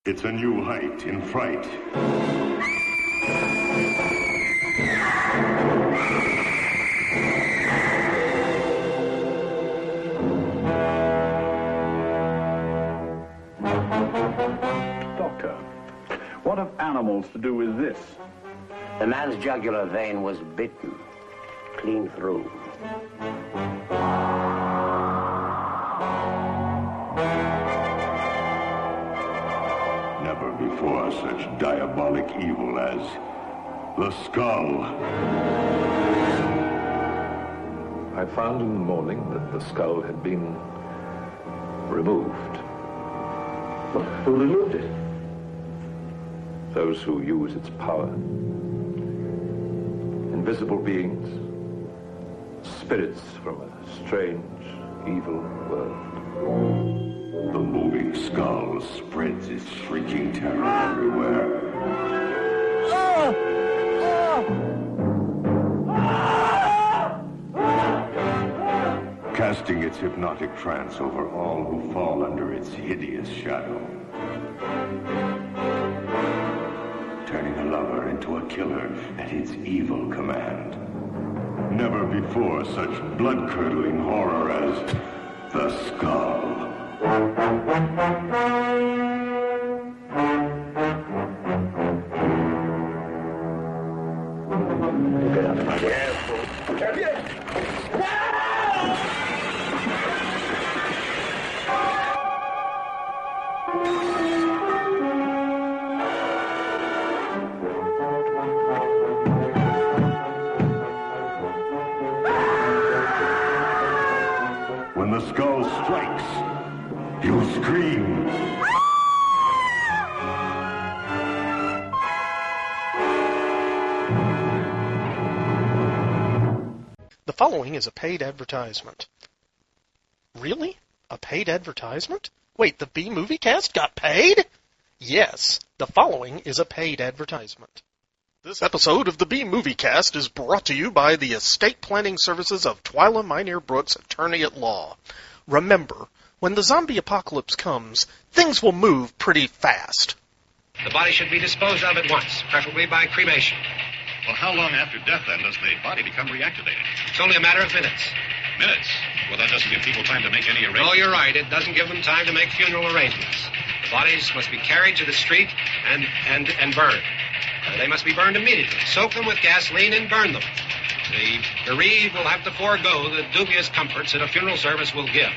It's a new height in fright. Doctor, what have animals to do with this? The man's jugular vein was bitten, clean through. Never before such diabolic evil as the skull. I found in the morning that the skull had been removed. Who removed it? Those who use its power. Invisible beings, spirits from a strange, evil world. The moving skull spreads its shrieking terror everywhere. Casting its hypnotic trance over all who fall under its hideous shadow. Turning a lover into a killer at its evil command. Never before such blood-curdling horror as the skull. When the skull strikes, you scream. The following is a paid advertisement. Really? A paid advertisement? Wait, the B-Movie Cast got paid? Yes, the following is a paid advertisement. This episode of the B-Movie Cast is brought to you by the estate planning services of Twyla Minear Brooks, attorney at law. Remember, when the zombie apocalypse comes, things will move pretty fast. The body should be disposed of at once, preferably by cremation. Well, how long after death, then, does the body become reactivated? It's only a matter of minutes. Minutes? Well, that doesn't give people time to make any arrangements. Oh, you're right. It doesn't give them time to make funeral arrangements. The bodies must be carried to the street and burned. They must be burned immediately. Soak them with gasoline and burn them. The bereaved will have to forego the dubious comforts that a funeral service will give.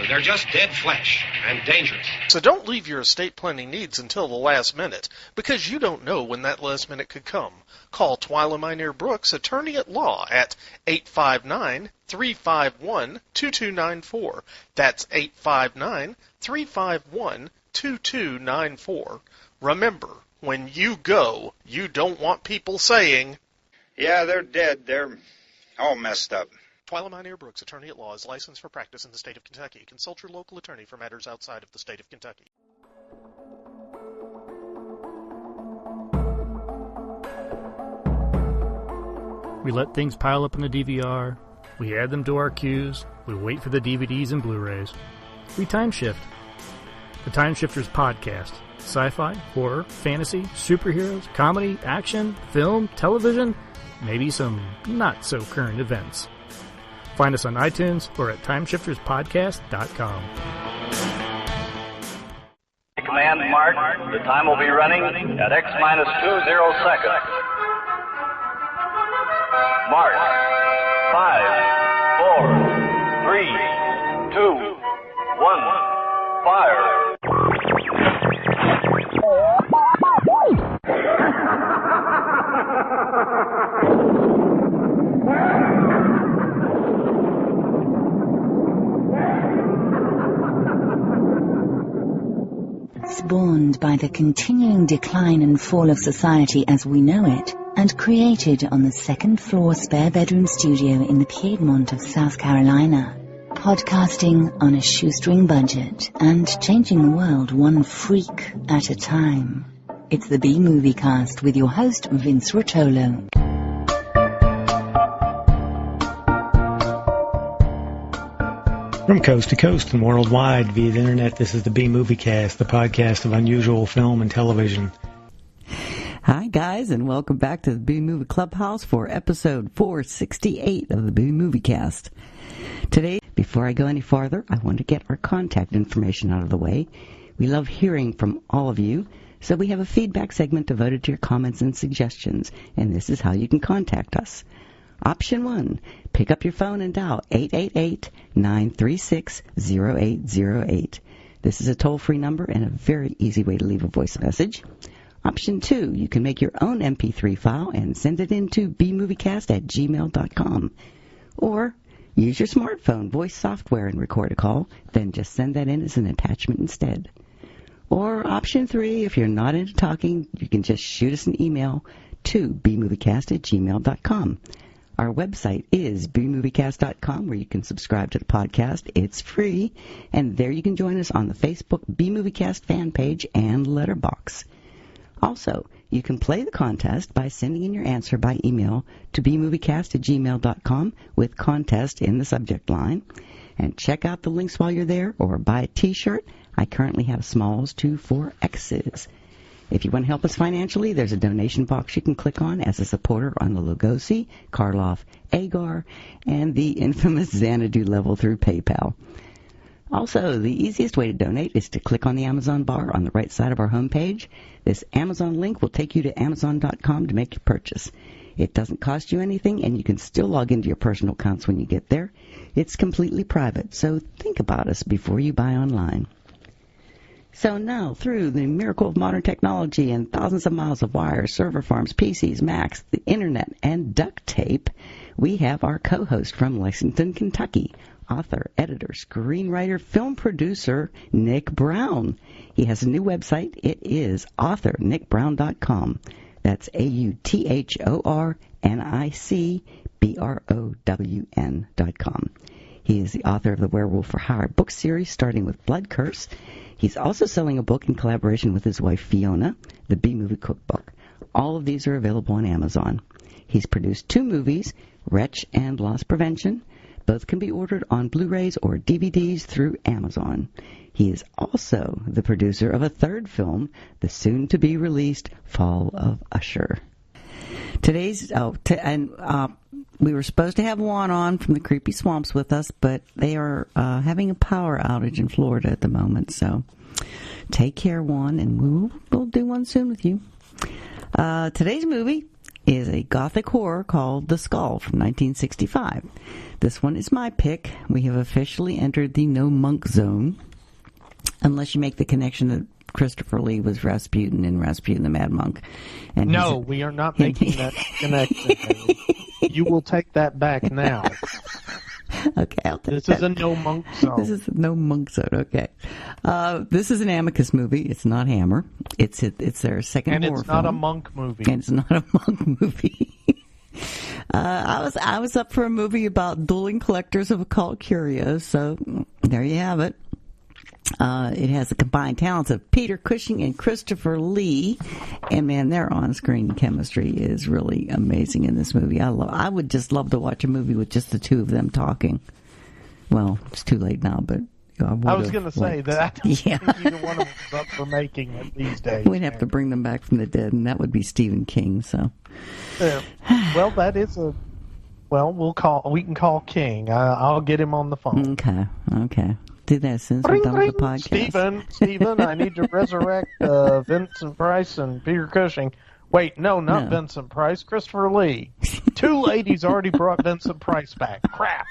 They're just dead flesh and dangerous. So don't leave your estate planning needs until the last minute, because you don't know when that last minute could come. Call Twyla Minear Brooks, attorney at law, at 859-351-2294. That's 859-351-2294. Remember, when you go, you don't want people saying, "Yeah, they're dead. They're all messed up." Twyla Minear Brooks, attorney at law, is licensed for practice in the state of Kentucky. Consult your local attorney for matters outside of the state of Kentucky. We let things pile up in the DVR. We add them to our queues. We wait for the DVDs and Blu-rays. We time shift. The Time Shifters Podcast. Sci-fi, horror, fantasy, superheroes, comedy, action, film, television, maybe some not-so-current events. Find us on iTunes or at timeshifterspodcast.com. Command Mark, the time will be running at X-20 seconds. Mark, 5, 4, 3, 2, 1, fire. Spawned by the continuing decline and fall of society as we know it, and created on the second-floor spare-bedroom studio in the Piedmont of South Carolina. Podcasting on a shoestring budget and changing the world one freak at a time. It's the B-Movie Cast with your host, Vince Rotolo. From coast to coast and worldwide via the internet, this is the B-Movie Cast, the podcast of unusual film and television. Hi, guys, and welcome back to the B-Movie Clubhouse for episode 468 of the B-Movie Cast. Today, before I go any farther, I want to get our contact information out of the way. We love hearing from all of you, so we have a feedback segment devoted to your comments and suggestions, and this is how you can contact us. Option 1, pick up your phone and dial 888-936-0808. This is a toll-free number and a very easy way to leave a voice message. Option 2, you can make your own MP3 file and send it in to bmoviecast@gmail.com. Or use your smartphone voice software and record a call, then just send that in as an attachment instead. Or option 3, if you're not into talking, you can just shoot us an email to bmoviecast@gmail.com. Our website is bmoviecast.com, where you can subscribe to the podcast. It's free, and there you can join us on the Facebook B-Moviecast fan page and letterbox. Also, you can play the contest by sending in your answer by email to bmoviecast@gmail.com with contest in the subject line. And check out the links while you're there, or buy a t-shirt. I currently have smalls to 4X's. If you want to help us financially, there's a donation box you can click on as a supporter on the Lugosi, Karloff, Agar, and the infamous Xanadu level through PayPal. Also, the easiest way to donate is to click on the Amazon bar on the right side of our homepage. This Amazon link will take you to Amazon.com to make your purchase. It doesn't cost you anything, and you can still log into your personal accounts when you get there. It's completely private, so think about us before you buy online. So now, through the miracle of modern technology and thousands of miles of wires, server farms, PCs, Macs, the Internet, and duct tape, we have our co-host from Lexington, Kentucky, author, editor, screenwriter, film producer, Nick Brown. He has a new website. It is authornickbrown.com. That's authornicbrown.com. He is the author of the Werewolf for Hire book series, starting with Blood Curse. He's also selling a book in collaboration with his wife, Fiona, the B-Movie Cookbook. All of these are available on Amazon. He's produced 2 movies, Wretch and Loss Prevention. Both can be ordered on Blu-rays or DVDs through Amazon. He is also the producer of a 3rd film, the soon-to-be-released Fall of Usher. We were supposed to have Juan on from the Creepy Swamps with us, but they are having a power outage in Florida at the moment. So take care, Juan, and we'll do one soon with you. Today's movie is a gothic horror called The Skull from 1965. This one is my pick. We have officially entered the no monk zone, unless you make the connection that Christopher Lee was Rasputin in Rasputin the Mad Monk. And no, we are not making that connection. You will take that back now. Okay, I'll take This that. is a no monk zone. This is a no monk zone. Okay, this is an Amicus movie. It's not Hammer. It's their second and horror it's not film. a monk movie. And it's not a monk movie. I was up for a movie about dueling collectors of occult curios. So there you have it. It has the combined talents of Peter Cushing and Christopher Lee, and man, their on-screen chemistry is really amazing in this movie. I would just love to watch a movie with just the 2 of them talking. Well, it's too late now, but I was going to say that I don't think either one of them is up for making it these days. We'd have to bring them back from the dead, and that would be Stephen King. So, well, that is a. Well, we can call King. I'll get him on the phone. Okay. Do that since we're done with the podcast. Stephen, I need to resurrect Vincent Price and Peter Cushing. Wait, no, not Vincent Price, Christopher Lee. 2 ladies already brought Vincent Price back. Crap.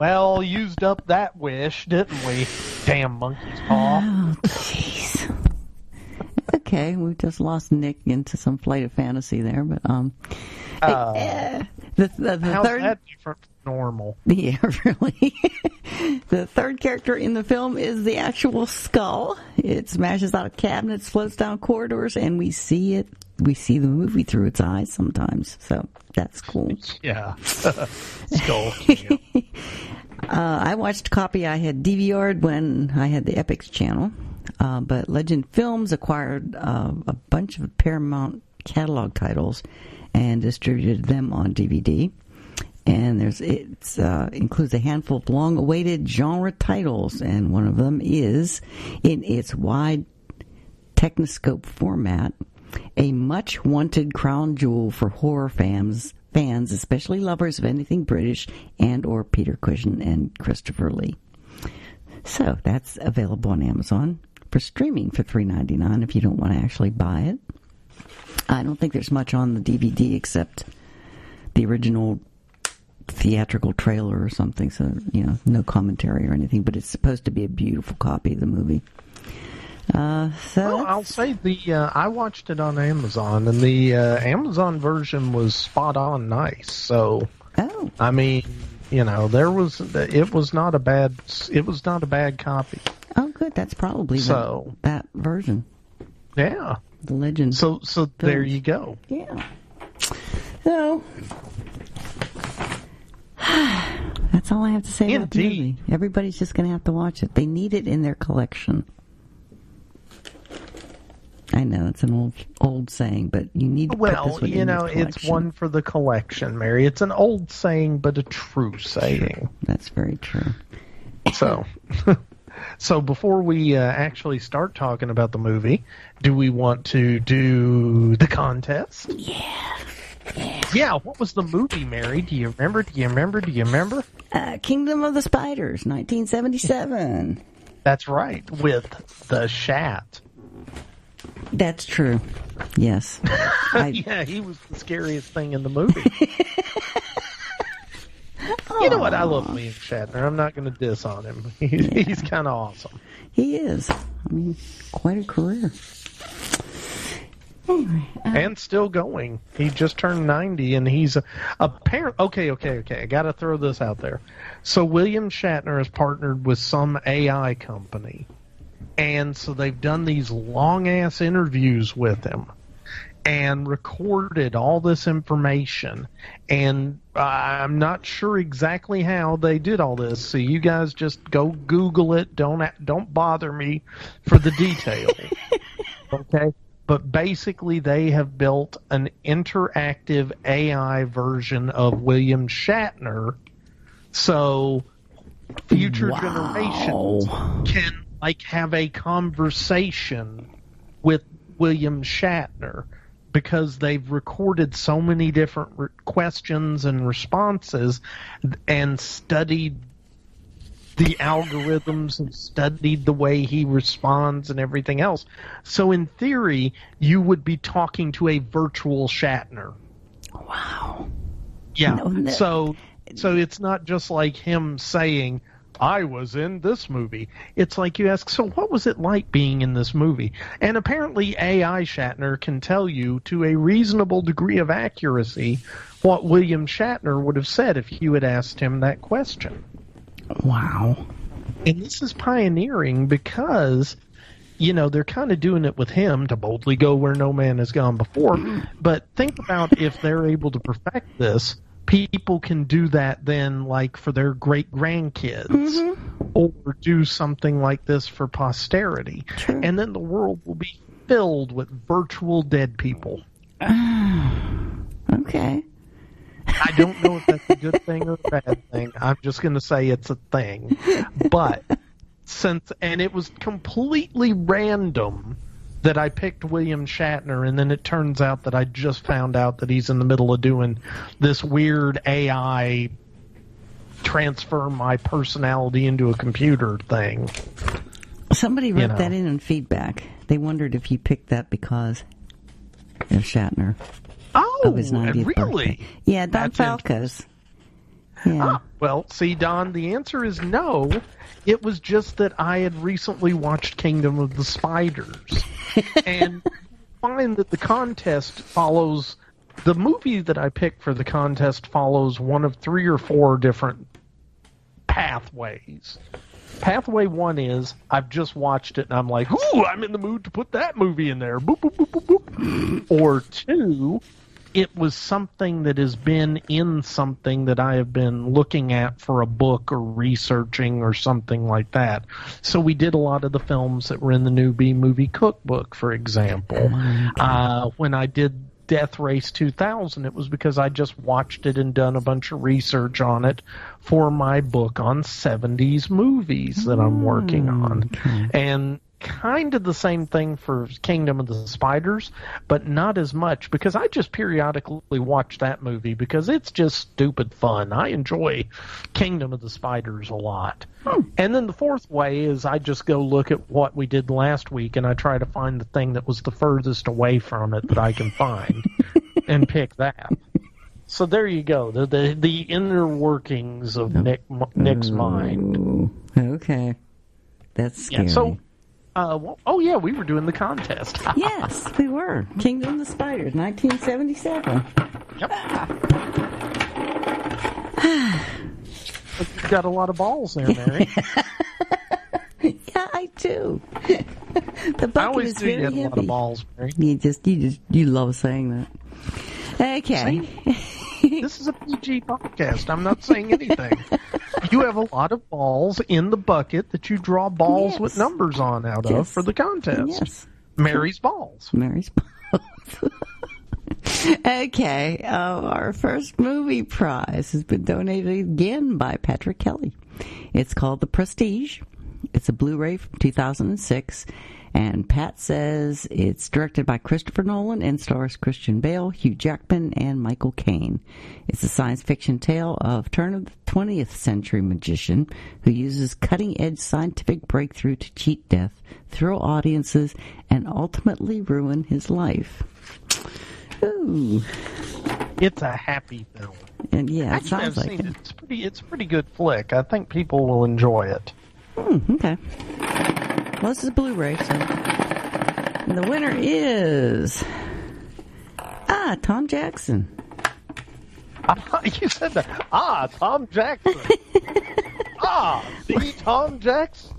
Well, used up that wish, didn't we? Damn monkey's paw. Oh, jeez. Okay, we just lost Nick into some flight of fantasy there, but the how's third, that different from normal? Yeah, really. The third character in the film is the actual skull. It smashes out of cabinets, floats down corridors, and we see it. We see the movie through its eyes sometimes, so that's cool. Yeah, skull. I watched a copy I had DVR'd when I had the Epix channel, but Legend Films acquired a bunch of Paramount catalog titles and distributed them on DVD. And it includes a handful of long-awaited genre titles, and one of them is, in its wide Technoscope format, a much-wanted crown jewel for horror fans, especially lovers of anything British and or Peter Cushing and Christopher Lee. So that's available on Amazon for streaming for $3.99 if you don't want to actually buy it. I don't think there's much on the DVD except the original theatrical trailer or something, so, no commentary or anything, but it's supposed to be a beautiful copy of the movie. I'll say I watched it on Amazon, and the Amazon version was spot on nice. So, I mean, it was not a bad copy. Oh, good. That's probably that version. Yeah, the legend. So there you go. Yeah. So that's all I have to say about the movie. Everybody's just going to have to watch it. They need it in their collection. I know it's an old saying, but you need to put this one in your collection. It's one for the collection, Mary. It's an old saying, but a true saying. That's very true. So before we actually start talking about the movie, do we want to do the contest? Yeah, what was the movie, Mary? Do you remember? Kingdom of the Spiders, 1977. That's right, with the Shat. That's true. Yes. Yeah, he was the scariest thing in the movie. You know what? I love William Shatner. I'm not going to diss on him. He's kind of awesome. He is. I mean, quite a career. Anyway, and still going. He just turned 90, and he's apparently... Okay. I got to throw this out there. So William Shatner has partnered with some AI company. And so they've done these long-ass interviews with him and recorded all this information. And I'm not sure exactly how they did all this, so you guys just go Google it. Don't bother me for the details. Okay? But basically they have built an interactive AI version of William Shatner, so future generations can have a conversation with William Shatner, because they've recorded so many different questions and responses and studied the algorithms and studied the way he responds and everything else. So in theory, you would be talking to a virtual Shatner. Wow. Yeah. So it's not just like him saying, I was in this movie. It's like you ask, so what was it like being in this movie? And apparently AI Shatner can tell you to a reasonable degree of accuracy what William Shatner would have said if you had asked him that question. Wow. And this is pioneering because, they're kind of doing it with him to boldly go where no man has gone before. But think about if they're able to perfect this, people can do that then, for their great-grandkids, or do something like this for posterity. True. And then the world will be filled with virtual dead people. Okay. I don't know if that's a good thing or a bad thing. I'm just going to say it's a thing. But and it was completely random that I picked William Shatner, and then it turns out that I just found out that he's in the middle of doing this weird AI transfer my personality into a computer thing. Somebody wrote that in feedback. They wondered if you picked that because of Shatner. Oh, of his 90th really? Birthday. Yeah, Don Falco's. Yeah. Well, see, Don, the answer is no. It was just that I had recently watched Kingdom of the Spiders. And find that the contest follows... The movie that I picked for the contest follows one of 3 or 4 different pathways. Pathway 1 is, I've just watched it and I'm like, ooh, I'm in the mood to put that movie in there. Boop, boop, boop, boop, boop. Or 2... it was something that has been in something that I have been looking at for a book or researching or something like that. So we did a lot of the films that were in the new B-Movie Cookbook, for example. When I did Death Race 2000, it was because I just watched it and done a bunch of research on it for my book on 70s movies that I'm working on. Okay. And kind of the same thing for Kingdom of the Spiders, but not as much, because I just periodically watch that movie because it's just stupid fun. I enjoy Kingdom of the Spiders a lot. And then the fourth way is I just go look at what we did last week and I try to find the thing that was the furthest away from it that I can find and pick that. So there you go, the inner workings of Nick's mind. Okay. That's scary. Yeah, so we were doing the contest. Yes, we were. Kingdom of the Spiders, 1977. Yep. You've got a lot of balls there, Mary. Yeah, I do. The bucket I always is do very have heavy. a lot of balls, Mary. You love saying that. Okay. This is a PG podcast. I'm not saying anything. You have a lot of balls in the bucket that you draw balls with numbers on out of for the contest. Yes. Mary's balls. Mary's balls. Okay. Our first movie prize has been donated again by Patrick Kelly. It's called The Prestige. It's a Blu-ray from 2006. And Pat says it's directed by Christopher Nolan and stars Christian Bale, Hugh Jackman, and Michael Caine. It's a science fiction tale of turn of the 20th century magician who uses cutting-edge scientific breakthrough to cheat death, thrill audiences, and ultimately ruin his life. Ooh. It's a happy film. And yeah, it Actually, sounds like it. It's a pretty good flick. I think people will enjoy it. Okay. Well, this is a Blu-ray, so. And the winner is Tom Jackson. You said that. Tom Jackson. The Tom Jackson.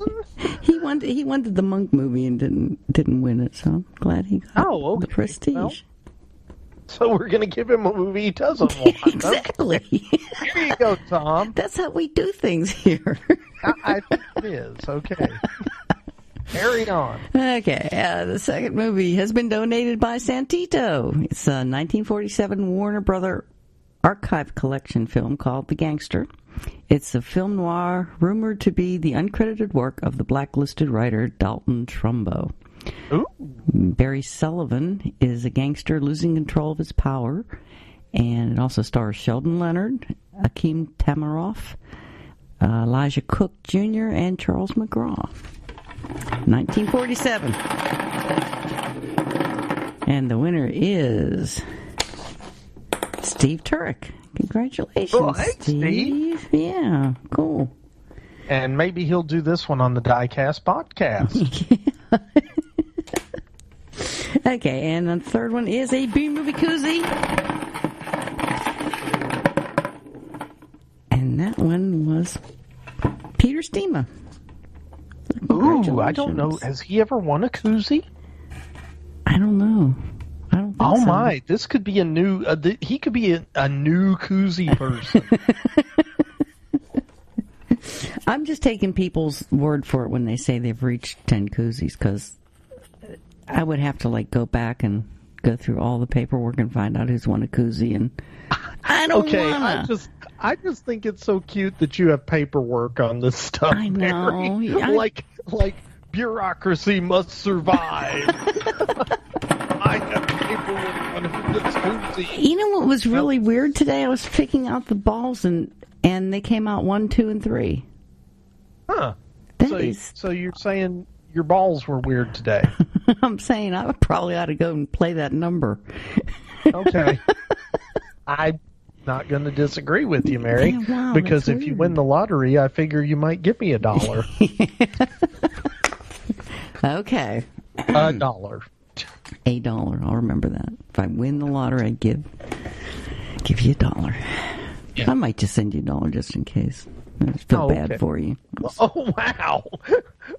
He wanted the Monk movie and didn't win it, so I'm glad he got The Prestige. Well, so we're going to give him a movie he doesn't want. Exactly. Here you go, Tom. That's how we do things here. I think it is. Okay. Carry on. Okay, the second movie has been donated by Santito. It's a 1947 Warner Brother archive collection film called The Gangster. It's a film noir rumored to be the uncredited work of the blacklisted writer Dalton Trumbo. Ooh. Barry Sullivan is a gangster losing control of his power, and it also stars Sheldon Leonard, Akeem Tamaroff, Elijah Cook Jr., and Charles McGraw. 1947. And the winner is Steve Turek. Congratulations, well, hey, Steve. Yeah, cool. And maybe he'll do this one on the Diecast podcast. Okay, and the third one is a B-movie koozie. And that one was Peter Steema. Ooh, I don't know. Has he ever won a koozie? I don't know. I don't think so. My, this could be a new. He could be a new koozie person. I'm just taking people's word for it when they say they've reached 10 koozies, because I would have to go back and go through all the paperwork and find out who's won a koozie, and I don't wanna. I just think it's so cute that you have paperwork on this stuff. I know. Mary. Like bureaucracy must survive. I have paperwork on who gets koozie. You know what was really weird today? I was picking out the balls, and they came out 1, 2, and 3. Huh. So you're saying your balls were weird today? I'm saying I probably ought to go and play that number. Okay. I'm not going to disagree with you, Mary, because if you win the lottery, I figure you might give me $1. Okay. $1. $1. I'll remember that. If I win the lottery, I give you $1. Yeah. I might just send you $1 just in case. I just feel bad for you. Oh, wow.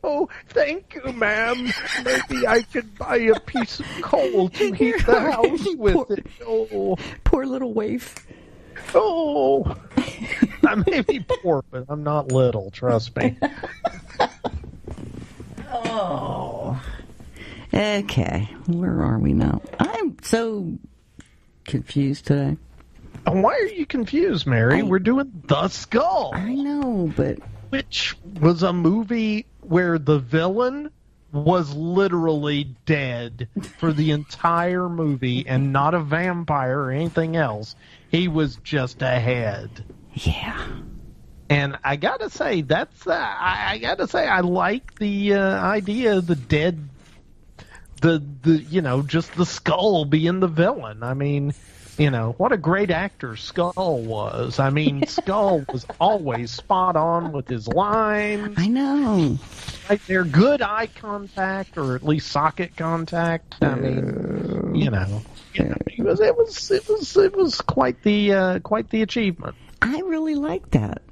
Oh, thank you, ma'am. Maybe I could buy a piece of coal to heat the house with it. Oh, poor little waif. Oh, I may be poor, but I'm not little, trust me. Oh. Okay, where are we now? confused today. Why are you confused, Mary? We're doing The Skull. I know, but... Which was a movie where the villain was literally dead for the entire movie and not a vampire or anything else. He was just a head. Yeah. And I gotta say, I like the idea of the dead, just the skull being the villain. I mean, what a great actor Skull was. I mean, Skull was always spot on with his lines. I know. Right there, good eye contact, or at least socket contact. I mean, it was quite the achievement. I really liked that.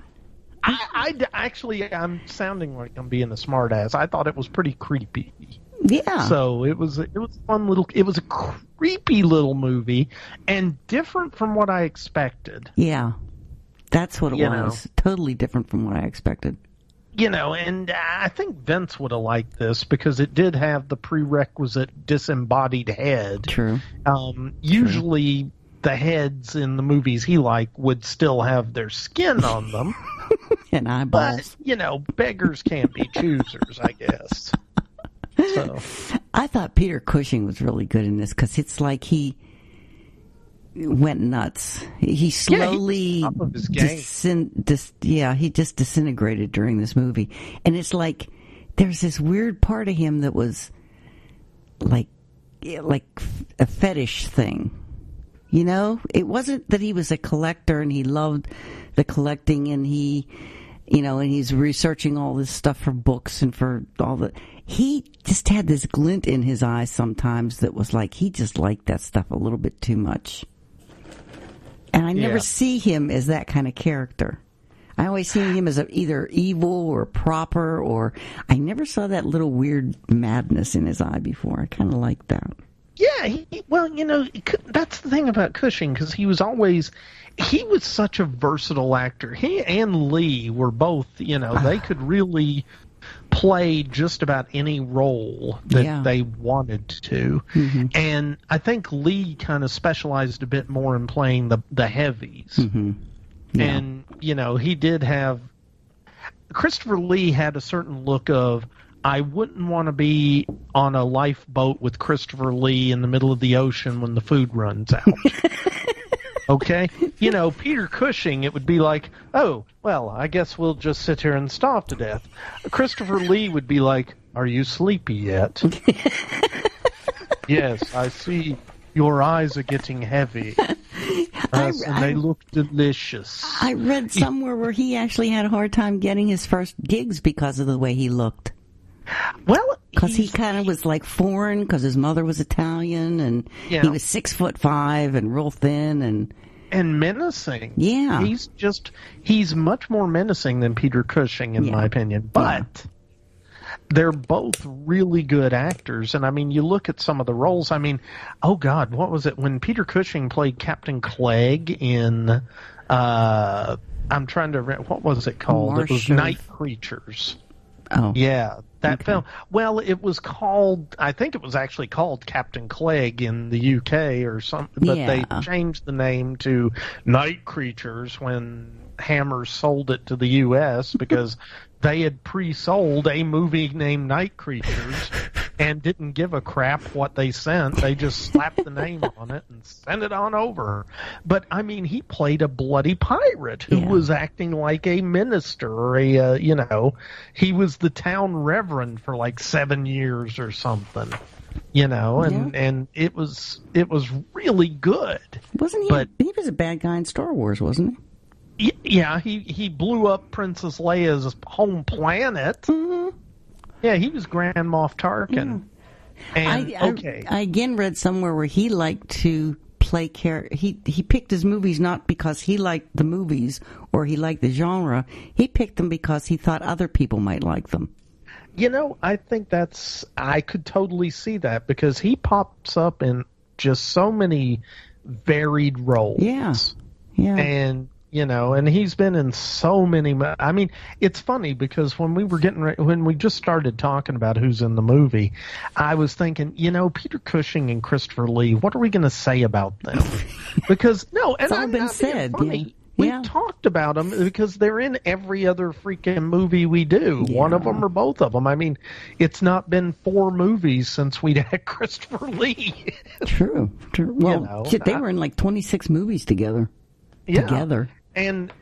I'm sounding like I'm being a smartass. I thought it was pretty creepy. Yeah. So it was a creepy little movie and different from what I expected. Yeah. That's what it was. Totally different from what I expected. And I think Vince would have liked this because it did have the prerequisite disembodied head. True. Usually the heads in the movies he liked would still have their skin on them. And eyeballs. But, beggars can't be choosers, I guess. So. I thought Peter Cushing was really good in this because it's like he went nuts. He slowly he just disintegrated during this movie. And it's like there's this weird part of him that was like a fetish thing. It wasn't that he was a collector and he loved the collecting and he, and he's researching all this stuff for books and for all the... He just had this glint in his eye sometimes that was like he just liked that stuff a little bit too much. And I never see him as that kind of character. I always see him as either evil or proper, or I never saw that little weird madness in his eye before. I kind of liked that. Yeah, that's the thing about Cushing, because he was such a versatile actor. He and Lee were both, they could really play just about any role that they wanted to. Mm-hmm. And I think Lee kind of specialized a bit more in playing the heavies. Mm-hmm. Yeah. And, he did have... Christopher Lee had a certain look of, I wouldn't want to be on a lifeboat with Christopher Lee in the middle of the ocean when the food runs out. Okay? Peter Cushing, it would be like, oh, well, I guess we'll just sit here and starve to death. Christopher Lee would be like, are you sleepy yet? Yes, I see your eyes are getting heavy. And they look delicious. I read somewhere where he actually had a hard time getting his first gigs because of the way he looked. Well, because he kind of was like foreign, because his mother was Italian, and he was 6'5" and real thin and menacing. Yeah, he's much more menacing than Peter Cushing, in my opinion. But they're both really good actors, and I mean, you look at some of the roles. I mean, oh God, what was it when Peter Cushing played Captain Clegg in? I'm trying to. What was it called? It was Night Creatures. Oh, yeah. That film, well, it was called, I think it was actually called Captain Clegg in the UK or something, but they changed the name to Night Creatures when Hammer sold it to the US because they had pre-sold a movie named Night Creatures and didn't give a crap what they sent. They just slapped the name on it and sent it on over. But, I mean, he played a bloody pirate who was acting like a minister or he was the town reverend for like 7 years or something, and it was really good. Wasn't he? But he was a bad guy in Star Wars, wasn't he? Yeah, he blew up Princess Leia's home planet. Mm-hmm. Yeah, he was Grand Moff Tarkin. Yeah. And I again read somewhere where he liked to play character. He picked his movies not because he liked the movies or he liked the genre. He picked them because he thought other people might like them. I think I could totally see that because he pops up in just so many varied roles. Yeah. Yeah. And And he's been in so many. I mean, it's funny because when we just started talking about who's in the movie, I was thinking, Peter Cushing and Christopher Lee, what are we going to say about them? Because it's all been said. Funny. We talked about them because they're in every other freaking movie we do. Yeah. One of them or both of them. I mean, it's not been 4 movies since we had Christopher Lee. True. Well, they were in like 26 movies together. Yeah. Together. And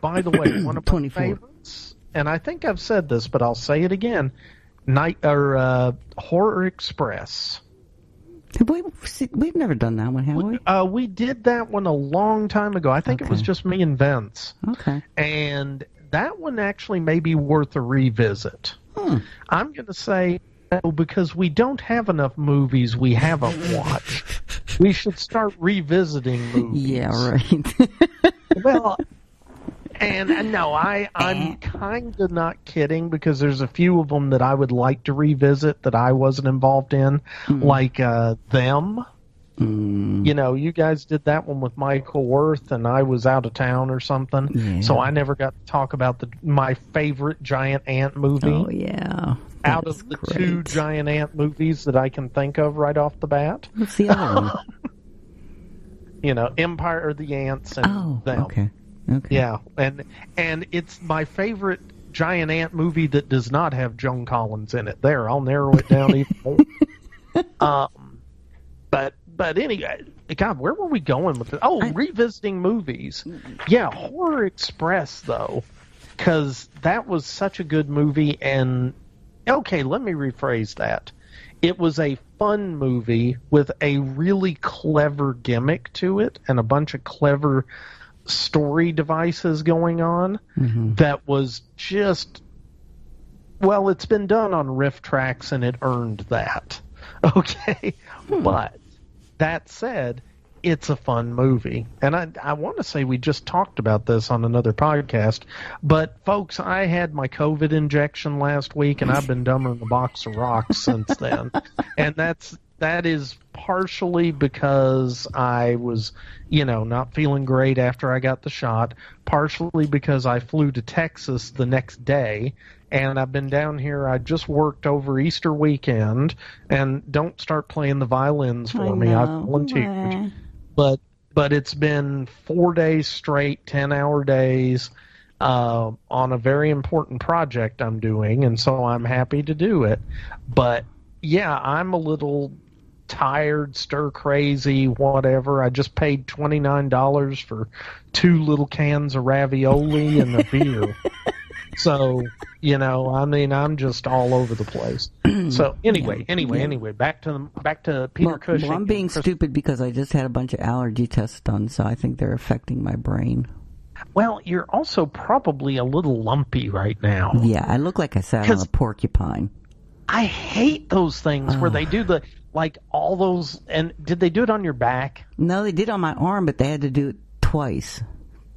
by the way, one of my favorites, and I think I've said this, but I'll say it again, Horror Express. We've never done that one, have we? We did that one a long time ago. I think it was just me and Vince. Okay. And that one actually may be worth a revisit. I'm going to say, because we don't have enough movies we haven't watched, we should start revisiting movies. Yeah, right. Well, and no, I'm kind of not kidding, because there's a few of them that I would like to revisit that I wasn't involved in, like Them. You guys did that one with Michael Worth, and I was out of town or something, so I never got to talk about my favorite giant ant movie. Oh, yeah. Out of the 2 giant ant movies that I can think of right off the bat. What's the other one? Empire of the Ants and Them. Okay. Yeah, and it's my favorite giant ant movie that does not have Joan Collins in it. There, I'll narrow it down even more. But anyway, God, where were we going with it? Oh, revisiting movies. Yeah, Horror Express, though, because that was such a good movie. And, okay, let me rephrase that. It was a fun movie with a really clever gimmick to it and a bunch of clever story devices going on that was just, well, it's been done on riff tracks and it earned that. Okay. But that said, it's a fun movie. And I want to say we just talked about this on another podcast, but folks, I had my COVID injection last week and I've been dumber than a box of rocks since then. And that is partially because I was, not feeling great after I got the shot, partially because I flew to Texas the next day, and I've been down here. I just worked over Easter weekend, and don't start playing the violins for me. I've volunteered. But it's been 4 days straight, 10-hour days, on a very important project I'm doing, and so I'm happy to do it. But, yeah, I'm a little tired, stir crazy, whatever. I just paid $29 for 2 little cans of ravioli and a beer. So, I'm just all over the place. So anyway, back to Peter Cushing. Well, I'm being stupid because I just had a bunch of allergy tests done, so I think they're affecting my brain. Well, you're also probably a little lumpy right now. Yeah, I look like I sat on a porcupine. I hate those things where they do all those. And did they do it on your back? No, they did on my arm, but they had to do it twice.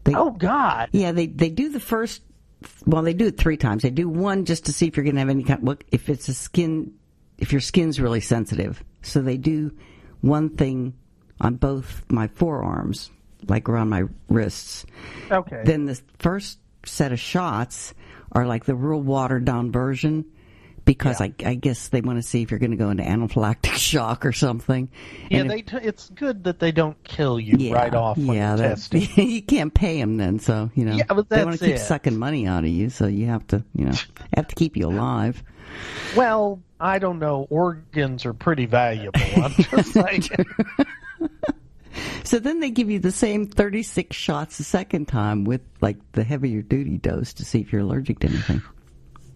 Oh, God. Yeah, they do the first. Well, they do it 3 times. They do one just to see if you're going to have any kind. Look, if your skin's really sensitive. So they do one thing on both my forearms, like around my wrists. Okay. Then the first set of shots are like the real watered down version. Because I guess they want to see if you're going to go into anaphylactic shock or something. Yeah, it's good that they don't kill you right off when you're testing. You can't pay them then, so, Yeah, but they want to keep sucking money out of you, so you have to, have to keep you alive. Well, I don't know. Organs are pretty valuable. I'm just saying. So then they give you the same 36 shots the second time with, like, the heavier duty dose to see if you're allergic to anything.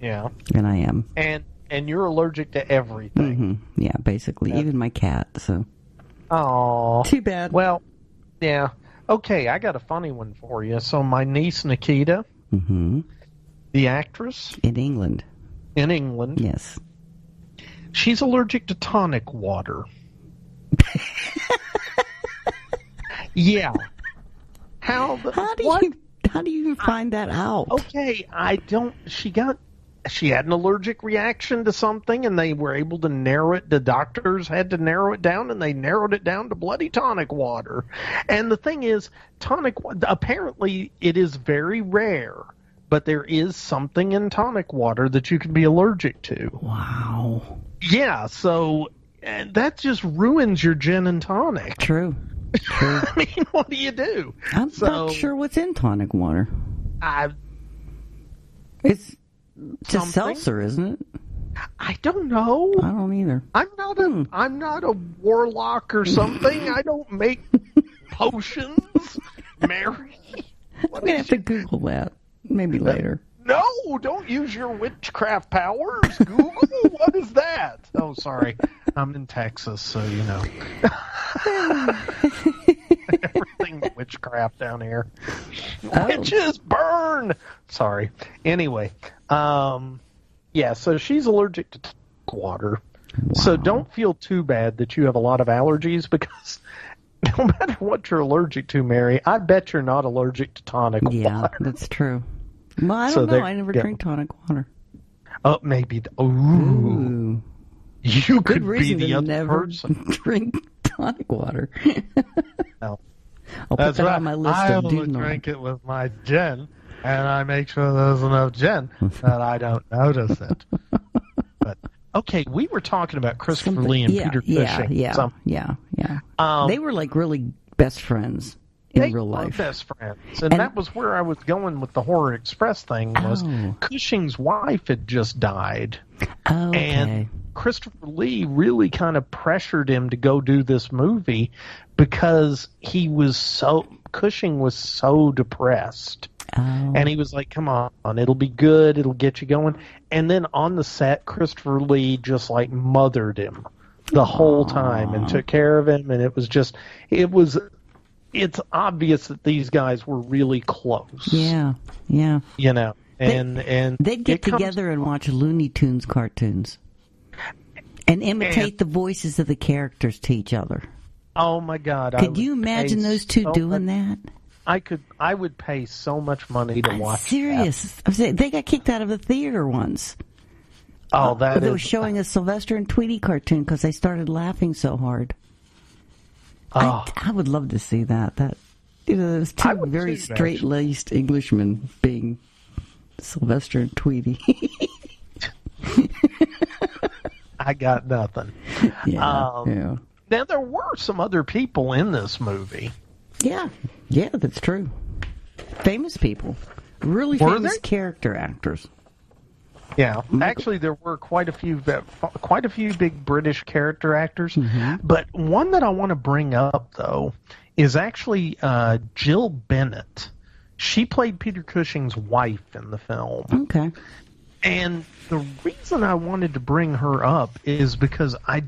Yeah. And I am. And you're allergic to everything. Yeah, basically. Even my cat, so. Aw. Too bad. Well, yeah. Okay, I got a funny one for you. So my niece Nikita, the actress. In England. Yes. She's allergic to tonic water. Yeah. How do you even find that out? Oh. Okay, she got she had an allergic reaction to something, and they were able to narrow it. The doctors had to narrow it down, and they narrowed it down to bloody tonic water. And the thing is, apparently it is very rare, but there is something in tonic water that you can be allergic to. Wow. Yeah, so that just ruins your gin and tonic. True. I mean, what do you do? I'm not sure what's in tonic water. It's just seltzer, isn't it? I don't know. I don't either. I'm not a warlock or something. I don't make potions, Mary. I'm going to have to Google that. Maybe later. No, don't use your witchcraft powers. Google, what is that? Oh, sorry. I'm in Texas, so you know. Everything witchcraft down here. Oh. Witches burn! Sorry. Anyway, yeah, so she's allergic to water. Wow. So don't feel too bad that you have a lot of allergies, because no matter what you're allergic to, Mary, I bet you're not allergic to tonic water. Yeah, that's true. Well, I don't know. I never drink tonic water. Oh, maybe. Ooh. You Good could reason be the to other never person. Drink tonic water. No. I'll put that on my list I of only drink it with my gin, and I make sure there's enough gin that I don't notice it. But okay, we were talking about Christopher Lee and Peter Cushing. Yeah. They were like really best friends in real life. They were best friends, and that was where I was going with the Horror Express thing. Was Cushing's wife had just died, and Christopher Lee really kind of pressured him to go do this movie because Cushing was so depressed. And he was like, come on, it'll be good, it'll get you going. And then on the set, Christopher Lee just like mothered him the whole time and took care of him, and it's obvious that these guys were really close. Yeah. You know, and they'd get together and watch Looney Tunes cartoons. And imitate the voices of the characters to each other. Oh my God! Could you imagine those two doing that? I would pay so much money to watch. Serious? They got kicked out of the theater once. Oh, they were showing a Sylvester and Tweety cartoon because they started laughing so hard. Oh. I would love to see that. There's two very straight-laced Englishmen being Sylvester and Tweety. I got nothing. Yeah. Now, there were some other people in this movie. Yeah, that's true. Famous people. Really famous character actors. Yeah, actually, there were quite a few big British character actors. Mm-hmm. But one that I want to bring up, though, is actually Jill Bennett. She played Peter Cushing's wife in the film. Okay. And the reason I wanted to bring her up is because I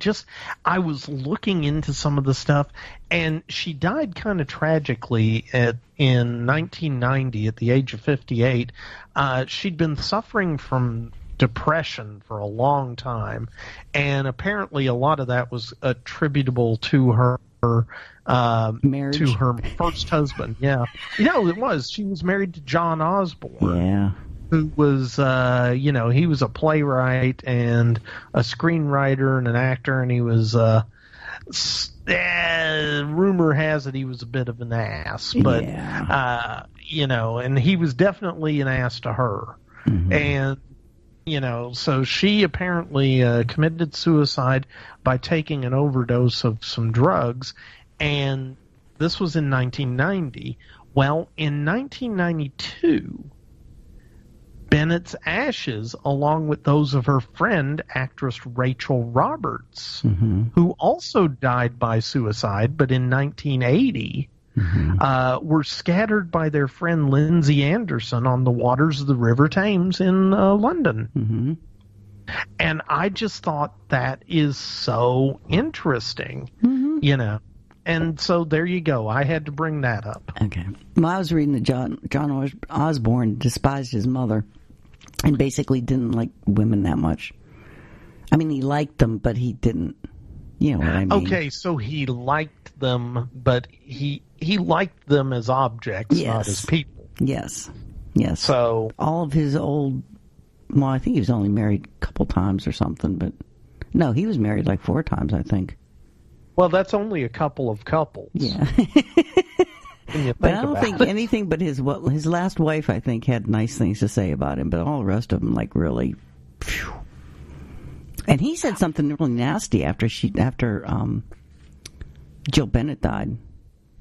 was looking into some of the stuff, and she died kind of tragically in 1990 at the age of 58. She'd been suffering from depression for a long time, and apparently a lot of that was attributable to her marriage, to her first husband. Yeah, it was. She was married to John Osborne. Yeah. Who was, he was a playwright and a screenwriter and an actor, and he was, rumor has it he was a bit of an ass, but, and he was definitely an ass to her. Mm-hmm. And, so she apparently committed suicide by taking an overdose of some drugs, and this was in 1990. Well, in 1992... Bennett's ashes, along with those of her friend, actress Rachel Roberts, who also died by suicide, but in 1980, were scattered by their friend Lindsay Anderson on the waters of the River Thames in London. Mm-hmm. And I just thought that is so interesting, And so there you go. I had to bring that up. Okay. Well, I was reading that John Osborne despised his mother and basically didn't like women that much. I mean, he liked them, but he didn't. You know what I mean? Okay, so he liked them, but he liked them as objects, not as people. Yes. So all of his old Well, I think he was only married a couple times or something, but no, he was married like 4 times, I think. Well, that's only a couple of couples. Yeah. But I don't think anything but his last wife, I think, had nice things to say about him, but all the rest of them, like, really. Phew. And he said something really nasty after Jill Bennett died.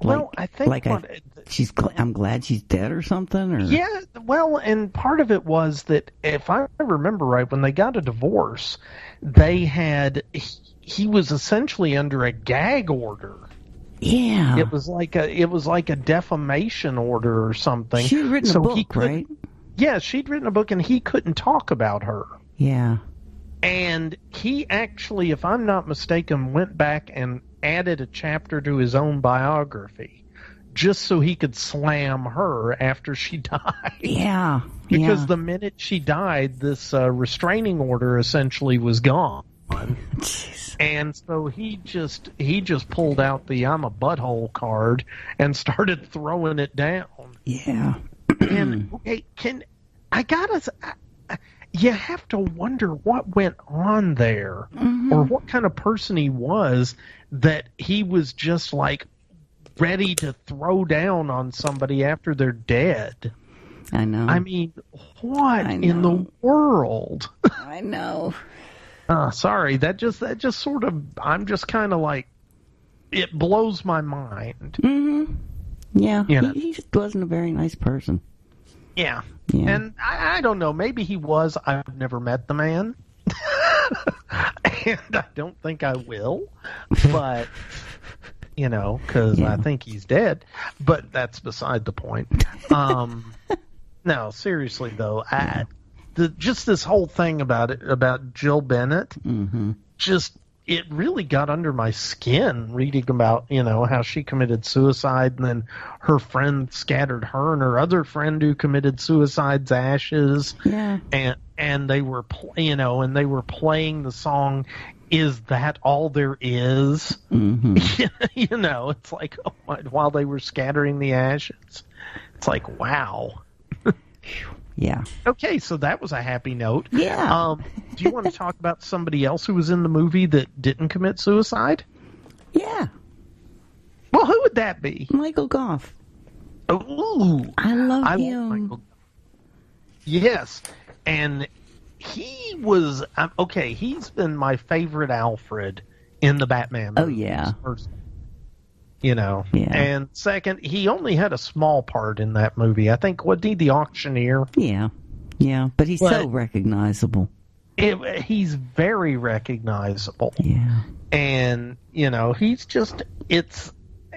Well, I think I'm glad she's dead or something. Or yeah. Well, and part of it was that if I remember right, when they got a divorce, he was essentially under a gag order. Yeah, it was like a defamation order or something. She'd written a book, right? Yeah, she'd written a book, and he couldn't talk about her. Yeah, and he actually, if I'm not mistaken, went back and added a chapter to his own biography, just so he could slam her after she died. Yeah, because the minute she died, this restraining order essentially was gone. Jeez. And so he just pulled out the "I'm a butthole" card and started throwing it down. Yeah. And you have to wonder what went on there, or what kind of person he was, that he was just like ready to throw down on somebody after they're dead. I know. I mean, what in the world? I know. Sorry, that just sort of, I'm just kind of like, it blows my mind. Mm-hmm. Yeah, he just wasn't a very nice person. Yeah. And I don't know, maybe he was. I've never met the man. And I don't think I will. But, because I think he's dead. But that's beside the point. No, seriously, though, just this whole thing about Jill Bennett, it really got under my skin reading about, how she committed suicide, and then her friend scattered her and her other friend who committed suicide's ashes. Yeah. And they were, playing the song, "Is That All There Is?" It's like, while they were scattering the ashes. It's like, wow. Yeah. Okay, so that was a happy note. Yeah. Do you want to talk about somebody else who was in the movie that didn't commit suicide? Yeah. Well, who would that be? Michael Goff. Ooh. I love him. Love Michael. Yes. And he was, he's been my favorite Alfred in the Batman movies. Oh, yeah. Yeah. And second, he only had a small part in that movie. I think, the auctioneer? Yeah, but he's so recognizable. He's very recognizable. Yeah. And, he's just,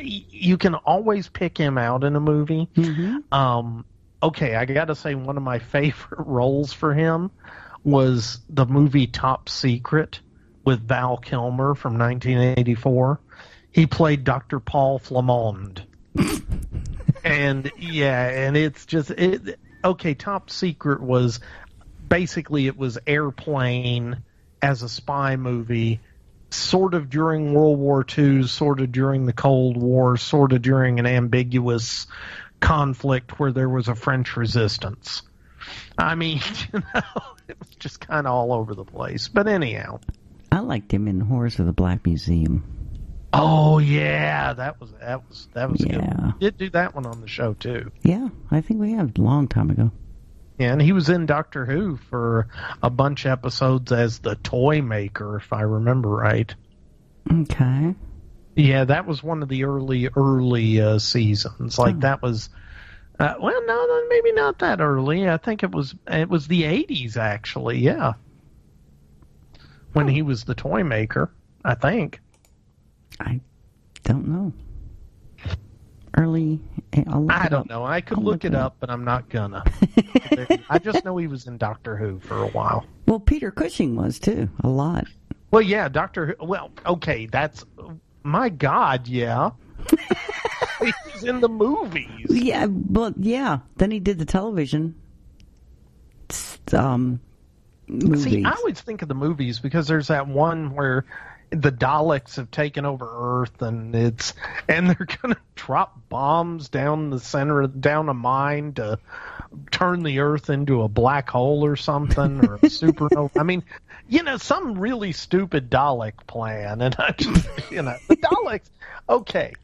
you can always pick him out in a movie. I gotta say, one of my favorite roles for him was the movie Top Secret with Val Kilmer from 1984. He played Dr. Paul Flammonde. And it's just, Top Secret was, basically it was Airplane as a spy movie, sort of during World War II, sort of during the Cold War, sort of during an ambiguous conflict where there was a French resistance. I mean, it was just kind of all over the place. But anyhow. I liked him in Horrors of the Black Museum. Oh yeah, that was good. Yeah. We did do that one on the show too. Yeah, I think we have a long time ago. Yeah, and he was in Doctor Who for a bunch of episodes as the Toy Maker, if I remember right. Okay. Yeah, that was one of the early seasons. That was, no, maybe not that early. I think it was the 80s actually. Yeah, when he was the Toy Maker, I think. I don't know. I don't know. I could look it up, but I'm not gonna. I just know he was in Doctor Who for a while. Well, Peter Cushing was too, a lot. Well, yeah, Doctor Who. Well, okay, that's, my God, yeah. He was in the movies. Yeah, but yeah. Then he did the television movies. See, I always think of the movies because there's that one where the Daleks have taken over Earth, and they're going to drop bombs down a mine to turn the Earth into a black hole or something, or a supernova. I mean, some really stupid Dalek plan, and I just, the Daleks. Okay,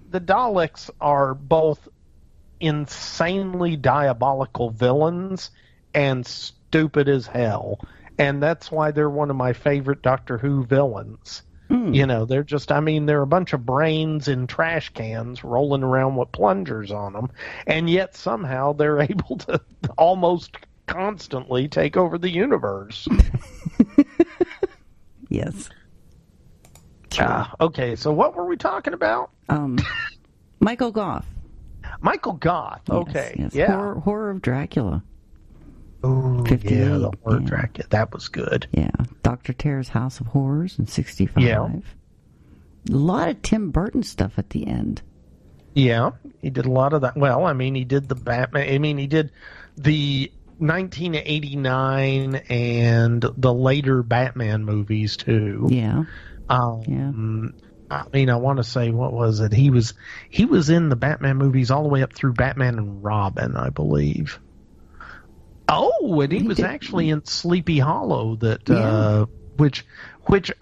the Daleks are both insanely diabolical villains and stupid as hell. And that's why they're one of my favorite Doctor Who villains. They're just, they're a bunch of brains in trash cans rolling around with plungers on them. And yet somehow they're able to almost constantly take over the universe. Yes. Okay, so what were we talking about? Michael Gough. Michael Gough, okay. Yes. Yeah. Horror of Dracula. Oh, yeah, the Horror of Dracula. That was good. Yeah. Dr. Terror's House of Horrors in 65. Yeah. A lot of Tim Burton stuff at the end. Yeah, he did a lot of that. Well, he did the Batman. He did the 1989 and the later Batman movies, too. Yeah. I want to say, what was it? He was in the Batman movies all the way up through Batman and Robin, I believe. Oh, and he was actually in Sleepy Hollow, which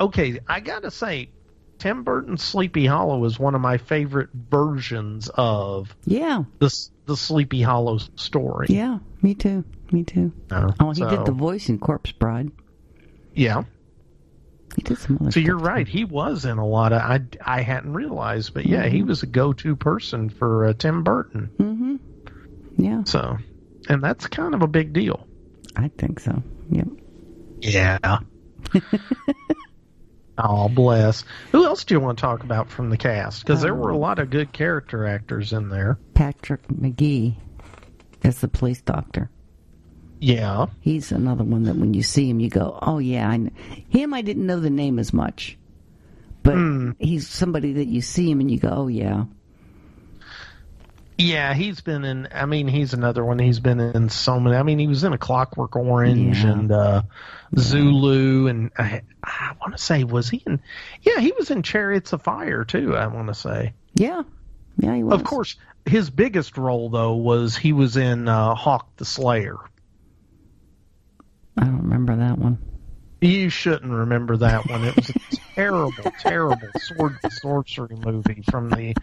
okay, I gotta say, Tim Burton's Sleepy Hollow is one of my favorite versions of the Sleepy Hollow story. Yeah, me too. He did the voice in Corpse Bride. Yeah. He did some other So you're stuff right. too. He was in a lot of. I hadn't realized, but yeah, he was a go-to person for Tim Burton. Mm-hmm. Yeah. So, and that's kind of a big deal. I think so. Yep. Yeah. Oh, bless. Who else do you want to talk about from the cast? Because there were a lot of good character actors in there. Patrick McGee as the police doctor. Yeah. He's another one that when you see him, you go, oh, yeah. Him, I didn't know the name as much. But he's somebody that you see him and you go, oh, yeah. Yeah, he's been in, he's another one. He's been in so many. He was in A Clockwork Orange and Zulu. And I want to say, was he in? Yeah, he was in Chariots of Fire, too, I want to say. Yeah. Yeah, he was. Of course, his biggest role, though, was he was in Hawk the Slayer. I don't remember that one. You shouldn't remember that one. It was a terrible, terrible sword and sorcery movie from the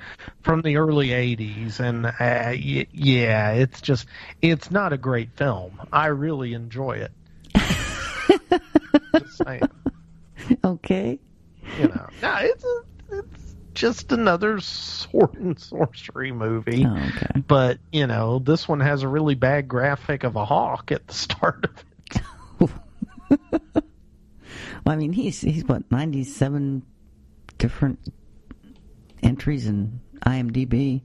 early 80s. And it's not a great film. I really enjoy it. Just saying. Okay. It's just another sword and sorcery movie. Oh, okay. But, this one has a really bad graphic of a hawk at the start of it. Well, he's what, 97 different entries in IMDb.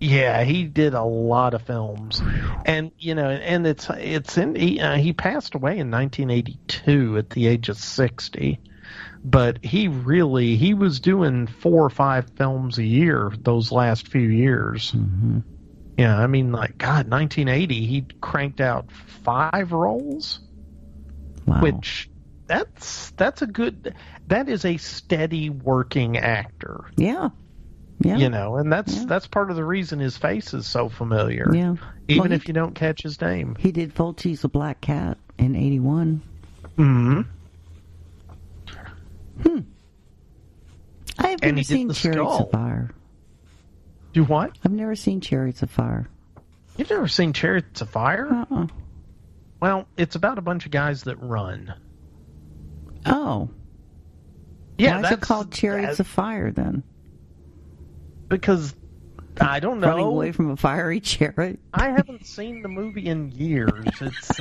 Yeah, he did a lot of films, and and it's in. He passed away in 1982 at the age of 60, but he was doing 4 or 5 films a year those last few years. Mm-hmm. Yeah, 1980 he cranked out 5 roles. Wow. Which that is a steady working actor. Yeah. Yeah. And that's part of the reason his face is so familiar. Yeah. Even if you don't catch his name. He did Fulci's A Black Cat in 81. Mm-hmm. I have never seen Chariots of Fire. Do what? I've never seen Chariots of Fire. You've never seen Chariots of Fire? Uh-uh. Well, it's about a bunch of guys that run. Oh. Yeah, why is it called Chariots of Fire then? Because I don't know. Running away from a fiery chariot? I haven't seen the movie in years. It's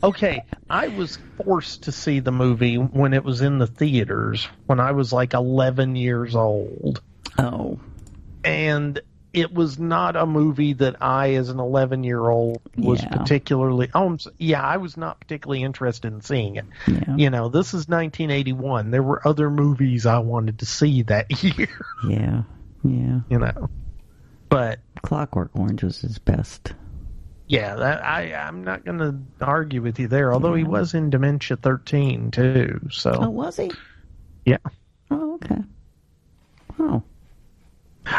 okay. I was forced to see the movie when it was in the theaters when I was like 11 years old. Oh. And it was not a movie that I, as an 11-year-old, was particularly. I was not particularly interested in seeing it. Yeah. This is 1981. There were other movies I wanted to see that year. Yeah. Yeah. But Clockwork Orange was his best. Yeah, I'm not going to argue with you there, although he was in Dementia 13, too. So. Oh, was he? Yeah. Oh, okay. Oh.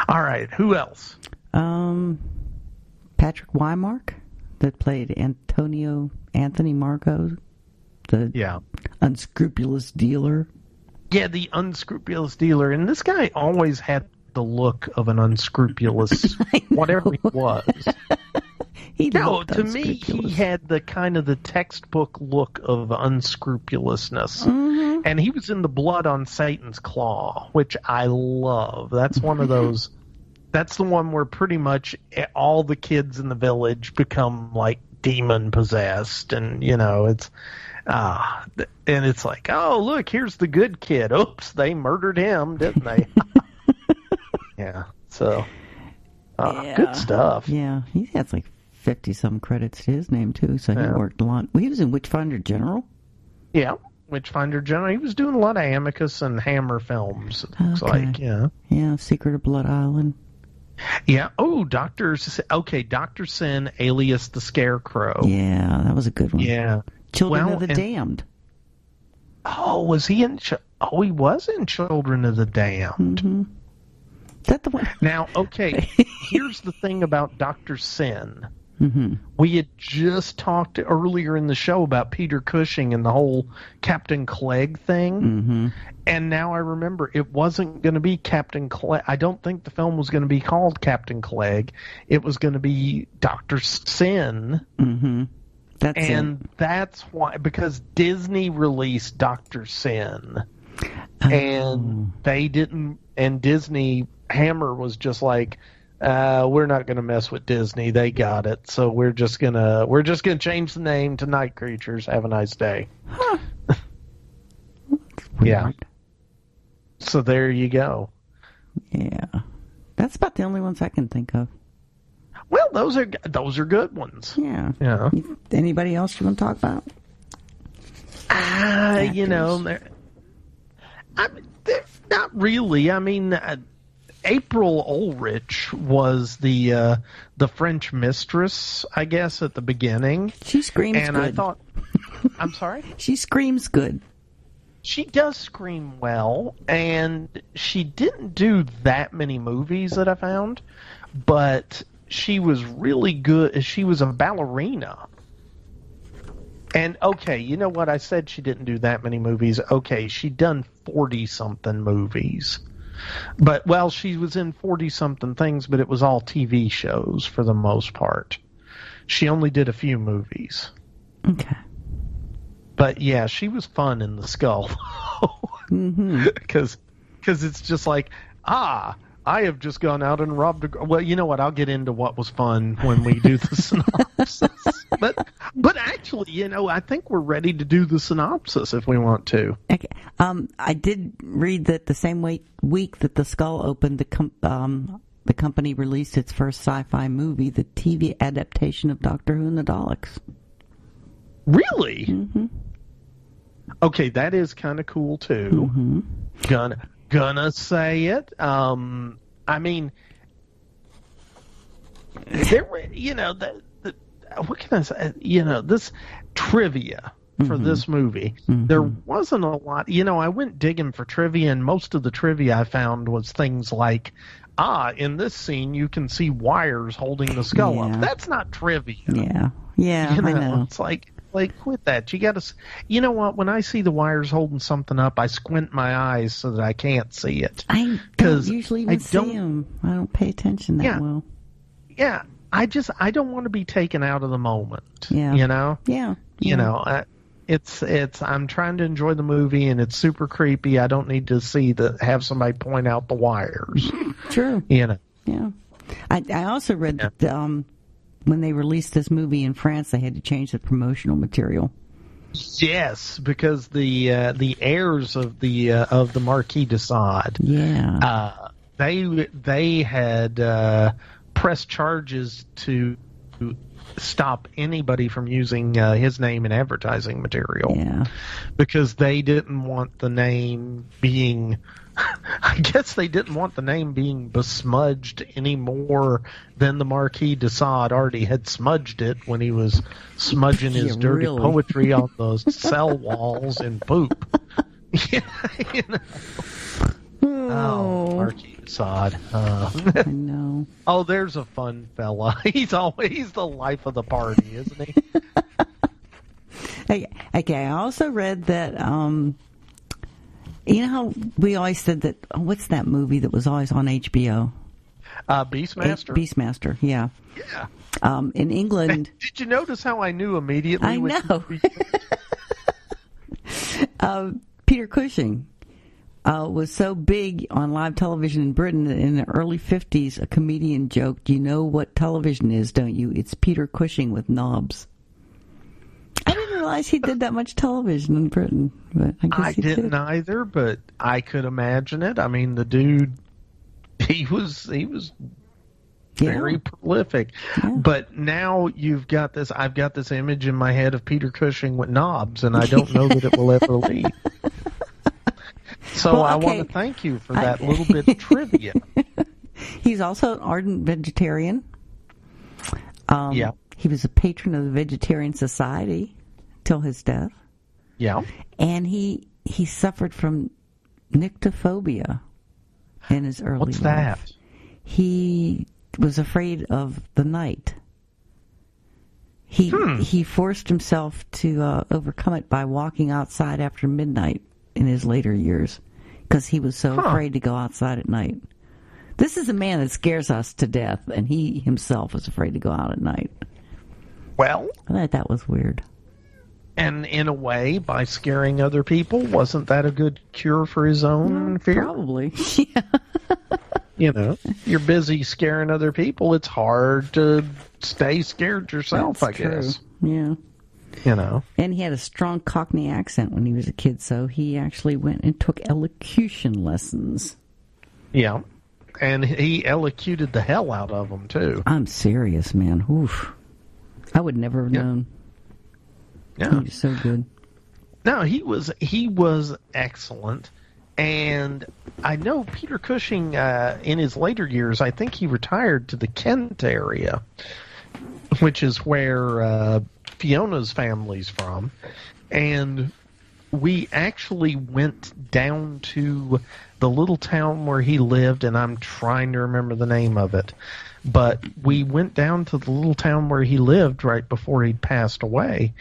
All right, who else? Patrick Wymark, that played Anthony Marco, the unscrupulous dealer. Yeah, the unscrupulous dealer. And this guy always had the look of an unscrupulous, whatever he was. To me, he had the kind of the textbook look of unscrupulousness. Mm-hmm. And he was in The Blood on Satan's Claw, which I love. That's one of those, that's the one where pretty much all the kids in the village become like demon possessed. And, it's, and it's like, oh, look, here's the good kid. Oops, they murdered him, didn't they? Yeah, so, good stuff. Yeah, he has like 50-some credits to his name, too, so he worked a lot. Well, he was in Witchfinder General? Yeah, Witchfinder General. He was doing a lot of Amicus and Hammer films, it looks like, yeah. Yeah, Secret of Blood Island. Yeah, Dr. Sin, alias the Scarecrow. Yeah, that was a good one. Yeah. Children of the Damned. Oh, was he in... he was in Children of the Damned. Mm-hmm. Is that the one? Now, here's the thing about Dr. Sin. Mm-hmm. We had just talked earlier in the show about Peter Cushing and the whole Captain Clegg thing. Mm-hmm. And now I remember it wasn't going to be Captain Clegg. I don't think the film was going to be called Captain Clegg. It was going to be Dr. Sin. Mm-hmm. That's why, because Disney released Dr. Sin. And they didn't, and Disney, Hammer was just like, we're not going to mess with Disney. They got it. So we're just going to change the name to Night Creatures. Have a nice day. Huh. Yeah. So there you go. Yeah. That's about the only ones I can think of. Well, those are good ones. Yeah. Yeah. Anybody else you want to talk about? Not really. I mean, April Ulrich was the French mistress, I guess, at the beginning. She screams and good. I thought, I'm sorry? She screams good. She does scream well, and she didn't do that many movies that I found, but she was really good. She was a ballerina. And, you know what? I said she didn't do that many movies. She'd done 40-something movies. But, she was in 40-something things, but it was all TV shows for the most part. She only did a few movies. Okay. But, yeah, she was fun in The Skull. Because it's just like, I have just gone out and robbed a... Well, you know what? I'll get into what was fun when we do the synopsis. But actually, I think we're ready to do the synopsis if we want to. Okay. I did read that the same week that The Skull opened, the company released its first sci-fi movie, the TV adaptation of Doctor Who and the Daleks. Really? Mm-hmm. Okay, that is kind of cool too. Mm-hmm. Gonna say it. I mean, there. What can I say? This trivia for this movie. Mm-hmm. There wasn't a lot. I went digging for trivia, and most of the trivia I found was things like, in this scene you can see wires holding the skull up. That's not trivia. Yeah, I know. It's like quit that. You got to. You know what? When I see the wires holding something up, I squint my eyes so that I can't see it. I don't usually even see them. I don't pay attention that well. Yeah, I don't want to be taken out of the moment. Yeah. Yeah. It's. I'm trying to enjoy the movie, and it's super creepy. I don't need to have somebody point out the wires. True. Yeah. I also read that. When they released this movie in France, they had to change the promotional material. Yes, because the heirs of the Marquis de Sade, they had pressed charges to stop anybody from using his name in advertising material. Yeah, because they didn't want the name being. I guess they didn't want the name being besmudged any more than the Marquis de Sade already had smudged it when he was smudging his dirty poetry on the cell walls in poop. Yeah, you know. Oh, Marquis de Sade. I know. Oh, there's a fun fella. He's the life of the party, isn't he? Okay, I also read that, you know how we always said that, what's that movie that was always on HBO? Beastmaster? Beastmaster, yeah. Yeah. In England... Did you notice how I knew immediately? I know. Peter Cushing was so big on live television in Britain that in the early 50s, a comedian joked, "You know what television is, don't you? It's Peter Cushing with knobs." I didn't realize he did that much television in Britain, but I guess he didn't did. either, but I could imagine it. I mean, the dude, he was very prolific. Yeah. But now I've got this image in my head of Peter Cushing with knobs, and I don't know that it will ever leave. So well, I want to thank you for that little bit of trivia. He's also an ardent vegetarian. Yeah. He was a patron of the Vegetarian Society till his death. Yeah. And he suffered from nyctophobia in his early life. What's that? He was afraid of the night. He forced himself to overcome it by walking outside after midnight in his later years because he was so afraid to go outside at night. This is a man that scares us to death, and he himself was afraid to go out at night. Well, I thought that was weird. And in a way, by scaring other people, wasn't that a good cure for his own fear? Probably, yeah. You know, you're busy scaring other people, it's hard to stay scared yourself, I guess. Yeah. You know. And he had a strong Cockney accent when he was a kid, so he actually went and took elocution lessons. Yeah. And he elocuted the hell out of them, too. I'm serious, man. Oof. I would never have known. Yeah. He was so good. No, he was excellent. And I know Peter Cushing, in his later years, I think he retired to the Kent area, which is where Fiona's family's from. And we actually went down to the little town where he lived, and I'm trying to remember the name of it. But we went down to the little town where he lived right before he'd passed away,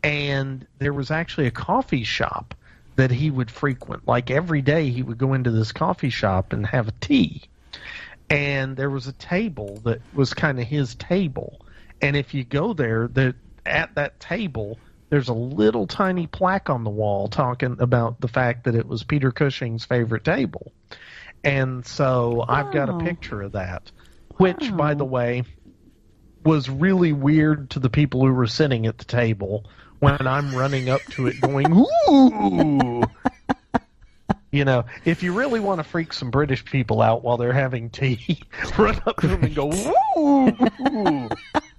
and there was actually a coffee shop that he would frequent. Like every day he would go into this coffee shop and have a tea. And there was a table that was kind of his table. And if you go there, at that table, there's a little tiny plaque on the wall talking about the fact that it was Peter Cushing's favorite table. And so I've got a picture of that, which, by the way, was really weird to the people who were sitting at the table when I'm running up to it going, ooh! You know, if you really want to freak some British people out while they're having tea, run up to them and go, ooh!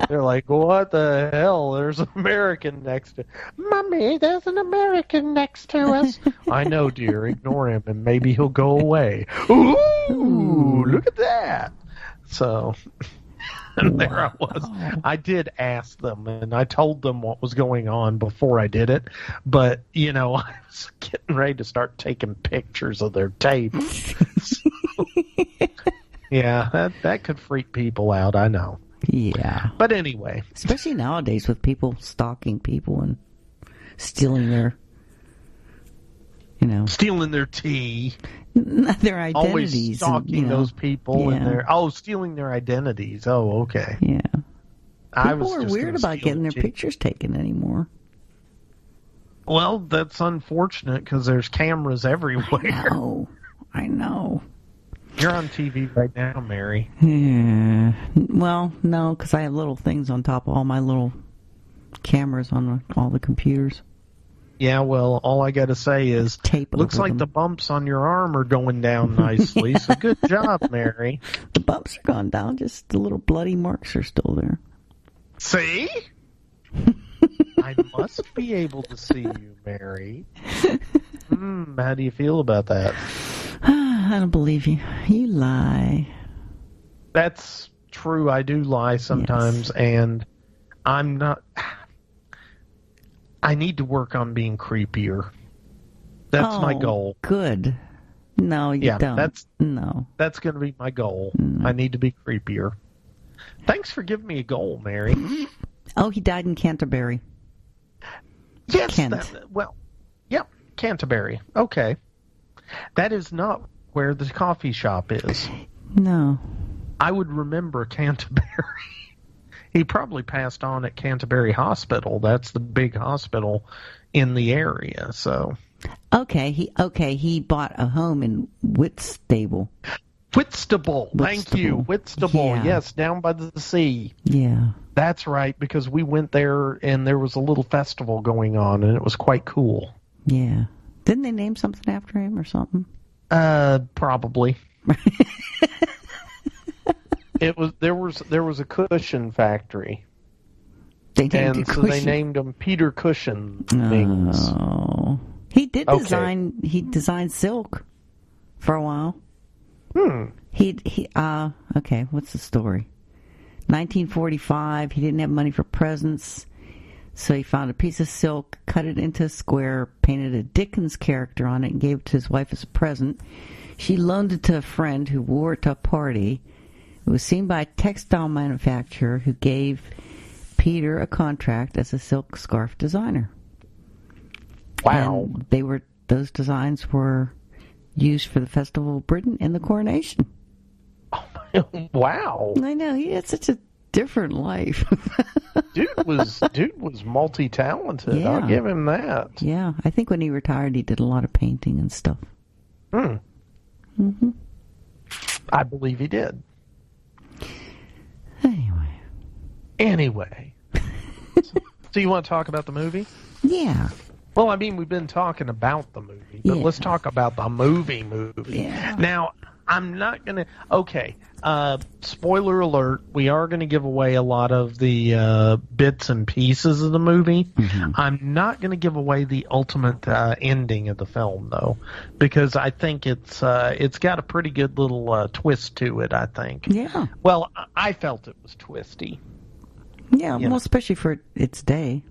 They're like, what the hell? There's an American next to... Mommy, there's an American next to us. I know, dear. Ignore him, and maybe he'll go away. Ooh, look at that. So... And there I was. I did ask them, and I told them what was going on before I did it. But, you know, I was getting ready to start taking pictures of their table. So, yeah, that could freak people out, I know. Yeah. But anyway. Especially nowadays with people stalking people and stealing their, you know. Stealing their tea. Their identities. Always stalking those people. Yeah. And stealing their identities. Oh, okay. Yeah. People are weird about getting their pictures taken anymore. Well, that's unfortunate because there's cameras everywhere. I know. You're on TV right now, Mary. Yeah. Well, no, because I have little things on top of all my little cameras on all the computers. Yeah, well, all I got to say is, looks like the bumps on your arm are going down nicely, so good job, Mary. The bumps are gone down, just the little bloody marks are still there. See? I must be able to see you, Mary. How do you feel about that? I don't believe you. You lie. That's true. I do lie sometimes, and I'm not... I need to work on being creepier. That's my goal. Good. No, you don't. That's going to be my goal. I need to be creepier. Thanks for giving me a goal, Mary. Oh, he died in Canterbury. Yes. Canterbury. Okay. That is not where the coffee shop is. No. I would remember Canterbury. He probably passed on at Canterbury Hospital. That's the big hospital in the area. So. Okay. He bought a home in Whitstable. Thank you. Whitstable. Yeah. Yes, down by the sea. Yeah. That's right, because we went there and there was a little festival going on, and it was quite cool. Yeah. Didn't they name something after him or something? Probably. There was a cushion factory. They named they named him Peter Cushing things. Oh. He did design. He designed silk for a while. Okay, what's the story? 1945, he didn't have money for presents, so he found a piece of silk, cut it into a square, painted a Dickens character on it, and gave it to his wife as a present. She loaned it to a friend who wore it to a party. It was seen by a textile manufacturer who gave Peter a contract as a silk scarf designer. Wow. And those designs were used for the Festival of Britain and the coronation. Wow. I know, he had such a different life. Dude was multi-talented. Yeah. I'll give him that. Yeah, I think when he retired, he did a lot of painting and stuff. Mm-hmm. I believe he did. Anyway. So you want to talk about the movie? Yeah. Well, I mean, we've been talking about the movie, but let's talk about the movie. Yeah. Now, I'm not going to... Okay, spoiler alert, we are going to give away a lot of the bits and pieces of the movie. Mm-hmm. I'm not going to give away the ultimate ending of the film, though, because I think it's got a pretty good little twist to it, I think. Yeah. Well, I felt it was twisty. Yeah, well, especially for its day.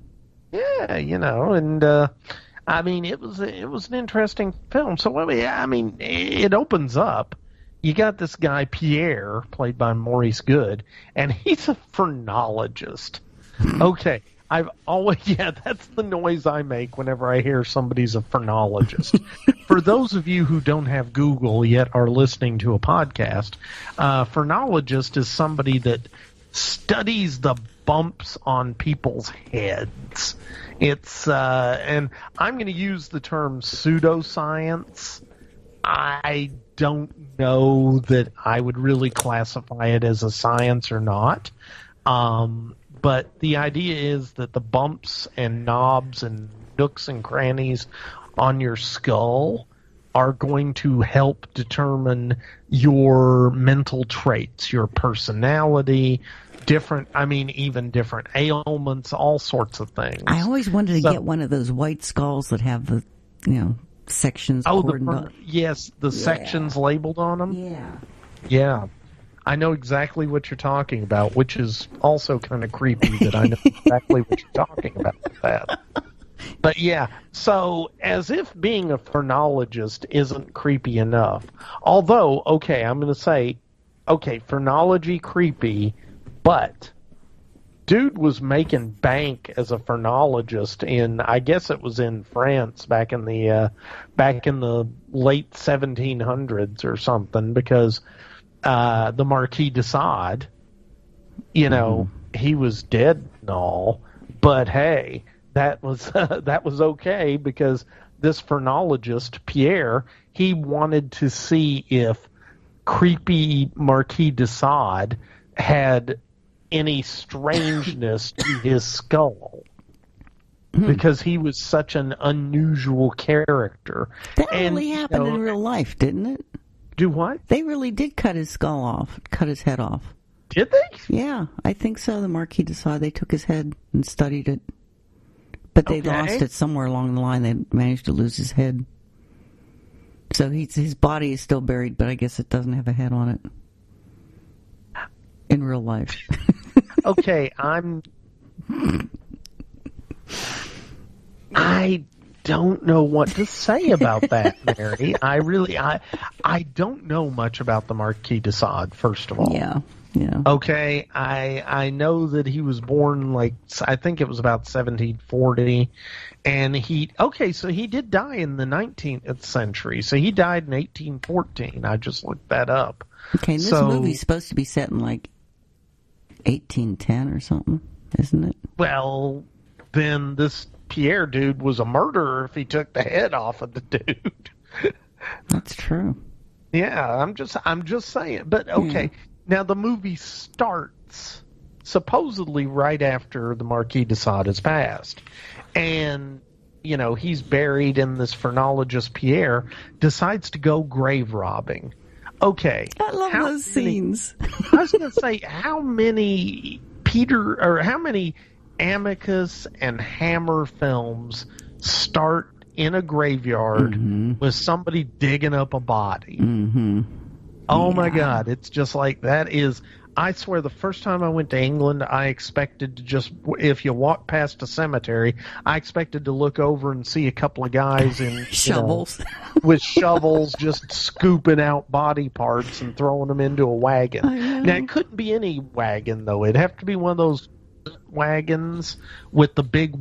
Yeah, and I mean, it was an interesting film. So, I mean, it opens up. You got this guy, Pierre, played by Maurice Good, and he's a phrenologist. Okay, that's the noise I make whenever I hear somebody's a phrenologist. For those of you who don't have Google yet are listening to a podcast, phrenologist is somebody that studies the bumps on people's heads. It's and I'm going to use the term pseudoscience. I don't know that I would really classify it as a science or not. But the idea is that the bumps and knobs and nooks and crannies on your skull are going to help determine your mental traits, your personality, even different ailments, all sorts of things. I always wanted to get one of those white skulls that have the, sections. The sections labeled on them? Yeah. Yeah. I know exactly what you're talking about, which is also kind of creepy that I know exactly what you're talking about with that. But yeah, so as if being a phrenologist isn't creepy enough. Although, okay, I'm going to say, phrenology creepy, but dude was making bank as a phrenologist in, I guess it was in France back in the late 1700s or something, because the Marquis de Sade, he was dead and all, but hey, that was okay, because this phrenologist, Pierre, he wanted to see if creepy Marquis de Sade had any strangeness to his skull, because he was such an unusual character. That really happened in real life, didn't it? Do what? They really did cut his skull off, cut his head off. Did they? Yeah, I think so. The Marquis de Sade, they took his head and studied it. But they lost it somewhere along the line. They managed to lose his head. So his body is still buried, but I guess it doesn't have a head on it in real life. Okay, I don't know what to say about that, Mary. I don't know much about the Marquis de Sade, first of all. Yeah. Okay, I know that he was born, I think it was about 1740, and so he did die in the 19th century, so he died in 1814. I just looked that up. Okay, and this movie's supposed to be set in 1810 or something, isn't it? Well, then this Pierre dude was a murderer if he took the head off of the dude. That's true. Yeah, I'm just saying. But okay, Now the movie starts supposedly right after the Marquis de Sade has passed, and he's buried, in this phrenologist Pierre decides to go grave robbing. Okay, I love those scenes. I was going to say, how many Amicus and Hammer films start in a graveyard with somebody digging up a body? Oh my God, it's just like that is. I swear, the first time I went to England, I expected to just, if you walk past a cemetery, I expected to look over and see a couple of guys in shovels, with shovels, just scooping out body parts and throwing them into a wagon. Now, it couldn't be any wagon, though. It'd have to be one of those wagons with the big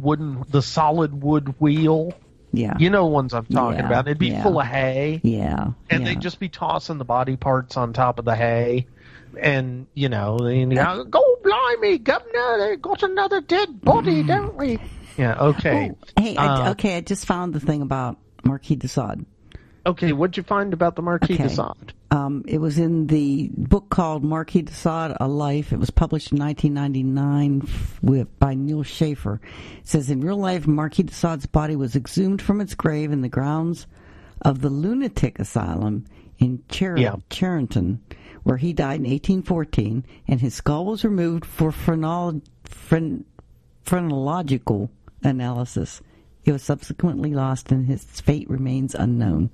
the solid wood wheel. Yeah. You know the ones I'm talking about. It'd be full of hay. Yeah. And they'd just be tossing the body parts on top of the hay. And, go blimey, governor, they got another dead body, don't we? Yeah, okay. Oh, hey, I just found the thing about Marquis de Sade. Okay, what'd you find about the Marquis de Sade? It was in the book called Marquis de Sade, A Life. It was published in 1999 by Neil Schaefer. It says, in real life, Marquis de Sade's body was exhumed from its grave in the grounds of the lunatic asylum in Charenton, where he died in 1814, and his skull was removed for phrenological analysis. It was subsequently lost, and his fate remains unknown.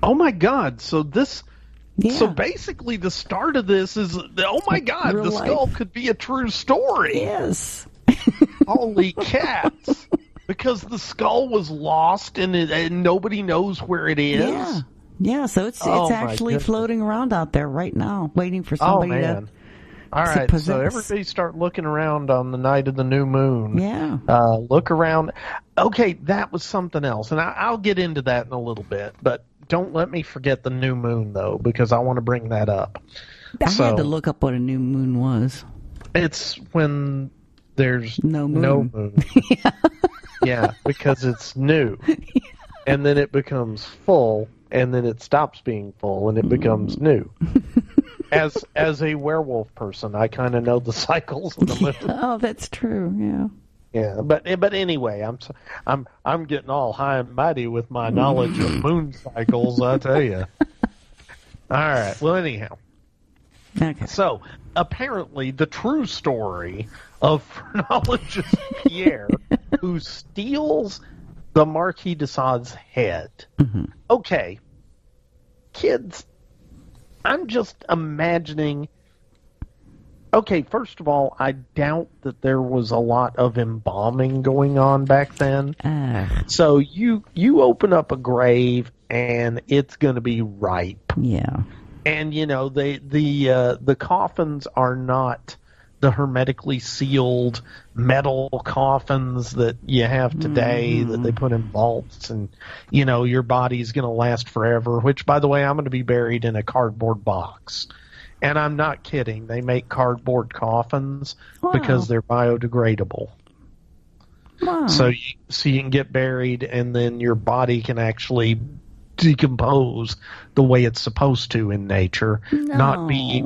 Oh my God! So basically, the start of this is, oh my God, the skull could be a true story. Yes. Holy cats! Because the skull was lost, and nobody knows where it is. Yeah. Yeah, so it's actually floating around out there right now, waiting for somebody to. All right, so everybody start looking around on the night of the new moon. Yeah. Look around. Okay, that was something else, and I'll get into that in a little bit, but don't let me forget the new moon, though, because I want to bring that up. I had to look up what a new moon was. It's when there's no moon. No moon. Yeah, because it's new. And then it becomes full. And then it stops being full, and it becomes new. As a werewolf person, I kind of know the cycles of the moon. Oh, that's true. Yeah. Yeah, but anyway, I'm getting all high and mighty with my knowledge of moon cycles. I tell you. All right. Well, anyhow. Okay. So apparently, the true story of phrenologist Pierre, who steals the Marquis de Sade's head. Okay, kids, I'm just imagining. Okay, first of all, I doubt that there was a lot of embalming going on back then. So you open up a grave and it's going to be ripe. Yeah. And the coffins are not the hermetically sealed metal coffins that you have today that they put in vaults, and your body's going to last forever, which, by the way, I'm going to be buried in a cardboard box. And I'm not kidding. They make cardboard coffins because they're biodegradable. Wow. So you can get buried, and then your body can actually decompose the way it's supposed to in nature, not be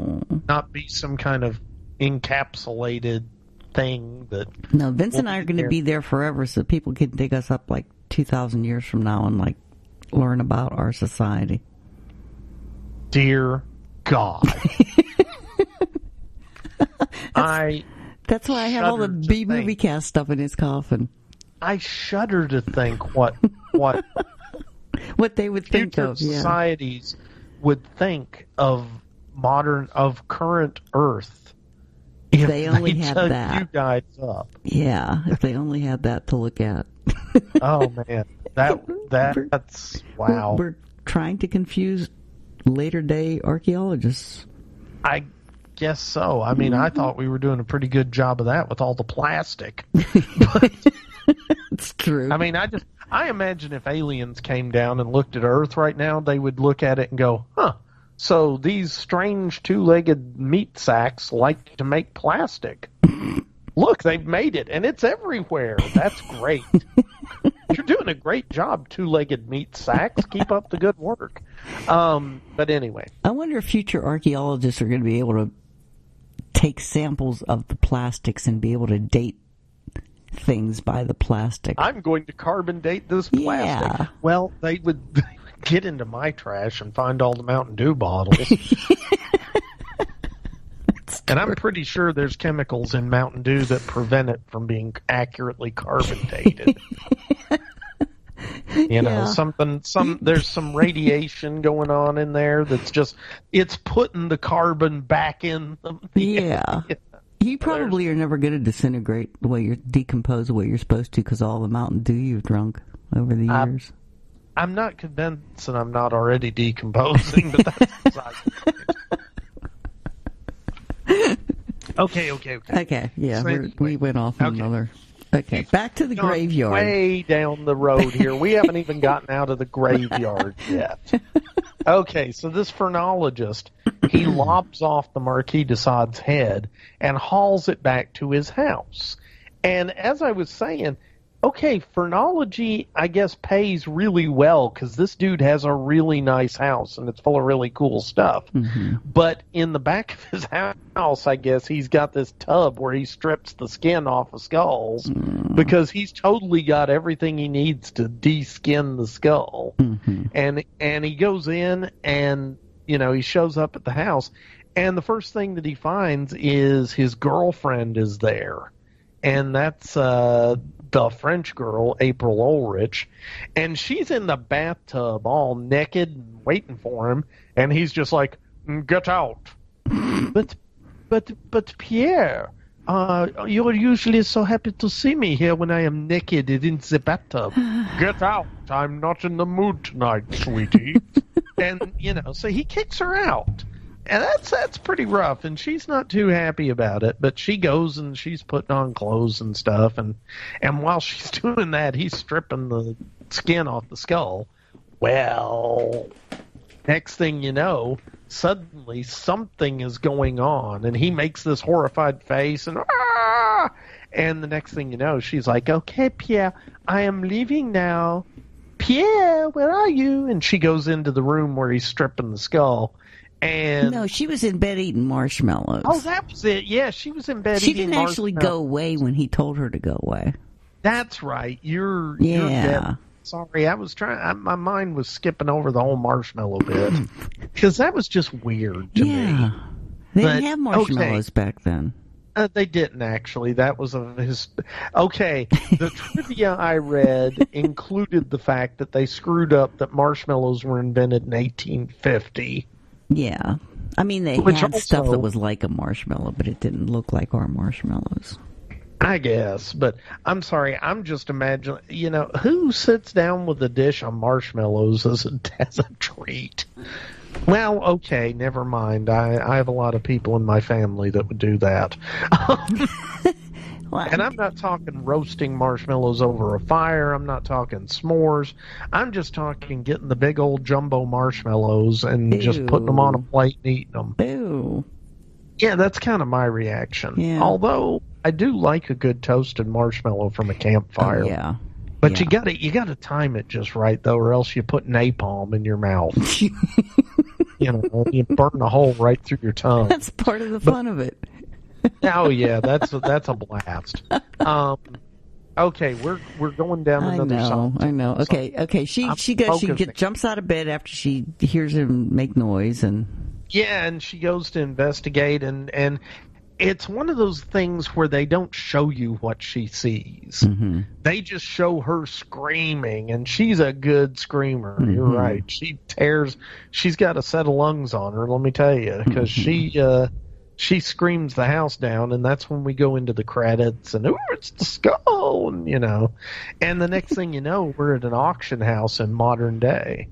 some kind of encapsulated thing that. No, Vince and I are going to be there forever, so people can dig us up 2,000 years from now and learn about our society. Dear God. That's why I have all the B movie cast stuff in his coffin. I shudder to think what what they would think future of. Yeah. societies would think of current Earth if they only had dug that. you guys up. Yeah, if they only had that to look at. Oh man, that's wow. We're trying to confuse later day archaeologists. I guess so. I mean, I thought we were doing a pretty good job of that with all the plastic. It's true. I mean, I imagine if aliens came down and looked at Earth right now, they would look at it and go, huh, so these strange two-legged meat sacks like to make plastic. Look, they've made it, and it's everywhere. That's great. You're doing a great job, two-legged meat sacks. Keep up the good work. But anyway. I wonder if future archaeologists are going to be able to take samples of the plastics and be able to date things by the plastic. I'm going to carbon date this plastic. Yeah. Well, they would get into my trash and find all the Mountain Dew bottles. And I'm pretty sure there's chemicals in Mountain Dew that prevent it from being accurately carbon dated. You know, there's some radiation going on in there that's just, it's putting the carbon back in them. Yeah. You probably are never going to disintegrate the way you're decompose the way you're supposed to because all the Mountain Dew you've drunk over the years. I'm not convinced that I'm not already decomposing, but that's Okay. Okay, yeah, we went off on another. Okay, back to the graveyard. Way down the road here. We haven't even gotten out of the graveyard yet. Okay, so this phrenologist, he lobs off the Marquis de Sade's head and hauls it back to his house. And as I was saying, okay, phrenology, I guess, pays really well because this dude has a really nice house and it's full of really cool stuff. Mm-hmm. But in the back of his house, I guess, he's got this tub where he strips the skin off of skulls because he's totally got everything he needs to de-skin the skull. Mm-hmm. And he goes in and, you know, he shows up at the house and the first thing that he finds is his girlfriend is there. And that's the French girl, April Ulrich, and she's in the bathtub all naked and waiting for him, and he's just like, get out. But Pierre, you're usually so happy to see me here when I am naked in the bathtub. Get out. I'm not in the mood tonight, sweetie. And, you know, so he kicks her out. And that's pretty rough, and she's not too happy about it, but she goes and she's putting on clothes and stuff, and while she's doing that, he's stripping the skin off the skull. Well, next thing you know, suddenly something is going on, and he makes this horrified face, and the next thing you know, she's like, okay, Pierre, I am leaving now. Pierre, where are you? And she goes into the room where he's stripping the skull. And no, she was in bed eating marshmallows. Oh, that was it. Yeah, she was in bed she eating didn't actually go away when he told her to go away. That's right. You're dead. Sorry, I was trying. My mind was skipping over the whole marshmallow bit because that was just weird to me. They didn't have marshmallows back then. They didn't actually. That was okay. The trivia I read included the fact that they screwed up that marshmallows were invented in 1850. Yeah. I mean, they had stuff that was like a marshmallow, but it didn't look like our marshmallows. I guess, but I'm sorry, I'm just imagining, you know, who sits down with a dish of marshmallows as a treat? Well, okay, never mind. I have a lot of people in my family that would do that. And I'm not talking roasting marshmallows over a fire. I'm not talking s'mores. I'm just talking getting the big old jumbo marshmallows and just putting them on a plate and eating them. Ew. Yeah, that's kind of my reaction. Yeah. Although I do like a good toasted marshmallow from a campfire. Oh, yeah. But you gotta time it just right though, or else you put napalm in your mouth. You know, you burn a hole right through your tongue. That's part of the fun of it. Oh yeah, that's a blast. Okay, we're going down another song. I know. Okay. She jumps out of bed after she hears him make noise and yeah, and she goes to investigate and it's one of those things where they don't show you what she sees. Mm-hmm. They just show her screaming, and she's a good screamer. Mm-hmm. You're right. She's got a set of lungs on her, let me tell you, because she screams the house down, and that's when we go into the credits, and it's the skull, and and the next thing you know, we're at an auction house in modern day.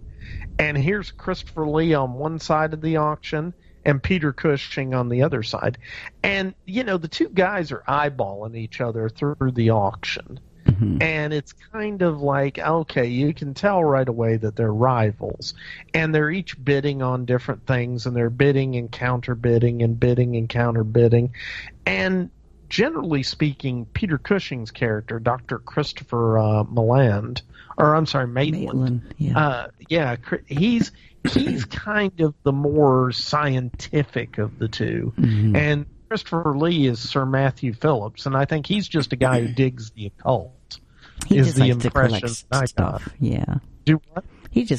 And here's Christopher Lee on one side of the auction, and Peter Cushing on the other side. And, the two guys are eyeballing each other through the auction. Mm-hmm. And it's kind of like, okay, you can tell right away that they're rivals. And they're each bidding on different things, and they're bidding and counter-bidding and bidding and counter-bidding. And generally speaking, Peter Cushing's character, Dr. Christopher Maitland, yeah. He's kind of the more scientific of the two. Mm-hmm. And Christopher Lee is Sir Matthew Phillips, and I think he's just a guy who digs the occult. He is just the likes to impression collect I stuff. got. Yeah. Do what? He's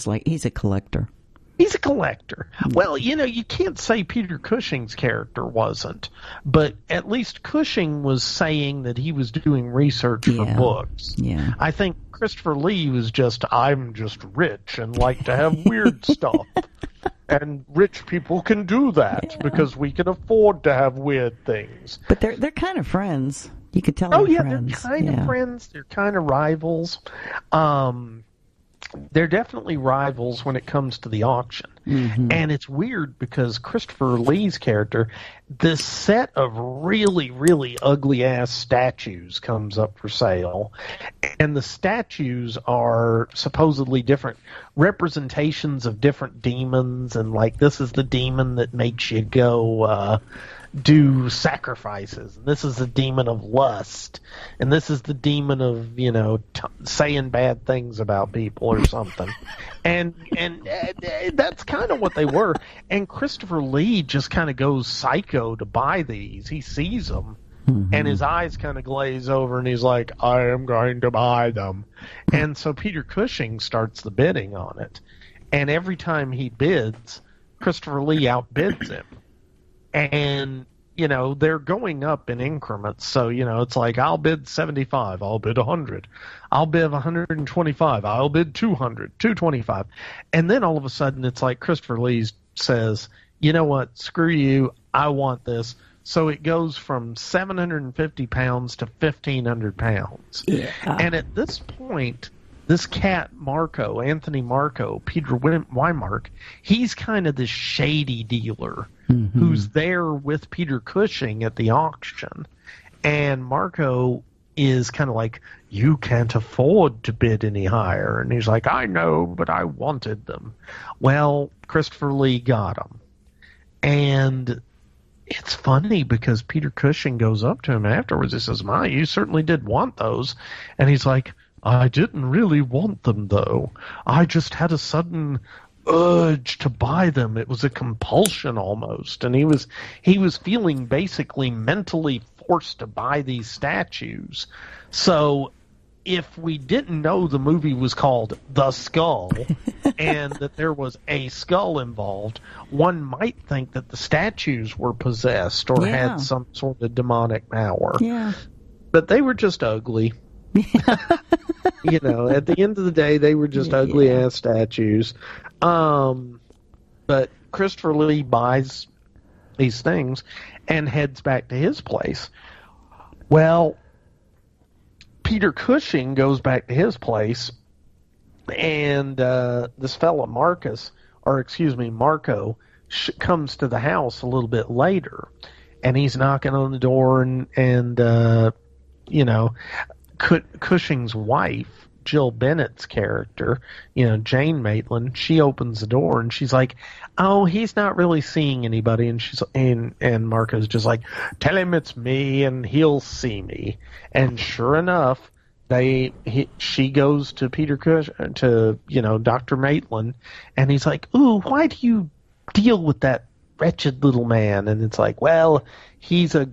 a collector. He's a collector. Well, you can't say Peter Cushing's character wasn't, but at least Cushing was saying that he was doing research for books. Yeah. I think Christopher Lee was I'm just rich and like to have weird stuff. And rich people can do that because we can afford to have weird things. But they're kind of friends. You could tell they're friends. They're kind of friends. They're kind of rivals. They're definitely rivals when it comes to the auction. Mm-hmm. And it's weird because Christopher Lee's character, this set of really, really ugly-ass statues comes up for sale. And the statues are supposedly different representations of different demons. And, this is the demon that makes you go do sacrifices. And this is the demon of lust. And this is the demon of, saying bad things about people or something. and that's kind of what they were. And Christopher Lee just kind of goes psycho to buy these. He sees them. Mm-hmm. And his eyes kind of glaze over, and he's like, I am going to buy them. And so Peter Cushing starts the bidding on it. And every time he bids, Christopher Lee outbids him. And, they're going up in increments. So, it's like, I'll bid 75. I'll bid 100. I'll bid 125. I'll bid 200, 225. And then all of a sudden, it's like Christopher Lee says, you know what? Screw you. I want this. So it goes from 750 pounds to 1,500 pounds. Yeah. And at this point, this cat, Anthony Marco, Peter Weimark, he's kind of this shady dealer who's there with Peter Cushing at the auction. And Marco is kind of like, you can't afford to bid any higher. And he's like, I know, but I wanted them. Well, Christopher Lee got them. And it's funny because Peter Cushing goes up to him afterwards. He says, you certainly did want those. And he's like, I didn't really want them, though. I just had a sudden urge to buy them. It was a compulsion almost. And he was feeling basically mentally forced to buy these statues. So if we didn't know the movie was called The Skull and that there was a skull involved, one might think that the statues were possessed or had some sort of demonic power. Yeah. But they were just ugly. At the end of the day, they were just ugly-ass statues. But Christopher Lee buys these things and heads back to his place. Well, Peter Cushing goes back to his place, and this fella Marco, comes to the house a little bit later, and he's knocking on the door, and Cushing's wife, Jill Bennett's character, Jane Maitland, she opens the door and she's like, oh, he's not really seeing anybody. And Marco's just like, tell him it's me and he'll see me. And sure enough, she goes to Dr. Maitland, and he's like, ooh, why do you deal with that wretched little man? And it's like, well, he's a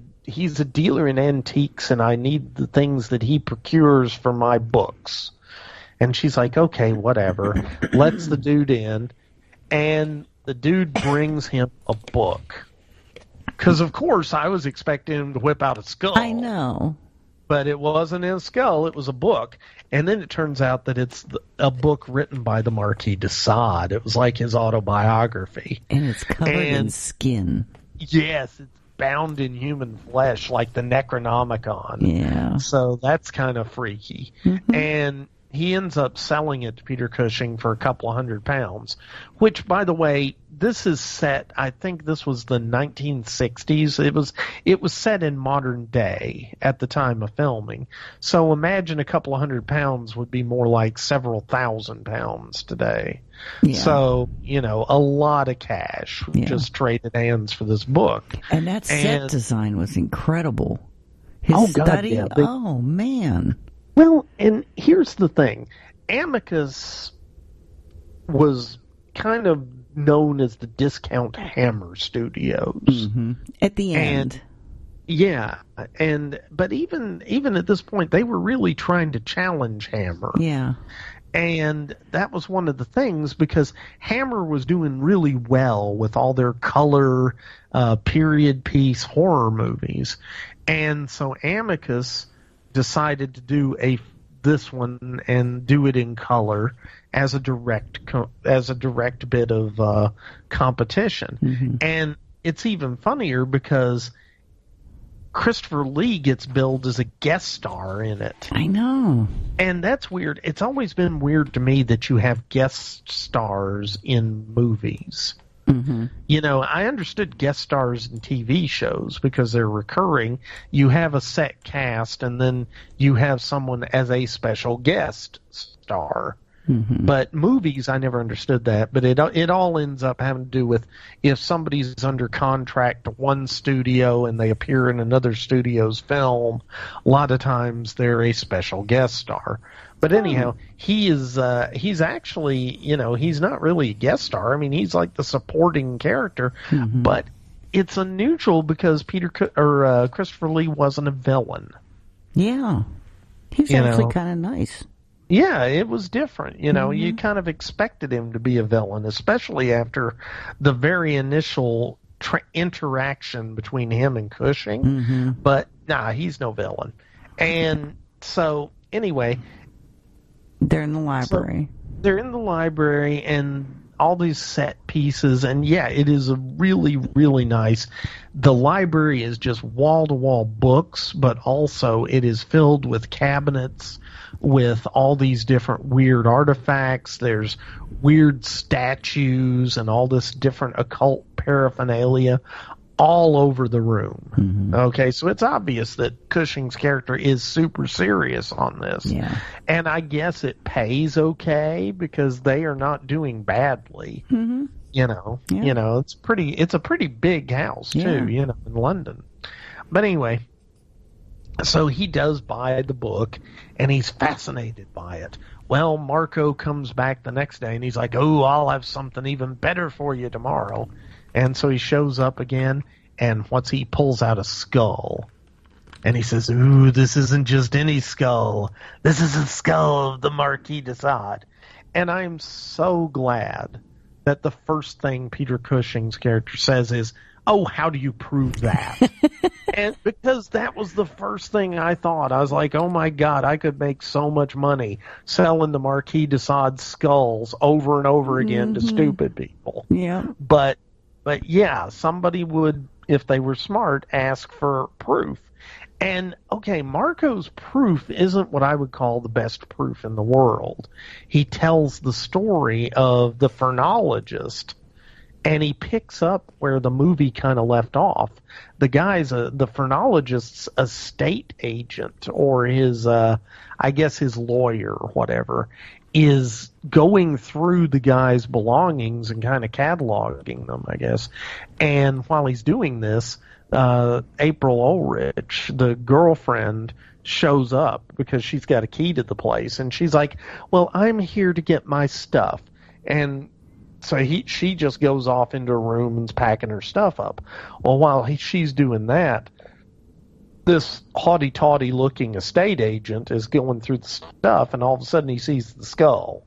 dealer in antiques, and I need the things that he procures for my books. And she's like, okay, whatever. Lets the dude in, and the dude brings him a book. Because, of course, I was expecting him to whip out a skull. I know. But it wasn't a skull, it was a book. And then it turns out that it's a book written by the Marquis de Sade. It was like his autobiography. And it's covered in skin. Yes, it's bound in human flesh like the Necronomicon. Yeah. So that's kind of freaky. And he ends up selling it to Peter Cushing for a couple of £100, which, by the way, this is set, I think this was the 1960s. It was set in modern day at the time of filming. So imagine a couple of £100 would be more like several £1,000s today. Yeah. So, a lot of cash just traded hands for this book. And that set design was incredible. His study, oh, man. Well, and here's the thing. Amicus was kind of known as the Discount Hammer Studios. At the end. But even at this point, they were really trying to challenge Hammer. Yeah. And that was one of the things, because Hammer was doing really well with all their color, period piece horror movies. And so Amicus decided to do this one and do it in color as a direct bit of competition. And it's even funnier because Christopher Lee gets billed as a guest star in it. I know. And that's weird. It's always been weird to me that you have guest stars in movies. I understood guest stars in TV shows because they're recurring. You have a set cast, and then you have someone as a special guest star. But movies, I never understood that. But it all ends up having to do with if somebody's under contract to one studio and they appear in another studio's film, a lot of times they're a special guest star. But anyhow, he's actually, he's not really a guest star. I mean, he's like the supporting character, but it's unusual because Christopher Lee wasn't a villain. Yeah. He's actually kind of nice. Yeah, it was different. You kind of expected him to be a villain, especially after the very initial interaction between him and Cushing. But, he's no villain. And so, anyway... They're in the library. They're in the library, and all these set pieces, and it is a really, really nice. The library is just wall-to-wall books, but also it is filled with cabinets with all these different weird artifacts. There's weird statues and all this different occult paraphernalia all over the room. Okay, so it's obvious that Cushing's character is super serious on this. Yeah. And I guess it pays okay because they are not doing badly. It's a pretty big house too, in London. But anyway, so he does buy the book and he's fascinated by it. Well, Marco comes back the next day and he's like, "Oh, I'll have something even better for you tomorrow." And so he shows up again, and he pulls out a skull. And he says, "Ooh, this isn't just any skull. This is the skull of the Marquis de Sade." And I'm so glad that the first thing Peter Cushing's character says is, "Oh, how do you prove that?" And because that was the first thing I thought. I was like, oh my God, I could make so much money selling the Marquis de Sade skulls over and over again to stupid people. Yeah. But somebody would, if they were smart, ask for proof. And, okay, Marco's proof isn't what I would call the best proof in the world. He tells the story of the phrenologist, and he picks up where the movie kind of left off. The guy's, the phrenologist's estate agent, or his, I guess his lawyer or whatever, is going through the guy's belongings and kind of cataloging them, I guess. And while he's doing this, April Ulrich, the girlfriend, shows up because she's got a key to the place, and she's like, "Well, I'm here to get my stuff." And so she just goes off into a room and's packing her stuff up. Well, while she's doing that, this haughty-taughty looking estate agent is going through the stuff, and all of a sudden he sees the skull,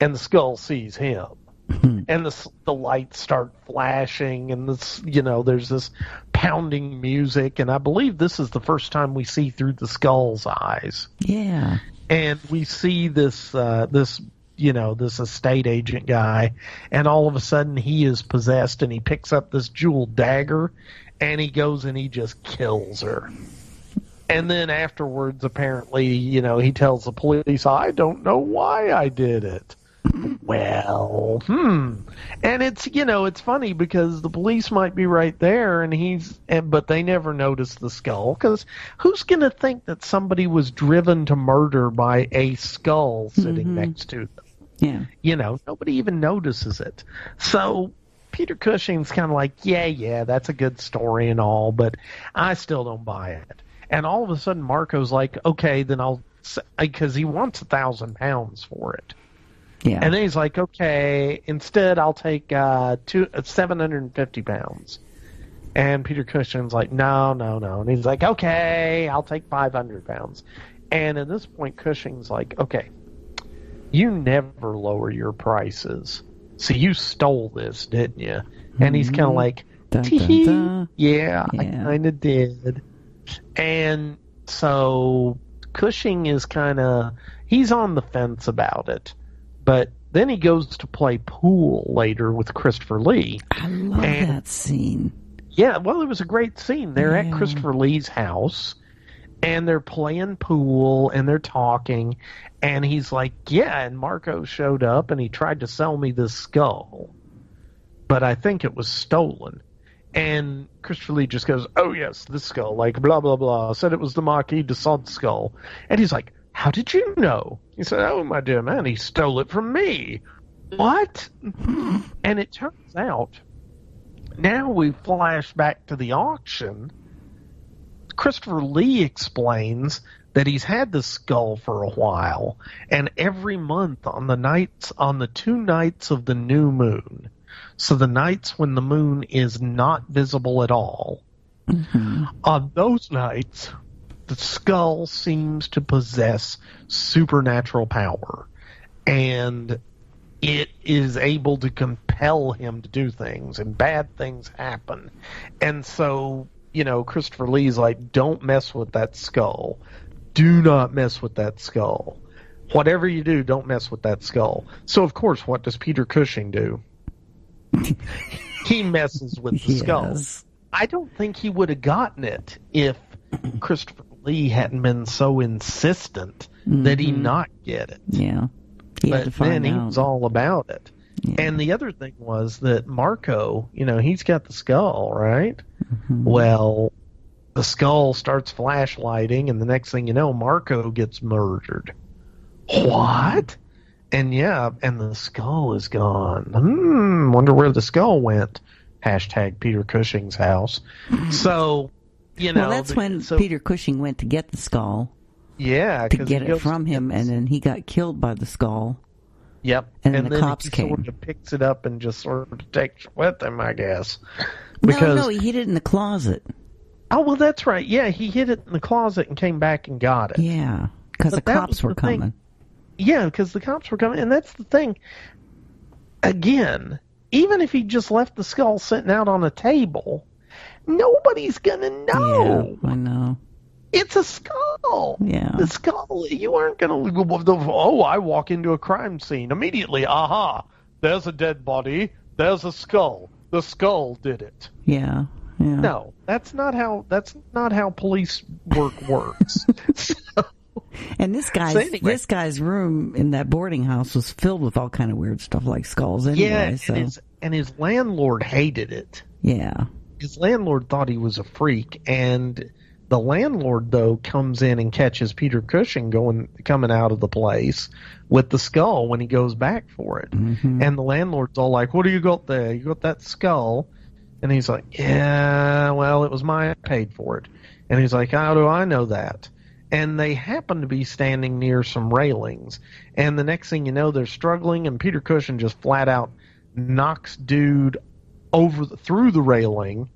and the skull sees him. And the lights start flashing, and there's this pounding music, and I believe this is the first time we see through the skull's eyes. Yeah. And we see this estate agent guy, and all of a sudden he is possessed, and he picks up this jeweled dagger, and he goes and he just kills her. And then afterwards, apparently, he tells the police, I don't know why I did it. Well, and it's funny because the police might be right there, but they never notice the skull, because who's going to think that somebody was driven to murder by a skull sitting next to them? Yeah. Nobody even notices it. So Peter Cushing's kind of like, yeah, that's a good story and all, but I still don't buy it. And all of a sudden, Marco's like, okay, then because he wants £1,000 for it. Yeah. And then he's like, okay, instead I'll take £750. And Peter Cushing's like, no. And he's like, okay, I'll take £500. And at this point, Cushing's like, okay, you never lower your prices. So you stole this, didn't you? And he's kind of like, yeah, I kind of did. And so Cushing is he's on the fence about it. But then he goes to play pool later with Christopher Lee. I love that scene. Yeah, well, it was a great scene. They're at Christopher Lee's house, and they're playing pool, and they're talking, and he's like, yeah, and Marco showed up, and he tried to sell me this skull, but I think it was stolen. And Christopher Lee just goes, oh, yes, this skull, like, blah, blah, blah, said it was the Marquis de Sade skull. And he's like, how did you know? He said, oh, my dear man, he stole it from me. What? And it turns out, now we flash back to the auction. Christopher Lee explains that he's had the skull for a while, and every month on the 2 nights of the new moon, so the nights when the moon is not visible at all, on those nights, the skull seems to possess supernatural power, and it is able to compel him to do things, and bad things happen. And so, Christopher Lee's like, don't mess with that skull. Do not mess with that skull. Whatever you do, don't mess with that skull. So, of course, what does Peter Cushing do? He messes with the skull. I don't think he would have gotten it if Christopher Lee hadn't been so insistent that he not get it. Yeah. But then he was all about it. Yeah. And the other thing was that Marco, he's got the skull, right? Well, the skull starts flashlighting, and the next thing you know, Marco gets murdered. What? And and the skull is gone. Wonder where the skull went. # Peter Cushing's house. So, well, that's when Peter Cushing went to get the skull. Yeah, to get it from him, and then he got killed by the skull. Yep, and then the cops came. Sort of picks it up and just sort of takes it with him, I guess. No, he hid it in the closet. Oh, well, that's right. Yeah, he hid it in the closet and came back and got it. Yeah, because the cops were coming. Yeah, because the cops were coming, and that's the thing. Again, even if he just left the skull sitting out on a table, nobody's gonna know. Yeah, I know. It's a skull. Yeah. The skull. You aren't gonna. I walk into a crime scene immediately. Aha! There's a dead body. There's a skull. The skull did it. Yeah. Yeah. No, that's not how police work works. And this guy's room in that boarding house was filled with all kind of weird stuff like skulls anyway. Yeah, and his landlord hated it. Yeah. His landlord thought he was a freak, and the landlord, though, comes in and catches Peter Cushing coming out of the place with the skull when he goes back for it. And the landlord's all like, what do you got there? You got that skull? And he's like, yeah, well, it was mine. I paid for it. And he's like, how do I know that? And they happen to be standing near some railings. And the next thing you know, they're struggling, and Peter Cushing just flat out knocks dude through the railing,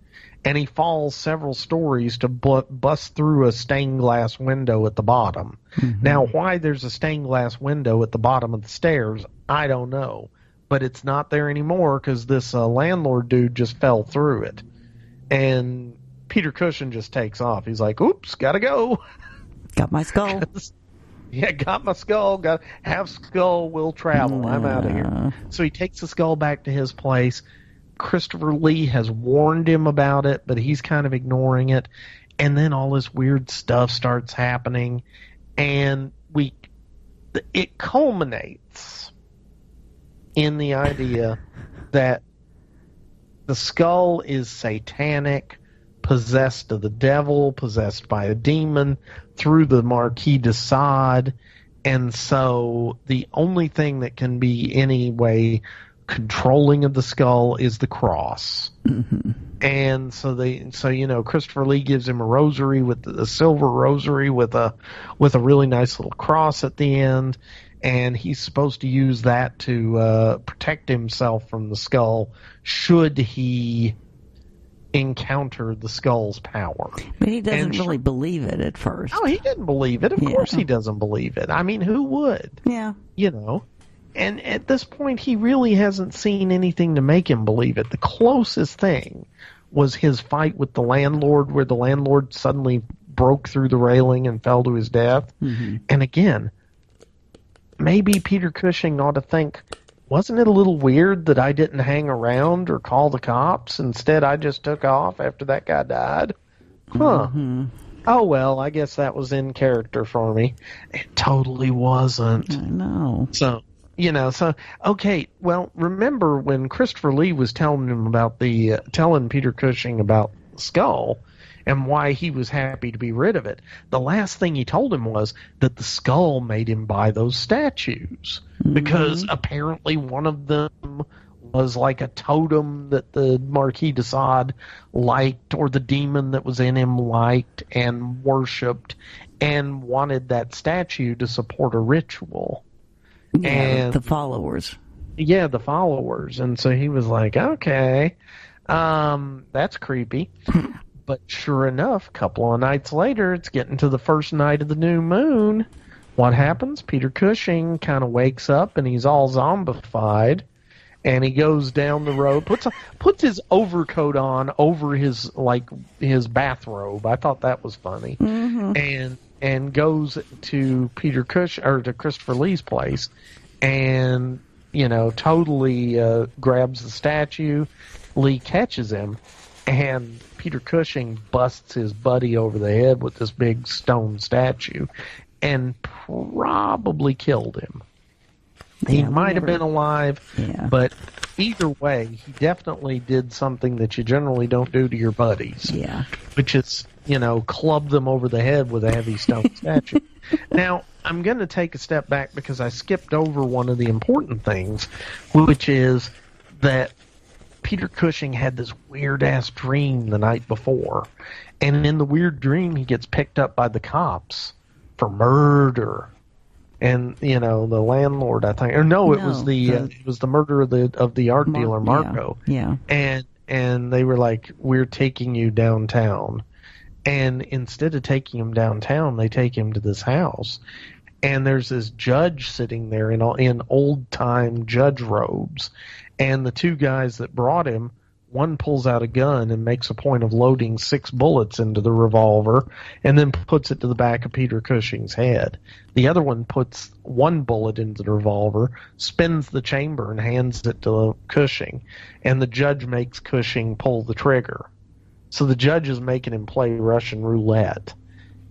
and he falls several stories to bust through a stained glass window at the bottom. Now, why there's a stained glass window at the bottom of the stairs, I don't know. but it's not there anymore because this landlord dude just fell through it. And Peter Cushing just takes off. He's like, oops, gotta go. Got my skull. Yeah, got my skull. Got half skull will travel. I'm out of here. So he takes the skull back to his place. Christopher Lee has warned him about it, but he's kind of ignoring it. And then all this weird stuff starts happening, and it culminates in the idea that the skull is satanic, possessed of the devil, possessed by a demon through the Marquis de Sade, and so the only thing that can be any way controlling of the skull is the cross. Mm-hmm. And so Christopher Lee gives him a rosary with a silver rosary with a really nice little cross at the end, and he's supposed to use that to protect himself from the skull should he encounter the skull's power. But he doesn't really believe it at first. No, he didn't believe it. Of course he doesn't believe it. I mean, who would? Yeah. And at this point, he really hasn't seen anything to make him believe it. The closest thing was his fight with the landlord, where the landlord suddenly broke through the railing and fell to his death. Mm-hmm. And again, maybe Peter Cushing ought to think, wasn't it a little weird that I didn't hang around or call the cops? Instead, I just took off after that guy died? Huh. Mm-hmm. Oh, well, I guess that was in character for me. It totally wasn't. I know. Okay, well, remember when Christopher Lee was telling him about telling Peter Cushing about the skull and why he was happy to be rid of it, the last thing he told him was that the skull made him buy those statues, because apparently one of them was like a totem that the Marquis de Sade liked, or the demon that was in him liked and worshipped, and wanted that statue to support a ritual. Yeah, and the followers. Yeah, the followers. And so he was like, okay, that's creepy. But sure enough, a couple of nights later, it's getting to the first night of the new moon. What happens? Peter Cushing kind of wakes up, and he's all zombified. And he goes down the road, puts his overcoat on over his bathrobe. I thought that was funny. Mm-hmm. And goes to Peter Cushing, or to Christopher Lee's place, and totally grabs the statue. Lee catches him, and Peter Cushing busts his buddy over the head with this big stone statue, and probably killed him. He might have been alive, but either way, he definitely did something that you generally don't do to your buddies. Yeah. Which is, club them over the head with a heavy stone statue. Now, I'm going to take a step back because I skipped over one of the important things, which is that Peter Cushing had this weird-ass dream the night before. And in the weird dream, he gets picked up by the cops for murder. And the landlord, I think, or no, it was the murder of the art dealer Marco. Yeah. And they were like, we're taking you downtown. And instead of taking him downtown, they take him to this house. And there's this judge sitting there in old time judge robes. And the two guys that brought him, one pulls out a gun and makes a point of loading 6 bullets into the revolver and then puts it to the back of Peter Cushing's head. The other one puts 1 bullet into the revolver, spins the chamber, and hands it to Cushing. And the judge makes Cushing pull the trigger. So the judge is making him play Russian roulette.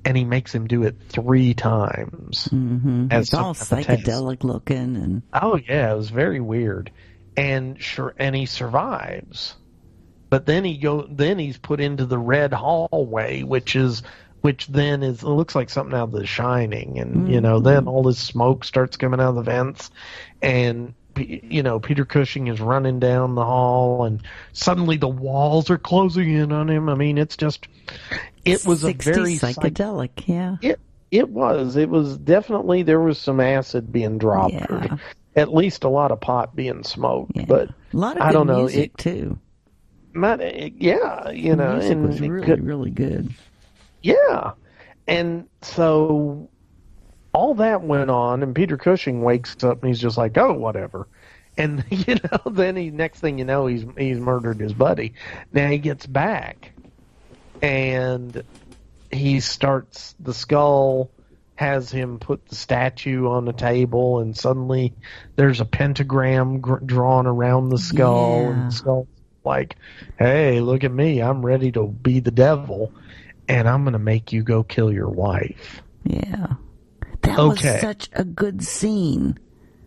And he makes him do it 3 times. Mm-hmm. It's all psychedelic looking. And oh, yeah, it was very weird. And he survives. But then he's put into the red hallway, which then looks like something out of The Shining, and then all this smoke starts coming out of the vents, and Peter Cushing is running down the hall, and suddenly the walls are closing in on him. I mean, it was a very psychedelic, yeah. It was definitely, there was some acid being dropped, or at least a lot of pot being smoked, but a lot of I don't know music too. The music was really, really good. Yeah. And so all that went on, and Peter Cushing wakes up, and he's just like, oh, whatever. And then next thing you know, he's murdered his buddy. Now he gets back, and he starts. The skull has him put the statue on the table, and suddenly there's a pentagram drawn around the skull, and the skull's like, "Hey, look at me! I'm ready to be the devil, and I'm going to make you go kill your wife." Yeah, that was such a good scene.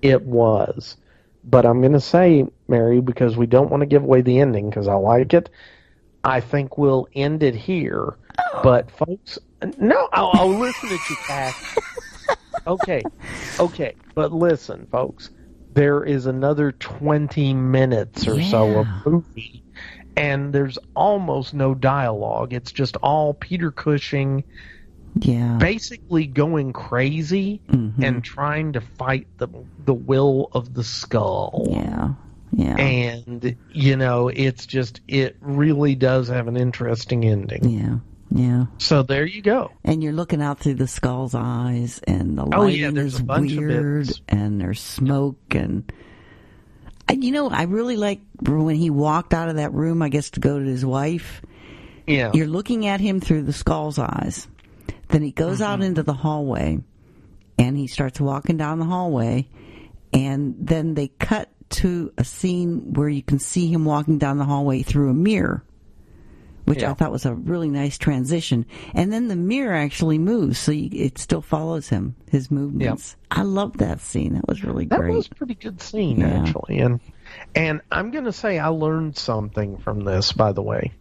It was. But I'm going to say, Mary, because we don't want to give away the ending, because I like it, I think we'll end it here. Oh. But, folks, no, I'll listen to you, Pat. Okay. But listen, folks, there is another 20 minutes or so of movie, and there's almost no dialogue. It's just all Peter Cushing basically going crazy and trying to fight the will of the skull. Yeah. And, it really does have an interesting ending. Yeah. So there you go. And you're looking out through the skull's eyes, and the lighting is weird, and there's smoke, and I really like when he walked out of that room, I guess, to go to his wife. Yeah. You're looking at him through the skull's eyes. Then he goes out into the hallway, and he starts walking down the hallway, and then they cut to a scene where you can see him walking down the hallway through a mirror, which I thought was a really nice transition. And then the mirror actually moves, so it still follows him, his movements. Yep. I love that scene. That was really great. That was a pretty good scene, actually. And I'm going to say I learned something from this, by the way.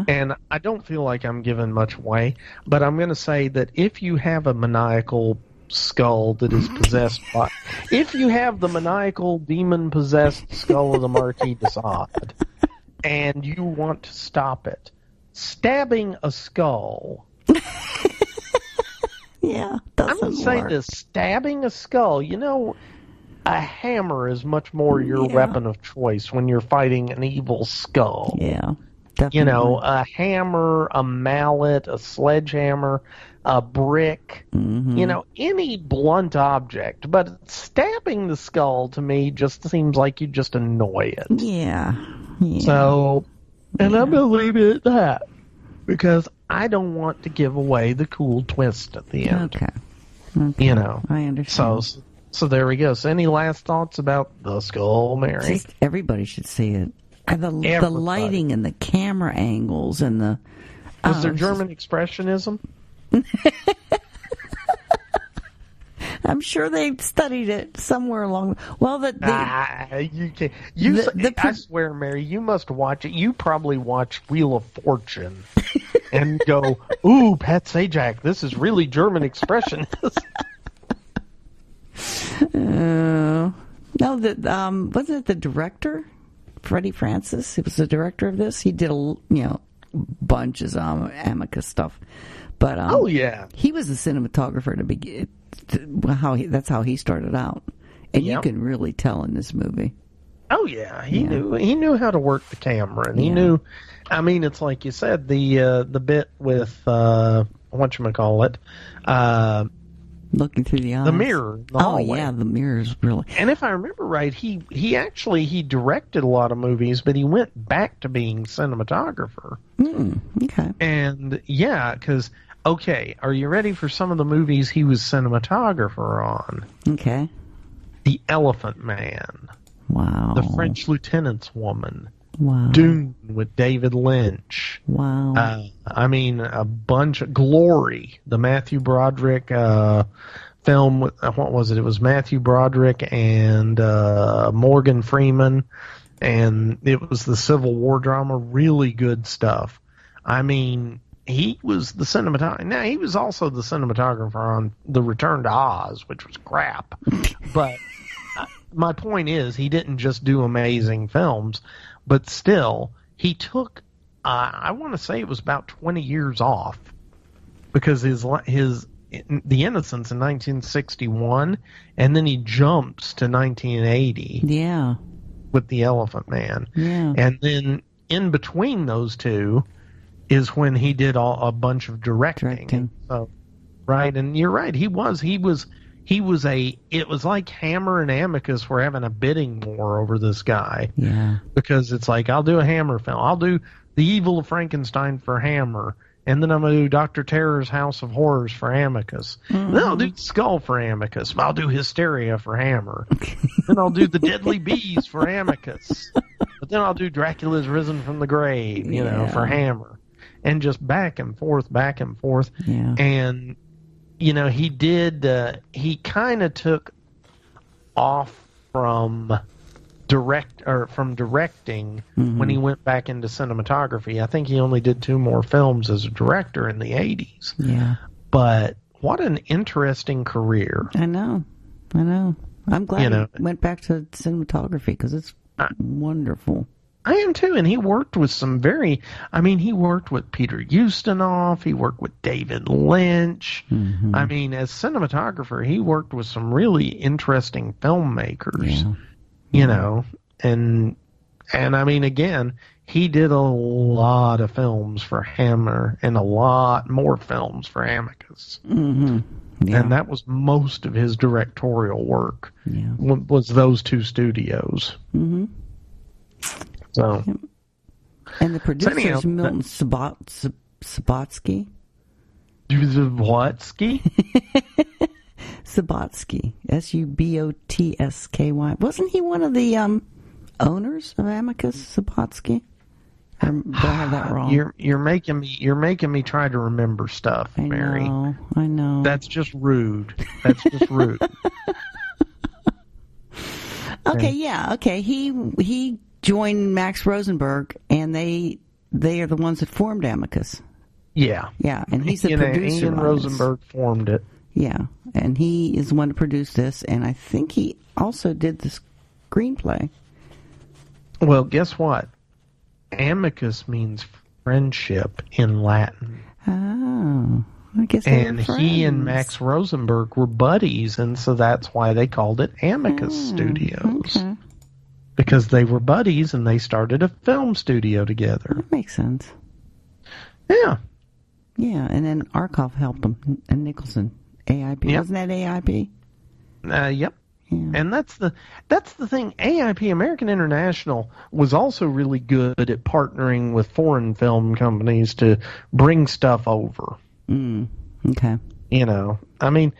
And I don't feel like I'm giving much away, but I'm going to say that if you have a maniacal skull that is possessed by... If you have the maniacal, demon-possessed skull of the Marquis de Sade, and you want to stop it, stabbing a skull... I'm going to say this, stabbing a skull, a hammer is much more your weapon of choice when you're fighting an evil skull. Yeah. Definitely. A hammer, a mallet, a sledgehammer, a brick, any blunt object. But stabbing the skull, to me, just seems like you just annoy it. Yeah. So, and I'm going to leave it at that, because I don't want to give away the cool twist at the end. Okay. I understand. So there we go. So any last thoughts about the skull, Mary? Just everybody should see it. The lighting and the camera angles and the... Was there German expressionism? I'm sure they studied it somewhere along... Well, you can't... I swear, Mary, you must watch it. You probably watch Wheel of Fortune and go, ooh, Pat Sajak, this is really German expressionism. No, wasn't it the director? Freddie Francis, he was the director of this. He did bunches of Amicus stuff, but he was the cinematographer to begin. That's how he started out, and you can really tell in this movie. Oh yeah, he knew how to work the camera, and he knew. I mean, it's like you said, the bit with whatchamacallit, looking through the eyes. The mirror. The mirror is really... And if I remember right, he actually directed a lot of movies, but he went back to being cinematographer. Okay. And, because, are you ready for some of the movies he was cinematographer on? Okay. The Elephant Man. Wow. The French Lieutenant's Woman. Wow. Dune with David Lynch. Wow. A bunch of Glory, the Matthew Broderick film. What was it? It was Matthew Broderick and Morgan Freeman, and it was the Civil War drama. Really good stuff. I mean, he was the cinematographer. Now, he was also the cinematographer on The Return to Oz, which was crap. But my point is, he didn't just do amazing films. But still, he took, I want to say it was about 20 years off, because The Innocents in 1961, and then he jumps to 1980. Yeah. With The Elephant Man. Yeah. And then in between those two is when he did a bunch of directing. So, right, and you're right, he was it was like Hammer and Amicus were having a bidding war over this guy. Yeah. Because it's like, I'll do a Hammer film. I'll do The Evil of Frankenstein for Hammer. And then I'm going to do Dr. Terror's House of Horrors for Amicus. Mm-hmm. Then I'll do Skull for Amicus. I'll do Hysteria for Hammer. Then I'll do The Deadly Bees for Amicus. But then I'll do Dracula's Risen from the Grave, for Hammer. And just back and forth. Yeah. And, he kind of took off from directing when he went back into cinematography. I think he only did 2 more films as a director in the 80s. Yeah. But what an interesting career. I know. I'm glad he went back to cinematography because it's wonderful. I am too, and he worked with he worked with Peter Ustinov, he worked with David Lynch. Mm-hmm. I mean, as cinematographer, he worked with some really interesting filmmakers. Yeah. And I mean, again, he did a lot of films for Hammer and a lot more films for Amicus. Mm-hmm. Yeah. And that was most of his directorial work, was those 2 studios. Mm-hmm. So, and the producer's Milton Subotsky. Subotsky? Subotsky, Subotsky. Wasn't he one of the owners of Amicus, Subotsky? Or do I have that wrong? You're making me try to remember stuff, Mary. I know. That's just rude. Okay. He joined Max Rosenberg, and they are the ones that formed Amicus. Yeah. Yeah, and he's the producer. Ian Rosenberg formed it. Yeah, and he is the one to produce this, and I think he also did the screenplay. Well, guess what? Amicus means friendship in Latin. Oh, I guess they were friends. He and Max Rosenberg were buddies, and so that's why they called it Amicus Studios. Okay. Because they were buddies, and they started a film studio together. That makes sense. Yeah. Yeah, and then Arkoff helped him, and Nicholson. AIP. Yep. Wasn't that AIP? Yep. Yeah. And that's the thing. AIP, American International, was also really good at partnering with foreign film companies to bring stuff over. Okay. I mean,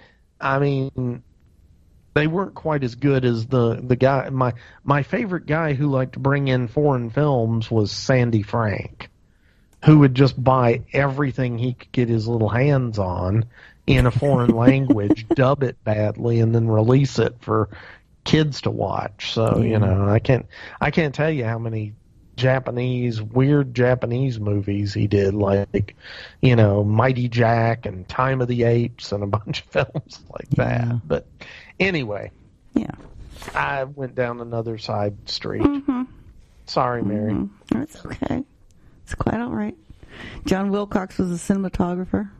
they weren't quite as good as the guy. My favorite guy who liked to bring in foreign films was Sandy Frank, who would just buy everything he could get his little hands on in a foreign language, dub it badly, and then release it for kids to watch. So, I can't tell you how many weird Japanese movies he did, like, Mighty Jack and Time of the Apes and a bunch of films like that. But anyway, I went down another side street. Mm-hmm. Sorry, Mary. That's okay. It's quite all right. John Wilcox was a cinematographer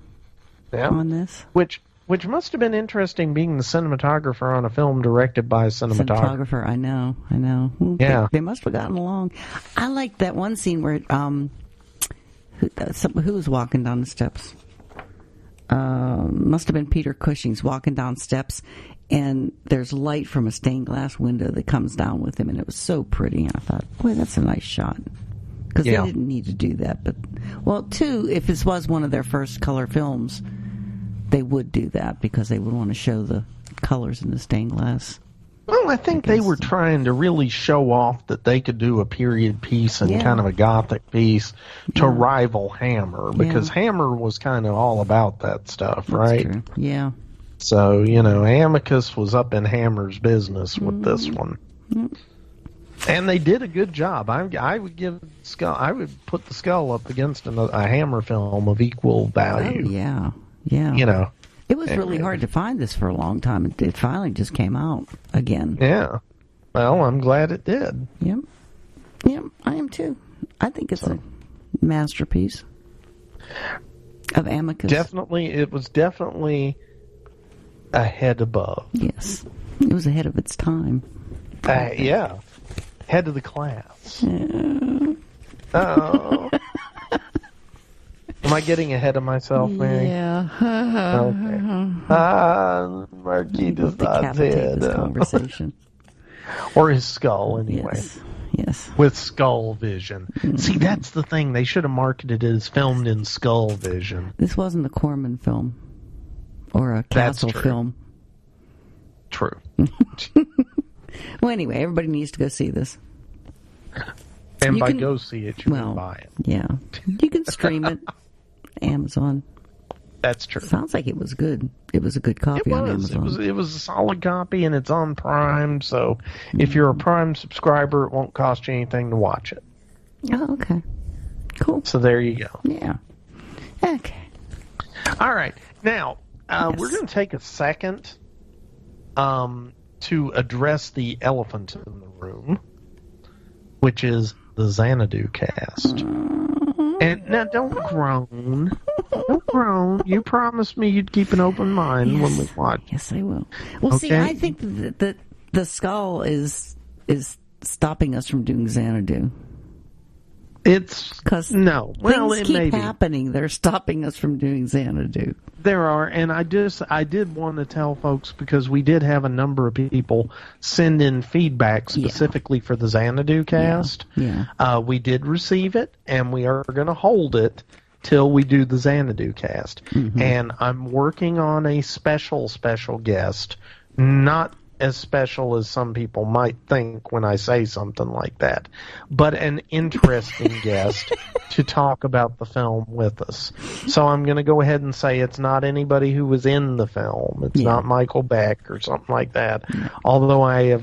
on this. Which must have been interesting, being the cinematographer on a film directed by a cinematographer. I know. Yeah. They must have gotten along. I liked that one scene where who was walking down the steps? Must have been Peter Cushing's walking down steps, and there's light from a stained glass window that comes down with him, and it was so pretty. I thought, boy, that's a nice shot. Because they didn't need to do that. But, too, if this was one of their first color films, they would do that because they would want to show the colors in the stained glass. Well, I think they were trying to really show off that they could do a period piece and kind of a gothic piece to rival Hammer, because Hammer was kind of all about that stuff, right? True. Yeah. So, Amicus was up in Hammer's business with this one. And they did a good job. I would give Skull. I would put the Skull up against a Hammer film of equal value. Oh, yeah. It was really hard to find this for a long time. It finally just came out again. Yeah. Well, I'm glad it did. Yep, I am too. I think it's a masterpiece of Amicus. It was definitely ahead above. Yes, it was ahead of its time. Yeah. Head of the class. Yeah. Oh. Am I getting ahead of myself, Mary? Yeah. Okay. Marquis de Sade's decapitate head. this conversation. Or his skull, anyway. Yes. With skull vision. See, that's the thing. They should have marketed it as filmed in skull vision. This wasn't a Corman film. Or a Castle film. True. Well, anyway, everybody needs to go see this. And by go see it, you can buy it. Yeah. You can stream it. Amazon. That's true. Sounds like it was good. It was a good copy on Amazon. It was a solid copy, and it's on Prime, so if you're a Prime subscriber, it won't cost you anything to watch it. Oh, okay. Cool. So there you go. Yeah. Okay. All right. Now, we're going to take a second to address the elephant in the room, which is the Xanadu cast. And now, don't groan. Don't groan. You promised me you'd keep an open mind when we watch. Yes, I will. Well, see, I think that the skull is stopping us from doing Xanadu. It's because things keep happening. They're stopping us from doing Xanadu. There are, and I did want to tell folks, because we did have a number of people send in feedback specifically for the Xanadu cast. Yeah. We did receive it, and we are going to hold it till we do the Xanadu cast. Mm-hmm. And I'm working on a special guest, not as special as some people might think when I say something like that, but an interesting guest to talk about the film with us. So I'm going to go ahead and say it's not anybody who was in the film. It's not Michael Beck or something like that. Although I have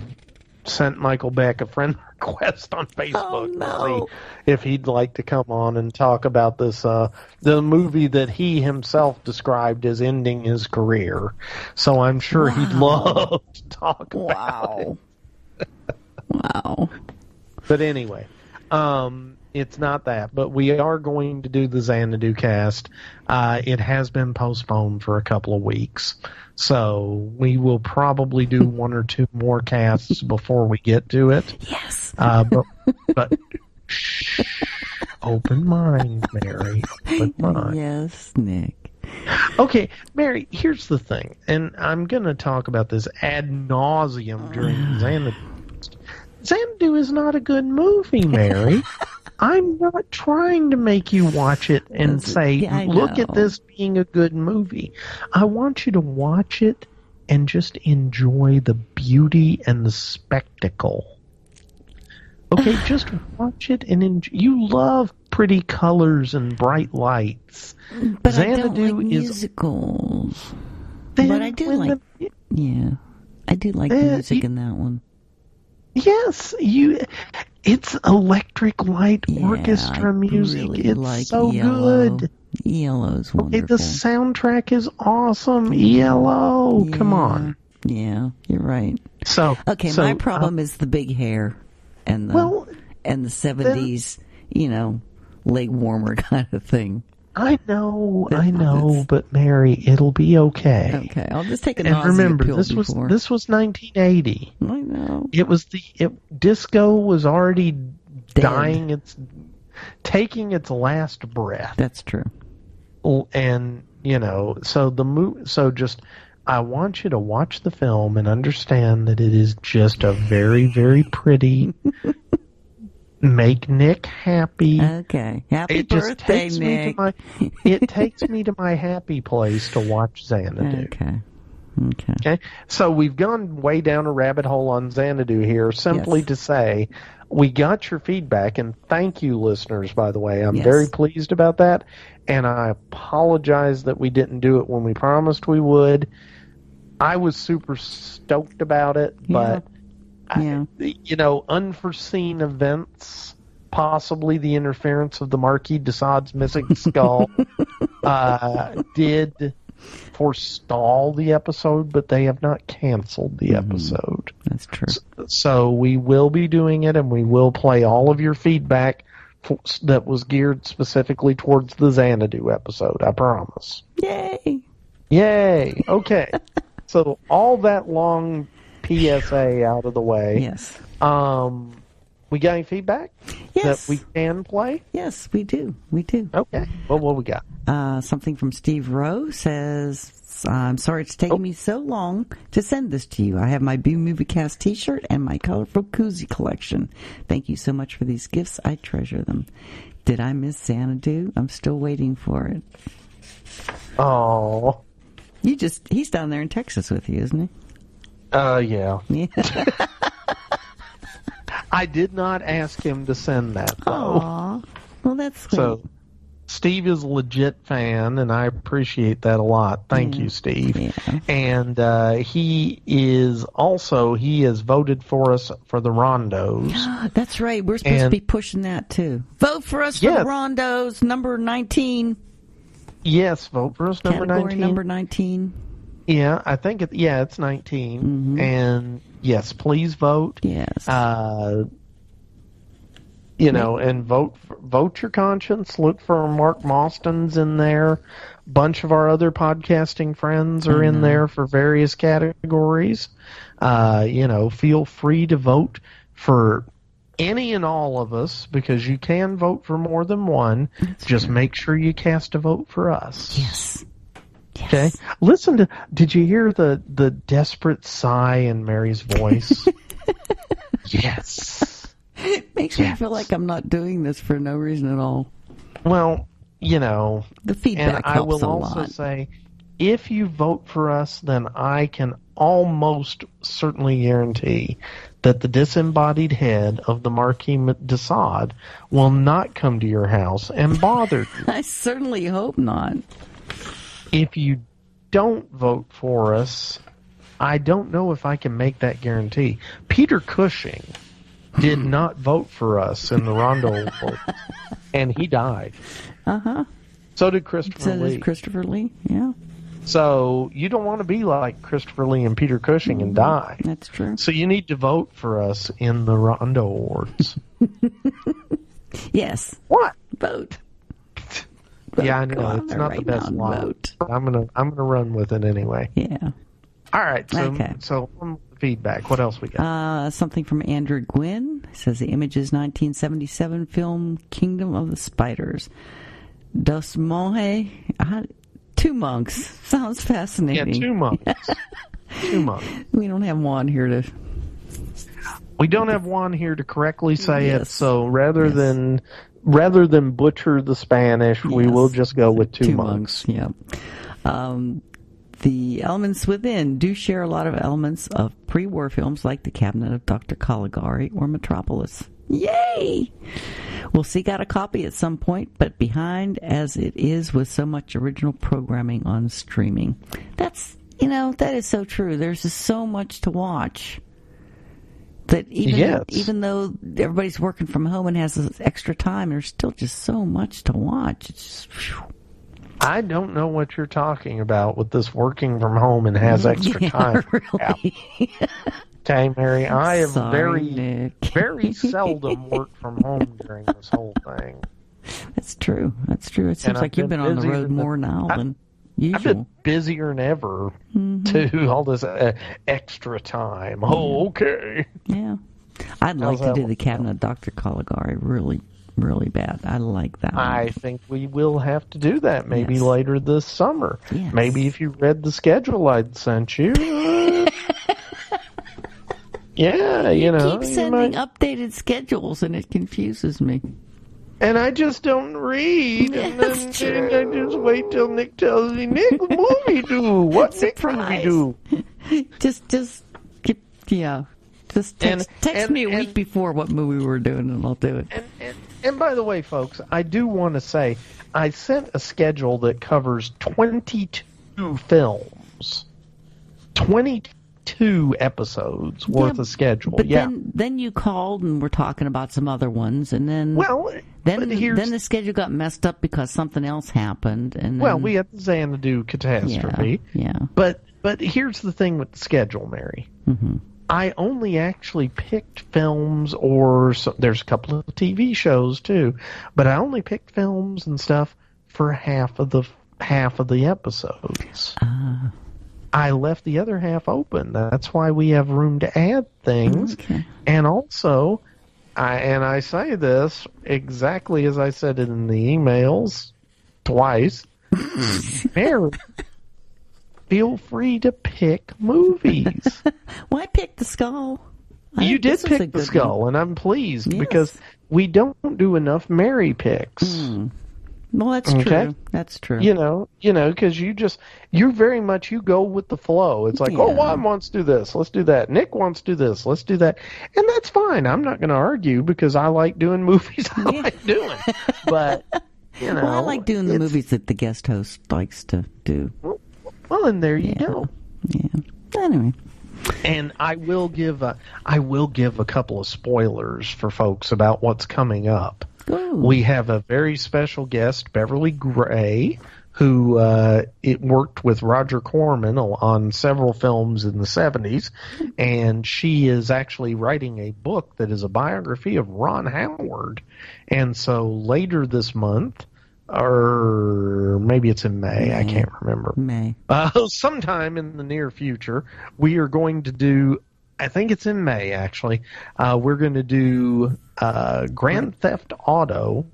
sent Michael Beck a friend request on Facebook to see if he'd like to come on and talk about this, the movie that he himself described as ending his career. So I'm sure he'd love to talk about it. Wow. But anyway, it's not that. But we are going to do the Xanadu cast. It has been postponed for a couple of weeks. So we will probably do one or two more casts before we get to it. Yes. But shh, open mind, Mary. Open mind. Yes, Nick. Okay, Mary, here's the thing, and I'm going to talk about this ad nauseum during Xanadu. Xanadu is not a good movie, Mary. I'm not trying to make you watch it and say, look at this being a good movie. I want you to watch it and just enjoy the beauty and the spectacle. Okay, just watch it and enjoy. You love pretty colors and bright lights. But Xanadu I don't like musicals. But I do like... I do like music in that one. Yes, it's electric light orchestra music. Really it's like so ELO. good. ELO's wonderful. Okay, the soundtrack is awesome. ELO, come on. Yeah, you're right. So my problem is the big hair and the 70s, leg warmer kind of thing. I know, but Mary, it'll be okay. Okay, I'll just take a and nausea remember, pill this before. was 1980. I know. It was disco was already dying. Taking its last breath. That's true. And so just I want you to watch the film and understand that it is just a very, very pretty. Make Nick happy. Okay. Happy birthday, Nick. It takes me to my happy place to watch Xanadu. Okay. So we've gone way down a rabbit hole on Xanadu here, simply to say we got your feedback, and thank you, listeners, by the way. I'm very pleased about that, and I apologize that we didn't do it when we promised we would. I was super stoked about it, but... unforeseen events, possibly the interference of the Marquis de Sade's missing skull, did forestall the episode, but they have not canceled the episode. That's true. So we will be doing it, and we will play all of your feedback that was geared specifically towards the Xanadu episode, I promise. Yay! Okay. So all that long PSA out of the way. Yes. We got any feedback? Yes. That we can play? Yes, we do. Okay. Well, what we got? Something from Steve Rowe says, guests. I'm sorry it's taken me so long to send this to you. I have my B Movie Cast t-shirt and my colorful koozie collection. Thank you so much for these gifts. I treasure them. Did I miss Xanadu? I'm still waiting for it. Oh. He's down there in Texas with you, isn't he? Yeah. Yeah. I did not ask him to send that, though. Aw. Well, that's sweet. So, Steve is a legit fan, and I appreciate that a lot. Thank you, Steve. Yeah. And he has voted for us for the Rondos. That's right. We're supposed to be pushing that, too. Vote for us for the Rondos, number 19. Yes, vote for us, number 19. Category number 19. Yeah, I think it's 19. Mm-hmm. And, yes, please vote. Yes. And vote your conscience. Look for Mark Mostyn's in there. Bunch of our other podcasting friends are in there for various categories. Feel free to vote for any and all of us, because you can vote for more than one. Just make sure you cast a vote for us. Yes. Okay. Did you hear the desperate sigh in Mary's voice? Yes. It makes me feel like I'm not doing this for no reason at all. Well, the feedback and helps a lot. I will also say, if you vote for us, then I can almost certainly guarantee that the disembodied head of the Marquis de Sade will not come to your house and bother you. I certainly hope not. If you don't vote for us, I don't know if I can make that guarantee. Peter Cushing did not vote for us in the Rondo Award, and he died. Uh-huh. So did Christopher Lee. Yeah. So you don't want to be like Christopher Lee and Peter Cushing and die. That's true. So you need to vote for us in the Rondo Awards. Yes. What? Vote. Yeah, I know. It's not the best line. I'm gonna run with it anyway. Yeah. All right. So feedback. What else we got? Something from Andrew Gwynn. It says the image is 1977 film Kingdom of the Spiders. Dos Monjes. Two monks. Sounds fascinating. Yeah, two monks. Two monks. We don't have Juan here to... We don't have Juan here to correctly say it, so rather than butcher the Spanish, we will just go with two monks. Yeah. The elements within do share a lot of elements of pre-war films like The Cabinet of Dr. Caligari or Metropolis. Yay! We'll seek out a copy at some point, but behind as it is with so much original programming on streaming. That is so true. There's just so much to watch. That even though everybody's working from home and has this extra time, there's still just so much to watch. It's just, I don't know what you're talking about with this working from home and has extra time. Really? Okay, Mary, I have Sorry, very seldom worked from home during this whole thing. That's true. It seems like you've been on the road more now than usual. I've been busier than ever to all this extra time. Oh, okay. Yeah. I'd like to do The Cabinet of Dr. Caligari really, really bad. I like that one. I think we will have to do that maybe later this summer. Yes. Maybe if you read the schedule I'd sent you. Yeah, you keep sending updated schedules, and it confuses me. And I just don't read, and then I just wait till Nick tells me, Nick, what movie do? What Nick movie do? Just text me a week before what movie we were doing, and I'll do it. And by the way, folks, I do want to say, I sent a schedule that covers 22 films. 22 episodes worth of schedule. But then you called and we're talking about some other ones, and then then the schedule got messed up because something else happened. And then, we had the Xanadu catastrophe. Yeah. But here's the thing with the schedule, Mary. Mm-hmm. I only actually picked films, there's a couple of TV shows too, but I only picked films and stuff for half of the episodes. I left the other half open. That's why we have room to add things. Okay. And also, I say this exactly as I said it in the emails twice. feel free to pick movies. Well, I picked The Skull. You did pick The Skull, and I'm pleased because we don't do enough Mary picks. Well, that's true. That's true. You know, because you very much, you go with the flow. It's like, Juan wants to do this, let's do that. Nick wants to do this, let's do that. And that's fine. I'm not going to argue because I like doing movies I like doing. But, you know. Well, I like doing the movies that the guest host likes to do. Well, and there you go. Yeah. Anyway. And I will give a couple of spoilers for folks about what's coming up. Ooh. We have a very special guest, Beverly Gray, who it worked with Roger Corman on several films in the 70s, and she is actually writing a book that is a biography of Ron Howard. And so later this month, or maybe it's in May, I can't remember. May. Sometime in the near future, we are going to do, I think it's in May, actually, we're going to do Grand Theft Auto,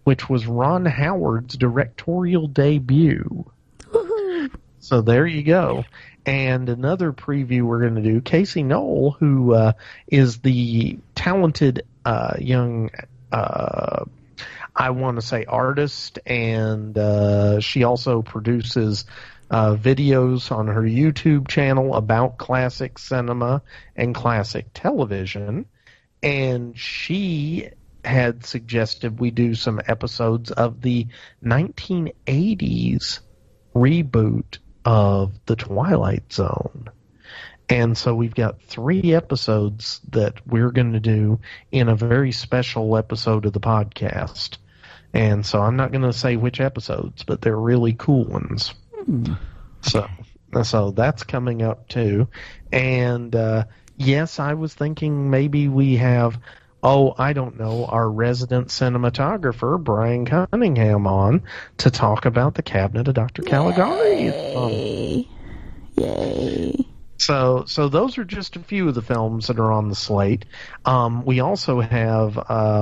which was Ron Howard's directorial debut. Woo-hoo. So there you go. And another preview we're going to do, Casey Knoll, who is the talented young I want to say artist, and she also produces videos on her YouTube channel about classic cinema and classic television. And she had suggested we do some episodes of the 1980s reboot of The Twilight Zone. And so we've got 3 episodes that we're going to do in a very special episode of the podcast. And so I'm not going to say which episodes, but they're really cool ones. So that's coming up too. And yes, I was thinking maybe we have, I don't know, our resident cinematographer, Brian Cunningham, on to talk about The Cabinet of Dr. Caligari. Yay. So those are just a few of the films that are on the slate. We also have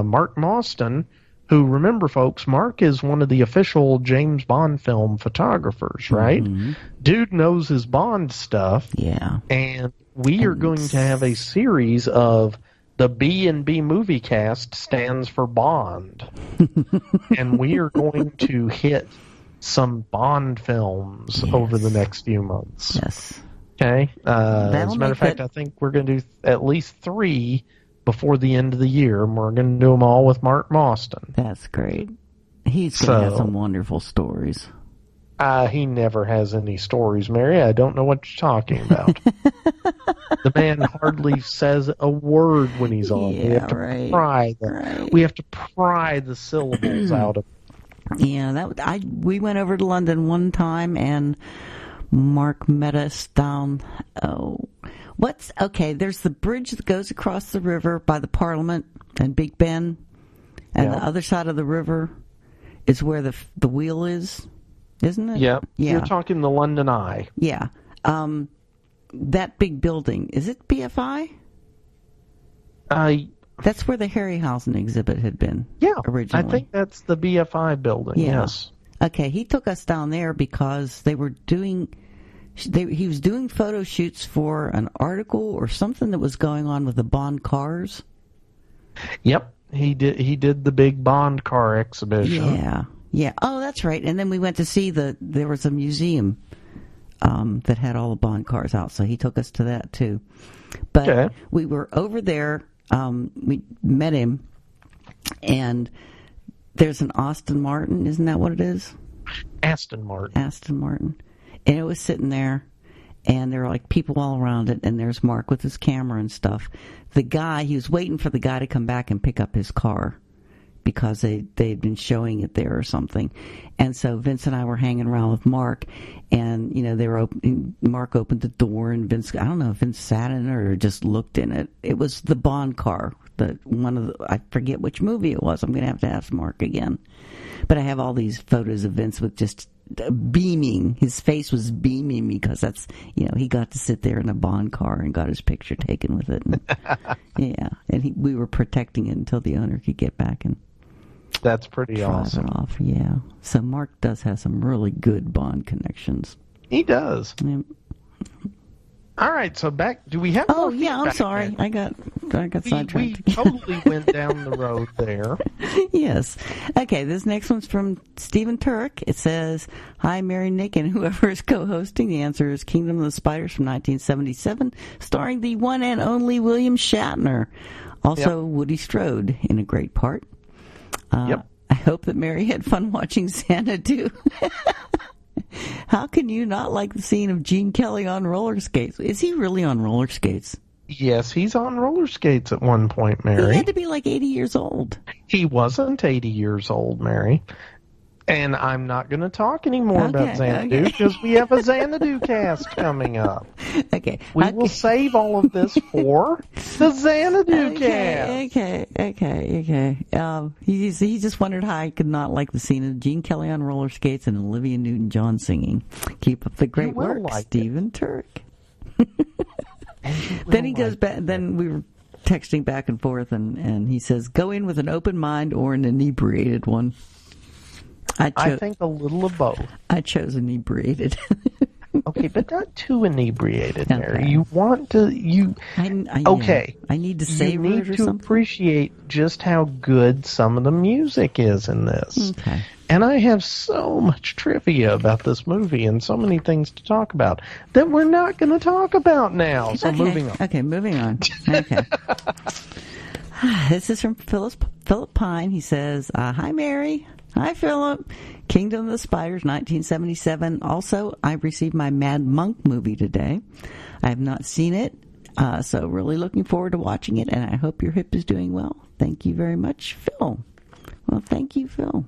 Mark Mostyn, who, remember, folks, Mark is one of the official James Bond film photographers, right? Mm-hmm. Dude knows his Bond stuff. Yeah. And we are going to have a series of the B&B Movie Cast stands for Bond. And we are going to hit some Bond films over the next few months. Yes. Okay? As a matter of fact, I think we're going to do at least 3 before the end of the year, and we're going to do them all with Mark Mostyn. That's great. He's going to have some wonderful stories. He never has any stories, Mary. I don't know what you're talking about. The man hardly says a word when he's on. Yeah, we have to we have to pry the syllables out of him. Yeah, we went over to London one time, and Mark met us down. There's the bridge that goes across the river by the Parliament and Big Ben, and the other side of the river is where the wheel is, isn't it? Yeah. You're talking the London Eye. Yeah. That big building, is it BFI? That's where the Harryhausen exhibit had been. Yeah, originally. I think that's the BFI building. Yeah. Yes. Okay, he took us down there because he was doing photo shoots for an article or something that was going on with the Bond cars. Yep, he did the big Bond car exhibition. Yeah. Oh, that's right. And then we went to see there was a museum that had all the Bond cars out, so he took us to that too. But we were over there. We met him, and there's an Aston Martin. Isn't that what it is? Aston Martin. And it was sitting there, and there were like people all around it, and there's Mark with his camera and stuff. He was waiting for the guy to come back and pick up his car because they'd been showing it there or something. And so Vince and I were hanging around with Mark, and they were Mark opened the door, and Vince, I don't know if Vince sat in it or just looked in it. It was the Bond car, I forget which movie it was. I'm going to ask Mark again. But I have all these photos of Vince with just beaming. His face was beaming because that's, he got to sit there in a Bond car and got his picture taken with it. And, and we were protecting it until the owner could get back and that's pretty awesome. It off. Yeah. So Mark does have some really good Bond connections. He does. Yep. All right, so back. Do we have? Oh yeah, I'm sorry. I got sidetracked. We totally went down the road there. Yes. Okay, this next one's from Stephen Turek. It says, "Hi, Mary, Nick, and whoever is co-hosting. The answer is Kingdom of the Spiders from 1977, starring the one and only William Shatner. Also, Woody Strode in a great part. Yep. I hope that Mary had fun watching Xanadu." How can you not like the scene of Gene Kelly on roller skates? Is he really on roller skates? Yes, he's on roller skates at one point, Mary. He had to be like 80 years old. He wasn't 80 years old, Mary. And I'm not going to talk anymore about Xanadu because we have a Xanadu cast coming up. Okay. We will save all of this for the Xanadu cast. Okay. He just wondered how I could not like the scene of Gene Kelly on roller skates and Olivia Newton-John singing. Keep up the great work, Stephen Turek. Then he goes back. Then we were texting back and forth, and he says, "Go in with an open mind or an inebriated one." I think a little of both. I chose inebriated. Okay, but not too inebriated, Mary. You want to I need to savor it or something. You need to appreciate just how good some of the music is in this. Okay. And I have so much trivia about this movie and so many things to talk about that we're not going to talk about now. So moving on. Okay, moving on. Okay. This is from Philip Pine. He says, "Hi, Mary. Hi, Philip. Kingdom of the Spiders, 1977. Also, I received my Mad Monk movie today. I have not seen it, so really looking forward to watching it, and I hope your hip is doing well. Thank you very much, Phil." Well, thank you, Phil.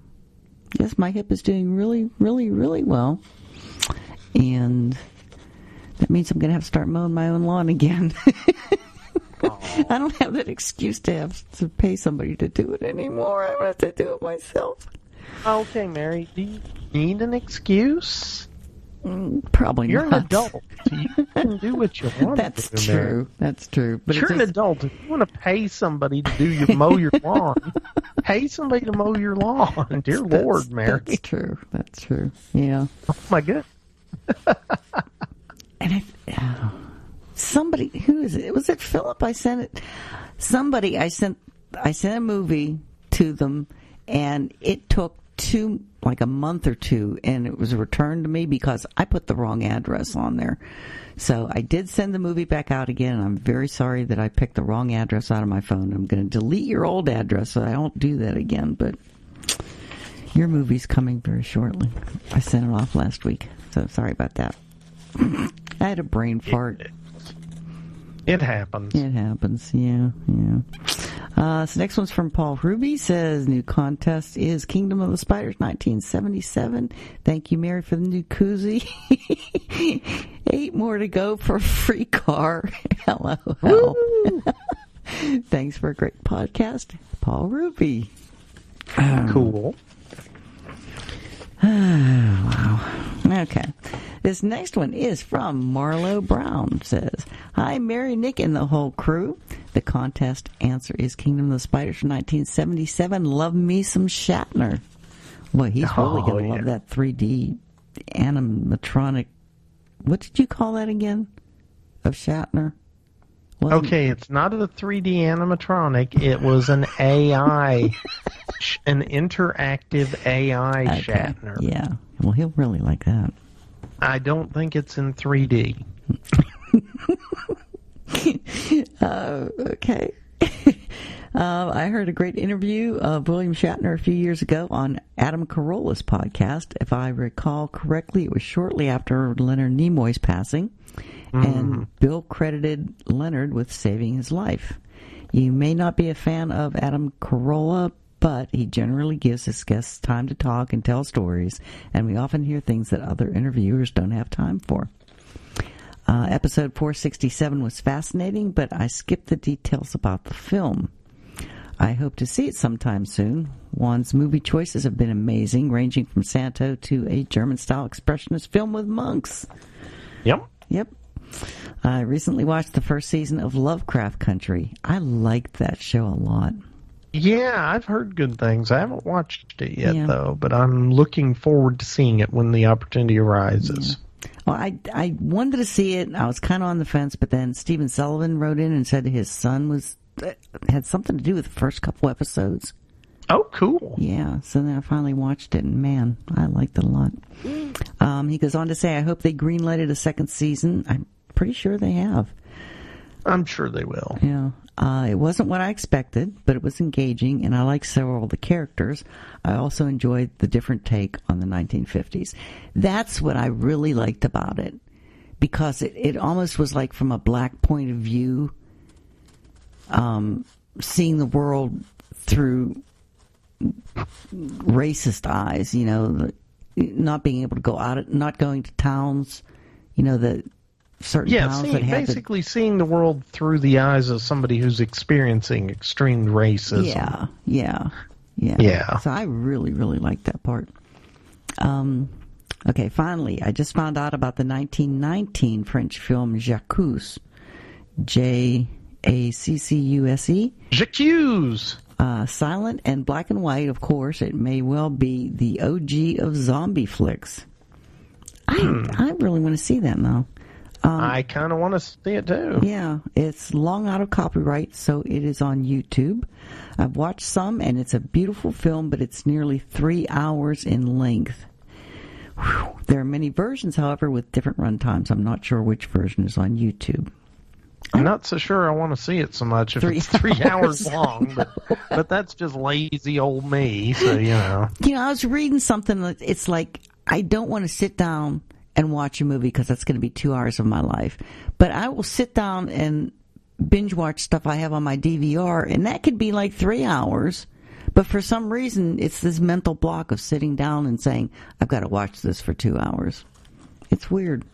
Yes, my hip is doing really, really, really well, and that means I'm going to have to start mowing my own lawn again. I don't have that excuse to pay somebody to do it anymore. I have to do it myself. Okay, Mary, do you need an excuse? Probably You're not. An adult. You can do what you want That's to do, true. Mary. That's true. But you're an adult. If you want to pay somebody to mow your lawn, pay somebody to mow your lawn. Dear Lord, Mary. That's true. That's true. Yeah. Oh, my God. And somebody, who is it? Was it Philip? I sent a movie to them, and it took a month or two, and it was returned to me because I put the wrong address on there. So I did send the movie back out again, and I'm very sorry that I picked the wrong address out of my phone. I'm going to delete your old address so I don't do that again, but your movie's coming very shortly. I sent it off last week, so sorry about that. I had a brain fart. It happens. It happens, yeah. So next one's from Paul Ruby. Says, new contest is Kingdom of the Spiders, 1977. Thank you, Mary, for the new koozie. 8 more to go for a free car. LOL. Thanks for a great podcast, Paul Ruby. Cool. Wow. Okay. This next one is from Marlo Brown. Says, "Hi, Mary, Nick, and the whole crew. The contest answer is Kingdom of the Spiders from 1977. Love me some Shatner." Well, he's really going to love that 3D animatronic. What did you call that again? Of Shatner? Okay, it's not a 3D animatronic. It was an AI, an interactive AI Shatner. Yeah. Well, he'll really like that. I don't think it's in 3D. Okay. I heard a great interview of William Shatner a few years ago on Adam Carolla's podcast. If I recall correctly, it was shortly after Leonard Nimoy's passing, and Bill credited Leonard with saving his life. You may not be a fan of Adam Carolla, but he generally gives his guests time to talk and tell stories, and we often hear things that other interviewers don't have time for. Episode 467 was fascinating, but I skipped the details about the film. I hope to see it sometime soon. Juan's movie choices have been amazing, ranging from Santo to a German-style expressionist film with monks. Yep. I recently watched the first season of Lovecraft Country. I liked that show a lot. Yeah, I've heard good things. I haven't watched it yet, though, but I'm looking forward to seeing it when the opportunity arises. Yeah. Well, I wanted to see it. I was kind of on the fence, but then Stephen Sullivan wrote in and said his son had something to do with the first couple episodes. Oh, cool. Yeah, so then I finally watched it, and man, I liked it a lot. He goes on to say, I hope they greenlighted a second season. I'm pretty sure they have. I'm sure they will. Yeah. It wasn't what I expected, but it was engaging, and I liked several of the characters. I also enjoyed the different take on the 1950s. That's what I really liked about it, because it almost was like from a black point of view, seeing the world through racist eyes, you know, not being able to go out, not going to towns, you know, the certain towns that had basically seeing the world through the eyes of somebody who's experiencing extreme racism. Yeah. So I really, really liked that part. Okay, finally, I just found out about the 1919 French film J'accuse. J'accuse. J'accuse. Silent and black and white, of course. It may well be the OG of zombie flicks. I really want to see that now. I kind of want to see it too. Yeah, it's long out of copyright, so it is on YouTube. I've watched some, and it's a beautiful film, but it's nearly 3 hours in length. Whew. There are many versions, however, with different runtimes. I'm not sure which version is on YouTube. I'm not so sure I want to see it so much if it's 3 hours long, but that's just lazy old me, so, you know. You know, I was reading something that it's like, I don't want to sit down and watch a movie because that's going to be 2 hours of my life. But I will sit down and binge watch stuff I have on my DVR, and that could be like 3 hours. But for some reason, it's this mental block of sitting down and saying, I've got to watch this for 2 hours. It's weird.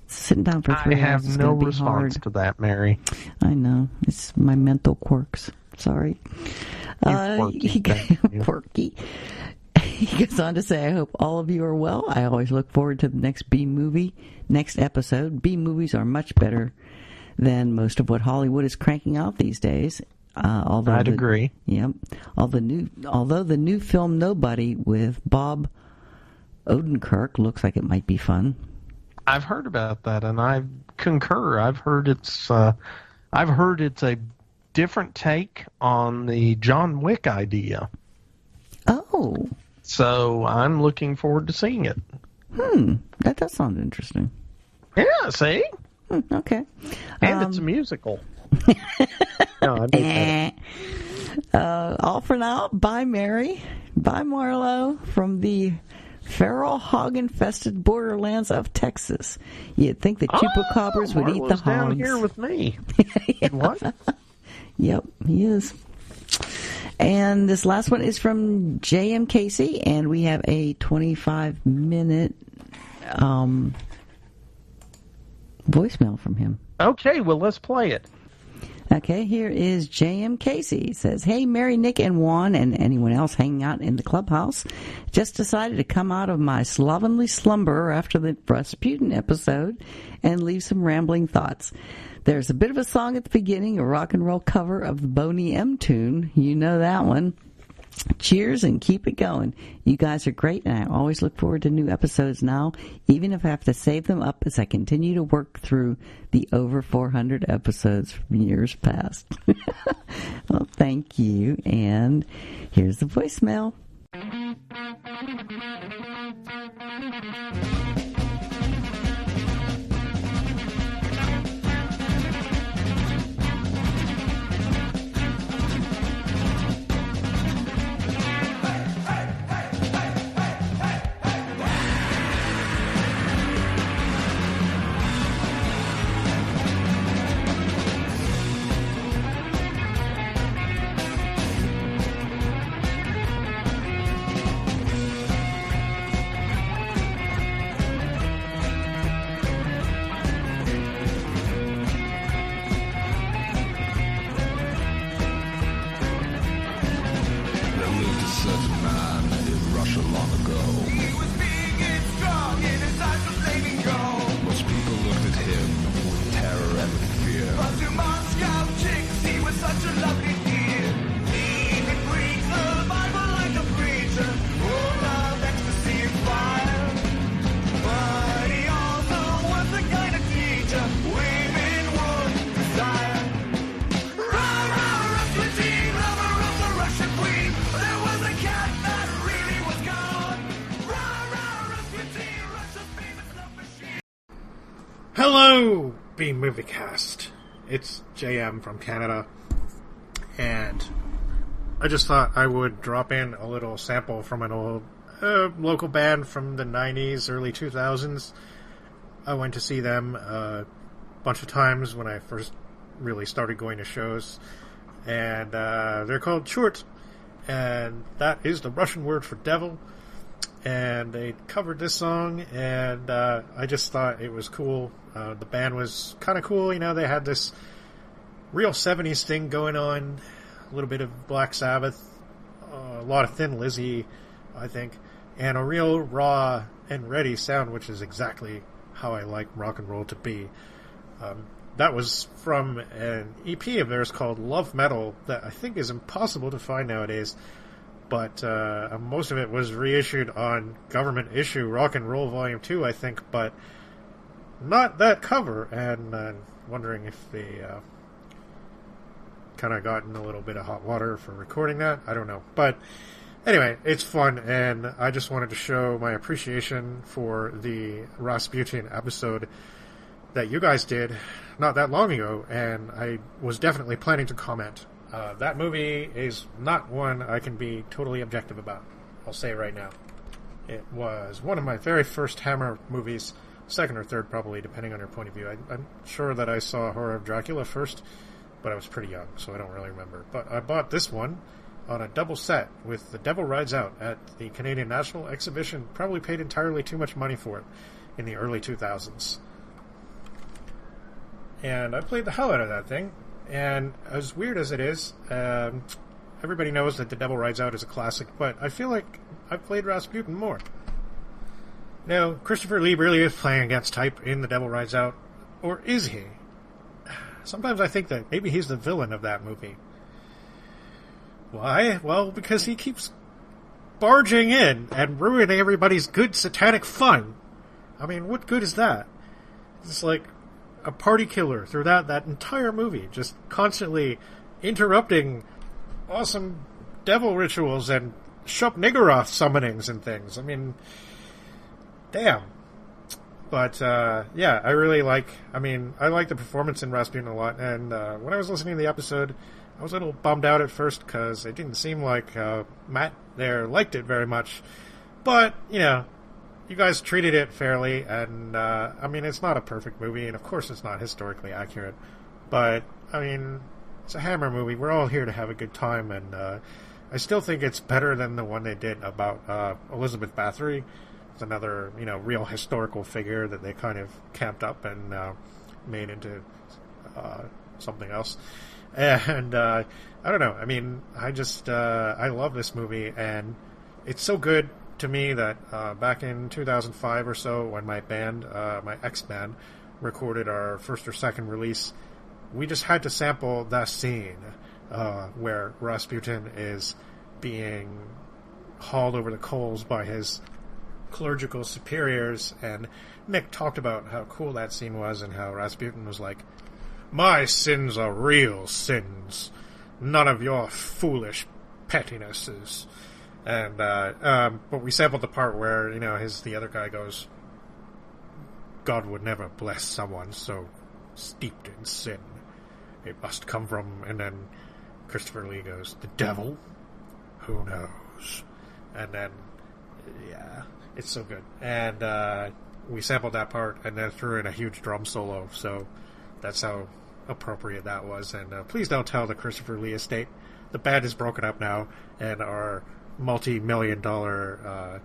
Sitting down for 3 hours. I have no response to that, Mary. I know. It's my mental quirks. Sorry. Quirky. He goes on to say, I hope all of you are well. I always look forward to the next B-movie, next episode. B-movies are much better than most of what Hollywood is cranking out these days. I'd agree. Yep. Although the new film Nobody with Bob Odenkirk looks like it might be fun. I've heard about that, and I concur. I've heard it's a different take on the John Wick idea. Oh. So I'm looking forward to seeing it. That does sound interesting. Yeah, see? Okay. And it's a musical. No, I mean all for now. Bye, Mary. Bye, Marlo, from the feral hog-infested borderlands of Texas. You'd think the chupacabras would eat the hogs. Down here with me. What? Yep, he is. And this last one is from J.M. Casey, and we have a 25-minute voicemail from him. Okay, well, let's play it. Okay, here is J.M. Casey. He says, hey, Mary, Nick, and Juan, and anyone else hanging out in the clubhouse. Just decided to come out of my slovenly slumber after the Rasputin episode and leave some rambling thoughts. There's a bit of a song at the beginning, a rock and roll cover of the Boney M tune. You know that one. Cheers and keep it going. You guys are great, and I always look forward to new episodes now, even if I have to save them up as I continue to work through the over 400 episodes from years past. Well, thank you, and here's the voicemail. But he Hello, B Movie Cast. It's JM from Canada, and I just thought I would drop in a little sample from an old local band from the 90s, early 2000s. I went to see them a bunch of times when I first really started going to shows, and they're called Churt, and that is the Russian word for devil. And they covered this song, and I just thought it was cool. The band was kind of cool, you know, they had this real 70s thing going on, a little bit of Black Sabbath, a lot of Thin Lizzy, I think, and a real raw and ready sound, which is exactly how I like rock and roll to be. That was from an EP of theirs called Love Metal that I think is impossible to find nowadays. But most of it was reissued on government issue Rock and Roll Volume 2, I think, but not that cover, and I'm wondering if they kind of got in a little bit of hot water for recording that. I don't know. But anyway, it's fun, and I just wanted to show my appreciation for the Rasputin episode that you guys did not that long ago, and I was definitely planning to comment. That movie is not one I can be totally objective about. I'll say it right now. It was one of my very first Hammer movies, second or third probably, depending on your point of view. I'm sure that I saw Horror of Dracula first, but I was pretty young, so I don't really remember. But I bought this one on a double set with The Devil Rides Out at the Canadian National Exhibition. Probably paid entirely too much money for it in the early 2000s. And I played the hell out of that thing. And as weird as it is, everybody knows that The Devil Rides Out is a classic, but I feel like I've played Rasputin more. Now, Christopher Lee really is playing against type in The Devil Rides Out, or is he? Sometimes I think that maybe he's the villain of that movie. Why? Well, because he keeps barging in and ruining everybody's good satanic fun. I mean, what good is that? It's like a party killer throughout that entire movie, just constantly interrupting awesome devil rituals and Shub-Niggurath summonings and things. I mean, damn. But, yeah, I like the performance in Rasputin a lot, and when I was listening to the episode, I was a little bummed out at first, because it didn't seem like Matt there liked it very much. But, you know, you guys treated it fairly, and, I mean, it's not a perfect movie, and of course it's not historically accurate, but, I mean, it's a Hammer movie. We're all here to have a good time, and I still think it's better than the one they did about Elizabeth Bathory. It's another, you know, real historical figure that they kind of camped up and made into something else. And, I don't know, I mean, I love this movie, and it's so good to me that back in 2005 or so, when my band, my ex-band, recorded our first or second release, we just had to sample that scene where Rasputin is being hauled over the coals by his clerical superiors, and Nick talked about how cool that scene was and how Rasputin was like, "My sins are real sins, none of your foolish pettinesses." And, but we sampled the part where, you know, the other guy goes, "God would never bless someone so steeped in sin. It must come from," and then Christopher Lee goes, "The devil? Who knows?" And then, yeah, it's so good. And, we sampled that part and then threw in a huge drum solo, so that's how appropriate that was. And, please don't tell the Christopher Lee estate. The band is broken up now, and our multi-million-dollar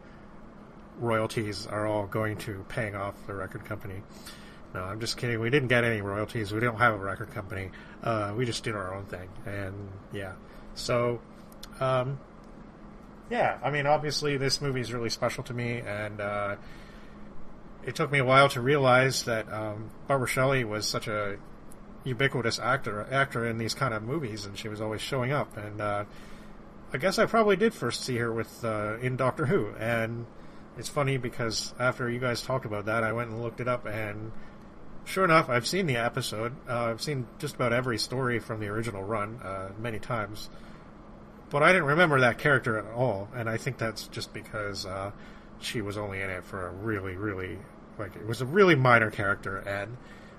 royalties are all going to paying off the record company. No, I'm just kidding. We didn't get any royalties. We don't have a record company. We just did our own thing. And, yeah. So, yeah, I mean, obviously this movie is really special to me, and it took me a while to realize that Barbara Shelley was such a ubiquitous actor in these kind of movies, and she was always showing up. And I guess I probably did first see her in Doctor Who, and it's funny because after you guys talked about that, I went and looked it up, and sure enough, I've seen the episode. I've seen just about every story from the original run many times, but I didn't remember that character at all, and I think that's just because she was only in it for a really, really Like, it was a really minor character, and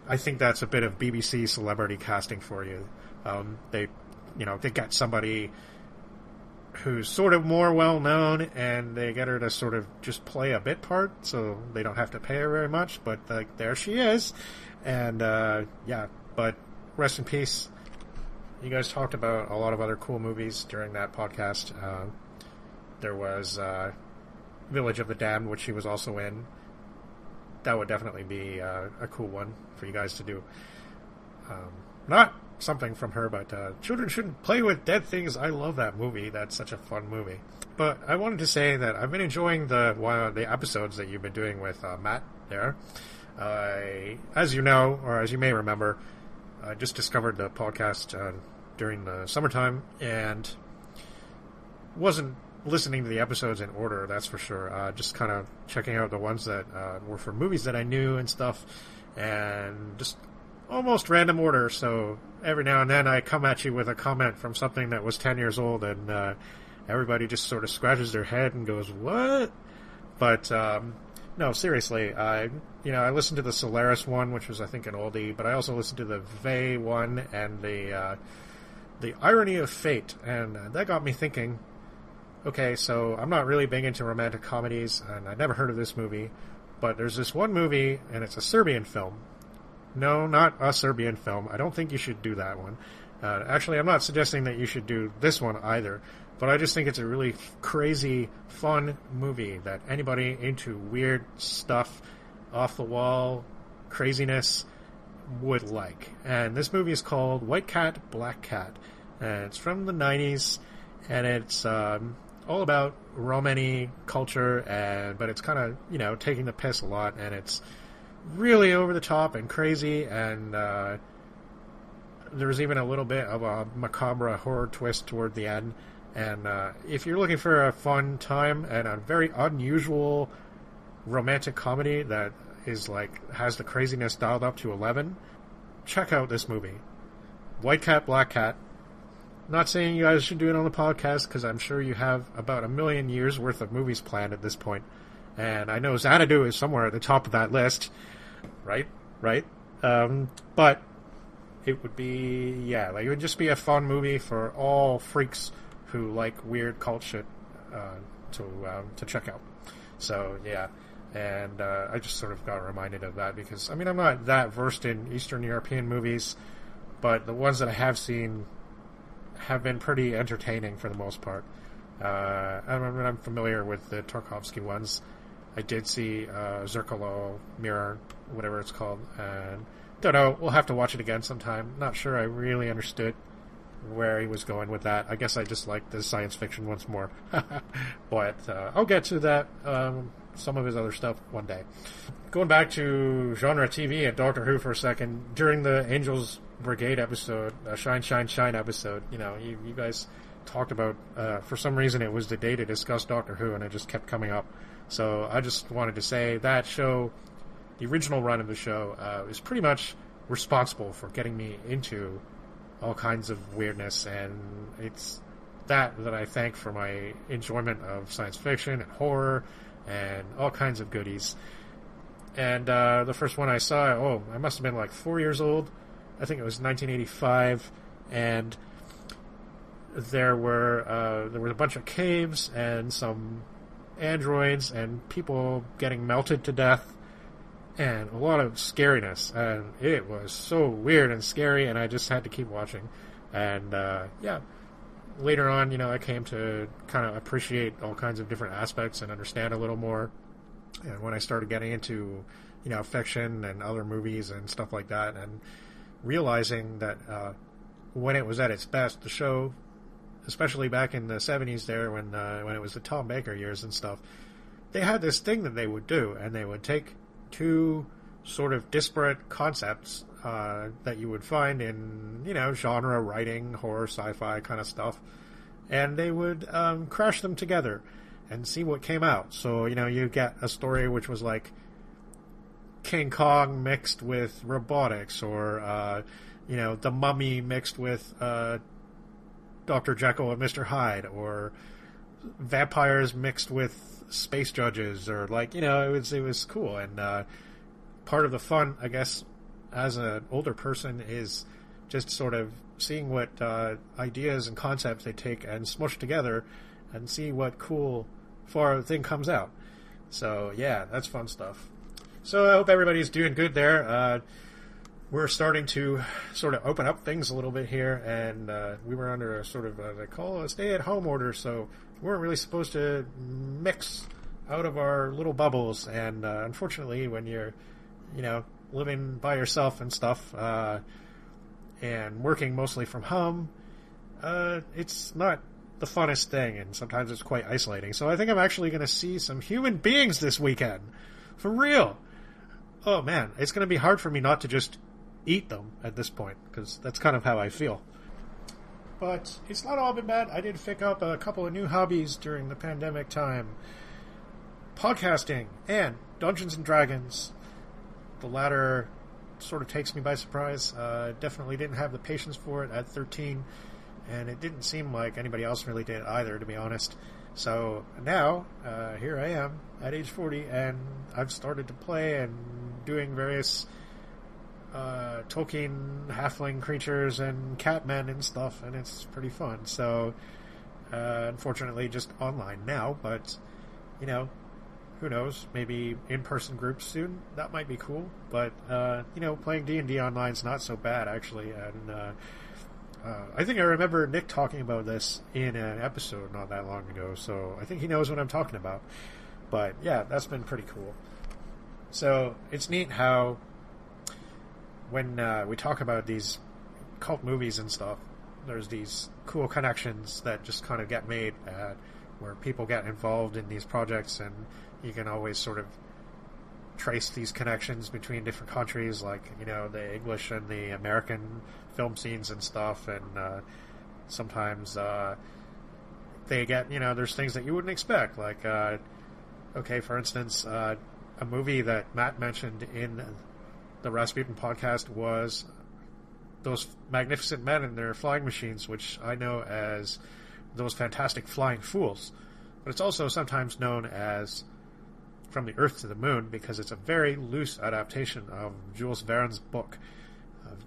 I think that's a bit of BBC celebrity casting for you. They get somebody who's sort of more well-known, and they get her to sort of just play a bit part, so they don't have to pay her very much, but, like, there she is. And, but rest in peace. You guys talked about a lot of other cool movies during that podcast. There was Village of the Damned, which she was also in. That would definitely be a cool one for you guys to do. Not something from her, but Children Shouldn't Play with Dead Things. I love that movie. That's such a fun movie. But I wanted to say that I've been enjoying the episodes that you've been doing with Matt there. As you know, or as you may remember, I just discovered the podcast during the summertime and wasn't listening to the episodes in order, that's for sure. Just kind of checking out the ones that were for movies that I knew and stuff, and just almost random order. So every now and then I come at you with a comment from something that was 10 years old, and everybody just sort of scratches their head and goes, "What?" But no, seriously, I listened to the Solaris one, which was, I think, an oldie, but I also listened to the Vey one and the Irony of Fate, and that got me thinking. Okay, so I'm not really big into romantic comedies, and I'd never heard of this movie, but there's this one movie, and it's a Serbian film. No, not a Serbian film. I don't think you should do that one. Actually, I'm not suggesting that you should do this one either, but I just think it's a really crazy, fun movie that anybody into weird stuff, off-the-wall craziness would like. And this movie is called White Cat, Black Cat. And it's from the 90s, and it's all about Romani culture, but it's kind of, taking the piss a lot, and it's really over the top and crazy, and there's even a little bit of a macabre horror twist toward the end. And if you're looking for a fun time and a very unusual romantic comedy that is has the craziness dialed up to 11, check out this movie, White Cat, Black Cat. Not saying you guys should do it on the podcast, because I'm sure you have about 1 million years worth of movies planned at this point. And I know Xanadu is somewhere at the top of that list. Right? But it would be, it would just be a fun movie for all freaks who like weird cult shit to check out. So, yeah. And I just sort of got reminded of that because, I'm not that versed in Eastern European movies, but the ones that I have seen have been pretty entertaining for the most part. I'm familiar with the Tarkovsky ones. I did see Zerkalo, Mirror, whatever it's called, and don't know, we'll have to watch it again sometime. Not sure I really understood where he was going with that. I guess I just liked the science fiction once more. But I'll get to that, some of his other stuff one day. Going back to genre TV and Doctor Who for a second, during the Angels Brigade episode, Shine, Shine, Shine episode, you guys talked about, for some reason it was the day to discuss Doctor Who, and it just kept coming up. So I just wanted to say that show, the original run of the show, is pretty much responsible for getting me into all kinds of weirdness, and it's that I thank for my enjoyment of science fiction and horror and all kinds of goodies. And the first one I saw, I must have been 4 years old. I think it was 1985, and there were a bunch of caves and some androids and people getting melted to death and a lot of scariness, and it was so weird and scary, and I just had to keep watching. And later on, I came to kind of appreciate all kinds of different aspects and understand a little more. And when I started getting into fiction and other movies and stuff like that, and realizing that when it was at its best, the show, especially back in the 70s there when it was the Tom Baker years and stuff, they had this thing that they would do, and they would take two sort of disparate concepts that you would find in, genre writing, horror, sci-fi kind of stuff, and they would crash them together and see what came out. So, you get a story which was like King Kong mixed with robotics, or, The Mummy mixed with Dr. Jekyll and Mr. Hyde, or vampires mixed with space judges, or like, you know, it was cool. And part of the fun, I guess, as an older person, is just sort of seeing what ideas and concepts they take and smush together and see what cool far thing comes out. So yeah, that's fun stuff. So I hope everybody's doing good there. We're starting to sort of open up things a little bit here, and we were under a sort of they call a stay-at-home order, so we weren't really supposed to mix out of our little bubbles. And unfortunately, when you're, you know, living by yourself and stuff, and working mostly from home, it's not the funnest thing, and sometimes it's quite isolating. So I think I'm actually going to see some human beings this weekend. For real. Oh man, it's going to be hard for me not to just eat them at this point, because that's kind of how I feel. But it's not all been bad. I did pick up a couple of new hobbies during the pandemic time. Podcasting and Dungeons and Dragons. The latter sort of takes me by surprise. Definitely didn't have the patience for it at 13, and it didn't seem like anybody else really did either, to be honest. So now, here I am at age 40, and I've started to play and doing various Tolkien halfling creatures and catmen and stuff, and it's pretty fun. So, unfortunately, just online now, but, you know, who knows? Maybe in-person groups soon. That might be cool. But, you know, playing D&D online is not so bad, actually. And I think I remember Nick talking about this in an episode not that long ago, so I think he knows what I'm talking about. But, yeah, that's been pretty cool. So, it's neat how when we talk about these cult movies and stuff, there's these cool connections that just kind of get made where people get involved in these projects, and you can always sort of trace these connections between different countries, like, you know, the English and the American film scenes and stuff, and sometimes they get, you know, there's things that you wouldn't expect, like, okay, for instance, a movie that Matt mentioned in the Rasputin podcast was those magnificent men and their flying machines, which I know as those fantastic flying fools. But it's also sometimes known as From the Earth to the Moon, because it's a very loose adaptation of Jules Verne's book.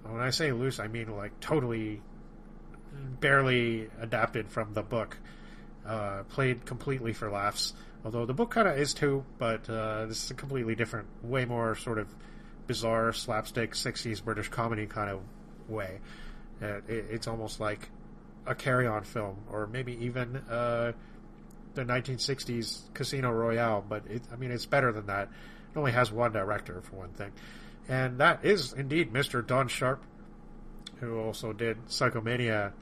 When I say loose, I mean like totally, barely adapted from the book. Played completely for laughs. Although the book kind of is too, but this is a completely different, way more sort of bizarre slapstick 60s British comedy kind of way. It's almost like a carry-on film, or maybe even the 1960s Casino Royale, but it's better than that. It only has one director, for one thing. And that is indeed Mr. Don Sharp, who also did Psychomania,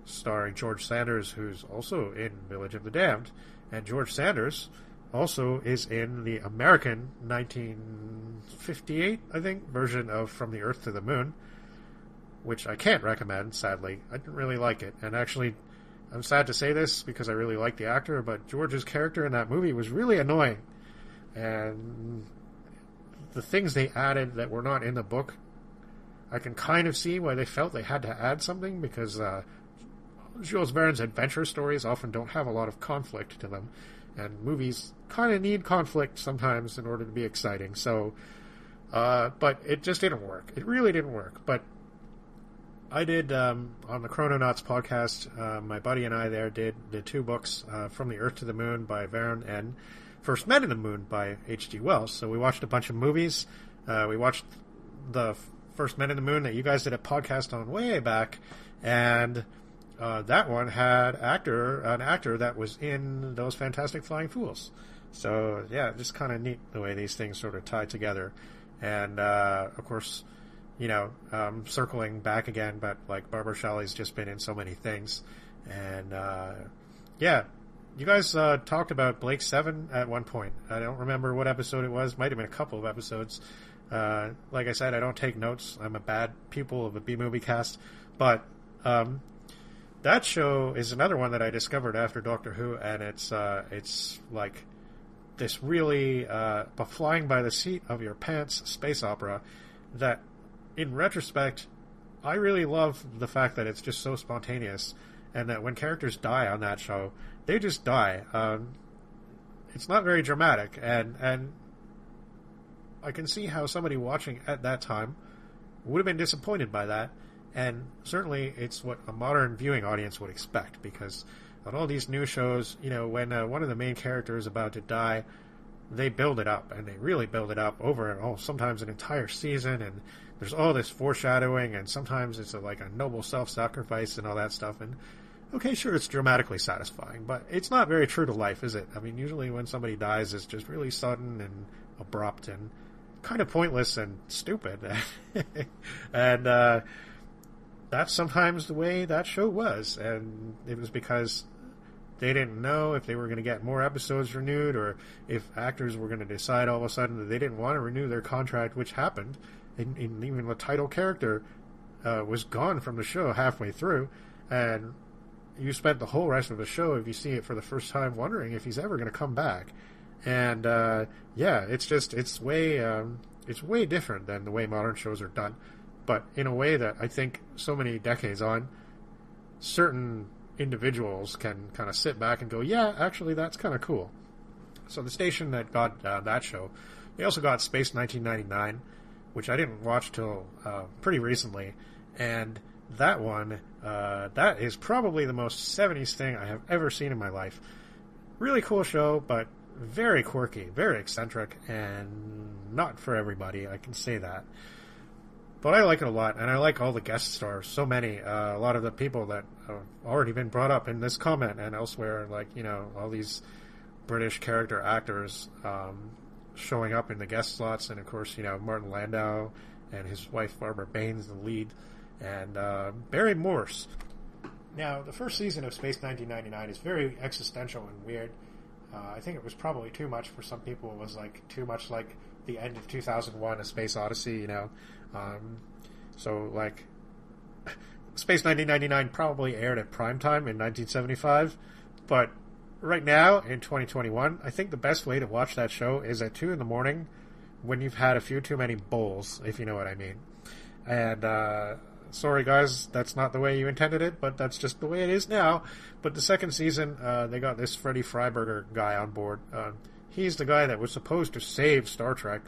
starring George Sanders, who's also in Village of the Damned. And George Sanders also is in the American 1958, I think, version of From the Earth to the Moon, which I can't recommend, sadly. I didn't really like it. And actually, I'm sad to say this because I really like the actor, but George's character in that movie was really annoying. And the things they added that were not in the book, I can kind of see why they felt they had to add something, because Jules Verne's adventure stories often don't have a lot of conflict to them. And movies kind of need conflict sometimes in order to be exciting. So, but it just didn't work. It really didn't work. But I did, on the Chrononauts podcast, my buddy and I there did the two books, From the Earth to the Moon by Verne and First Men in the Moon by H.G. Wells. So we watched a bunch of movies. We watched the First Men in the Moon that you guys did a podcast on way back, and that one had an actor that was in those Fantastic Flying Fools. So, yeah, just kind of neat the way these things sort of tie together. And, of course, you know, circling back again, but, like, Barbara Shelley's just been in so many things. And, yeah, you guys talked about Blake 7 at one point. I don't remember what episode it was. Might have been a couple of episodes. Like I said, I don't take notes. I'm a bad pupil of a B-movie cast. But, that show is another one that I discovered after Doctor Who, and it's like this really flying by the seat of your pants space opera that, in retrospect, I really love the fact that it's just so spontaneous, and that when characters die on that show, they just die. It's not very dramatic, and I can see how somebody watching at that time would have been disappointed by that, and certainly it's what a modern viewing audience would expect, because on all these new shows, when one of the main characters is about to die, they build it up, and they really build it up over, sometimes an entire season, and there's all this foreshadowing, and sometimes it's like a noble self-sacrifice and all that stuff, and okay, sure, it's dramatically satisfying, but it's not very true to life, is it? I mean, usually when somebody dies, it's just really sudden and abrupt and kind of pointless and stupid. And that's sometimes the way that show was, and it was because they didn't know if they were going to get more episodes renewed, or if actors were going to decide all of a sudden that they didn't want to renew their contract, which happened, and even the title character was gone from the show halfway through, and you spent the whole rest of the show, if you see it for the first time, wondering if he's ever going to come back. And it's way different than the way modern shows are done, but in a way that I think so many decades on, certain individuals can kind of sit back and go, yeah, actually that's kind of cool. So the station that got that show, they also got Space 1999, which I didn't watch till pretty recently, and that one, that is probably the most 70s thing I have ever seen in my life. Really cool show, but very quirky, very eccentric, and not for everybody, I can say that. But I like it a lot, and I like all the guest stars, so many, a lot of the people that have already been brought up in this comment and elsewhere, like, all these British character actors showing up in the guest slots, and of course, Martin Landau and his wife Barbara Baines, the lead, and Barry Morse. Now, the first season of Space 1999 is very existential and weird. I think it was probably too much for some people. It was like too much like the end of 2001, A Space Odyssey, So, like, Space 1999 probably aired at primetime in 1975, but right now, in 2021, I think the best way to watch that show is at 2 in the morning when you've had a few too many bowls, if you know what I mean. And, sorry guys, that's not the way you intended it, but that's just the way it is now. But the second season, they got this Freddie Freiberger guy on board. He's the guy that was supposed to save Star Trek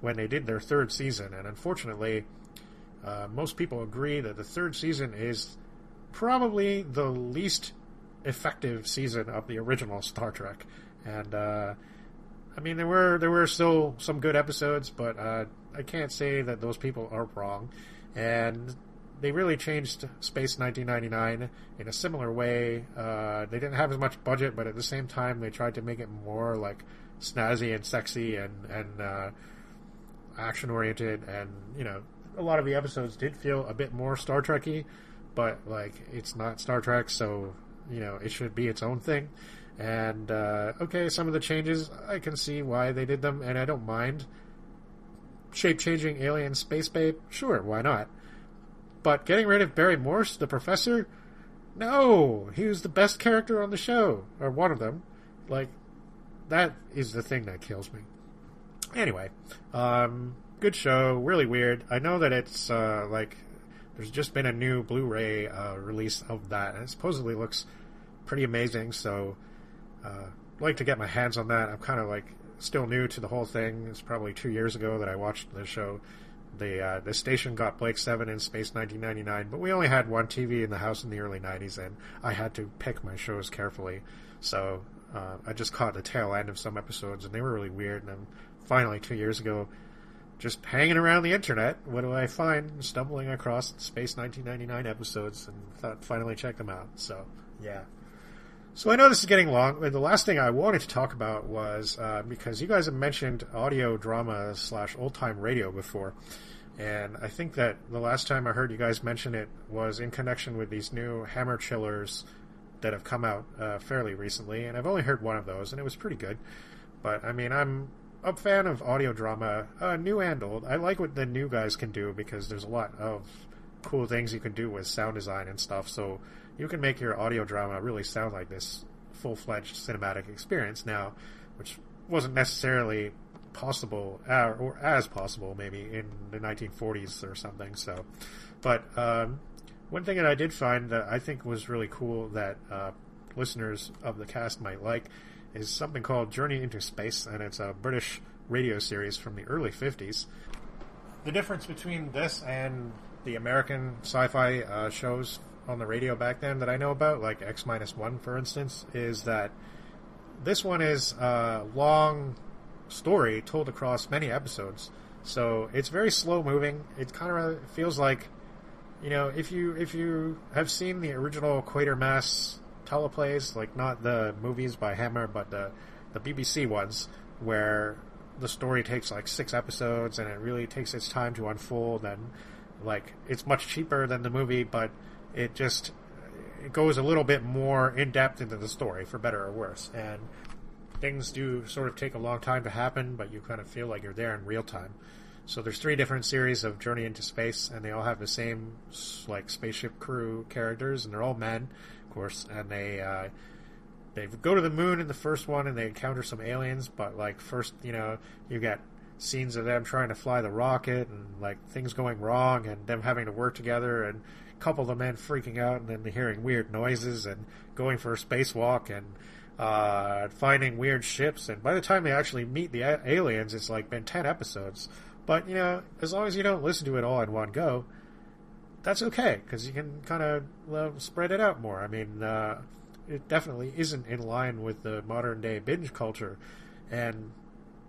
when they did their third season, and unfortunately, most people agree that the third season is probably the least effective season of the original Star Trek. And I mean, there were still some good episodes, but I can't say that those people are wrong. And they really changed Space 1999 in a similar way. They didn't have as much budget, but at the same time, they tried to make it more like snazzy and sexy and action-oriented. And, a lot of the episodes did feel a bit more Star Trek-y, but, like, it's not Star Trek, so, it should be its own thing. And, okay, some of the changes, I can see why they did them, and I don't mind. Shape-changing alien space babe? Sure, why not? But getting rid of Barry Morse, the professor? No! He was the best character on the show. Or one of them. Like, that is the thing that kills me. Anyway, good show, really weird. I know that it's, there's just been a new Blu-ray release of that, and it supposedly looks pretty amazing, so I'd like to get my hands on that. I'm kind of, still new to the whole thing. It's probably 2 years ago that I watched the show. The station got Blake 7 in Space 1999, but we only had one TV in the house in the early 90s, and I had to pick my shows carefully. So I just caught the tail end of some episodes, and they were really weird. And then finally, 2 years ago, just hanging around the internet, what do I find? Stumbling across Space 1999 episodes, and thought finally check them out. So, yeah. So I know this is getting long, but the last thing I wanted to talk about was, because you guys have mentioned audio drama / old-time radio before, and I think that the last time I heard you guys mention it was in connection with these new hammer chillers that have come out fairly recently, and I've only heard one of those, and it was pretty good. But, I mean, I'm a fan of audio drama, new and old. I like what the new guys can do, because there's a lot of cool things you can do with sound design and stuff, so you can make your audio drama really sound like this full-fledged cinematic experience now, which wasn't necessarily possible, or as possible maybe in the 1940s or something. So, but One thing that I did find that I think was really cool that listeners of the cast might like is something called Journey into Space, and it's a British radio series from the early 50s. The difference between this and the American sci-fi shows on the radio back then that I know about, like X-1, for instance, is that this one is a long story told across many episodes. So it's very slow moving. It kind of feels like, you know, if you have seen the original Quatermass teleplays, like not the movies by Hammer, but the BBC ones, where the story takes like 6 episodes and it really takes its time to unfold, and like it's much cheaper than the movie, but it goes a little bit more in depth into the story, for better or worse, and things do sort of take a long time to happen, but you kind of feel like you're there in real time. So there's 3 different series of Journey into Space, and they all have the same like spaceship crew characters, and they're all men, of course, and they go to the moon in the first one, and they encounter some aliens, but like first, you know, you get scenes of them trying to fly the rocket, and like things going wrong, and them having to work together, and a couple of the men freaking out, and then hearing weird noises, and going for a spacewalk, and finding weird ships, and by the time they actually meet the aliens, it's like been 10 episodes. But, you know, as long as you don't listen to it all in one go, that's okay, because you can kind of spread it out more. I mean, it definitely isn't in line with the modern day binge culture, and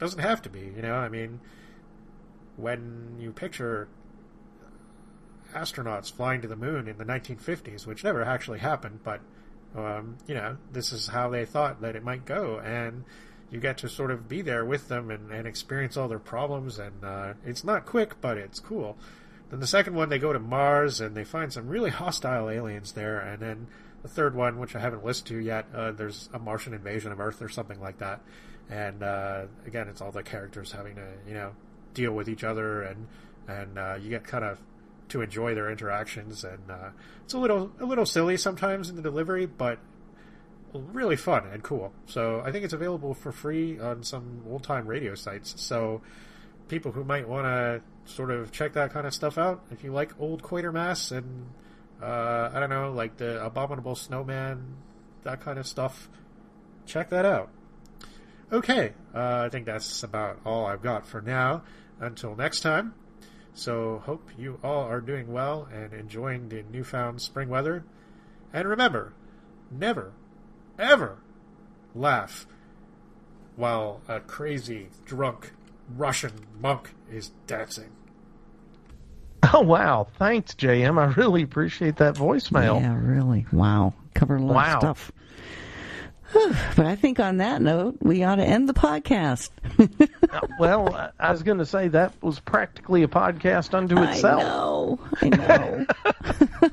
doesn't have to be, you know. I mean, when you picture astronauts flying to the moon in the 1950s, which never actually happened, but you know, this is how they thought that it might go, and you get to sort of be there with them and experience all their problems, and it's not quick, but it's cool. Then the second one, they go to Mars, and they find some really hostile aliens there, and then the third one, which I haven't listened to yet, there's a Martian invasion of Earth or something like that, and again, it's all the characters having to, you know, deal with each other, and you get kind of to enjoy their interactions, and it's a little silly sometimes in the delivery, but really fun and cool. So I think it's available for free on some old-time radio sites, so people who might want to sort of check that kind of stuff out, if you like old Quatermass and I don't know, like the Abominable Snowman, that kind of stuff, check that out. Okay, I think that's about all I've got for now. Until next time. So, hope you all are doing well and enjoying the newfound spring weather. And remember, never, ever laugh while a crazy, drunk Russian monk is dancing. Oh, wow. Thanks, JM. I really appreciate that voicemail. Yeah, really. Wow. Covered a lot of stuff. But I think on that note, we ought to end the podcast. Well, I was going to say that was practically a podcast unto itself. I know.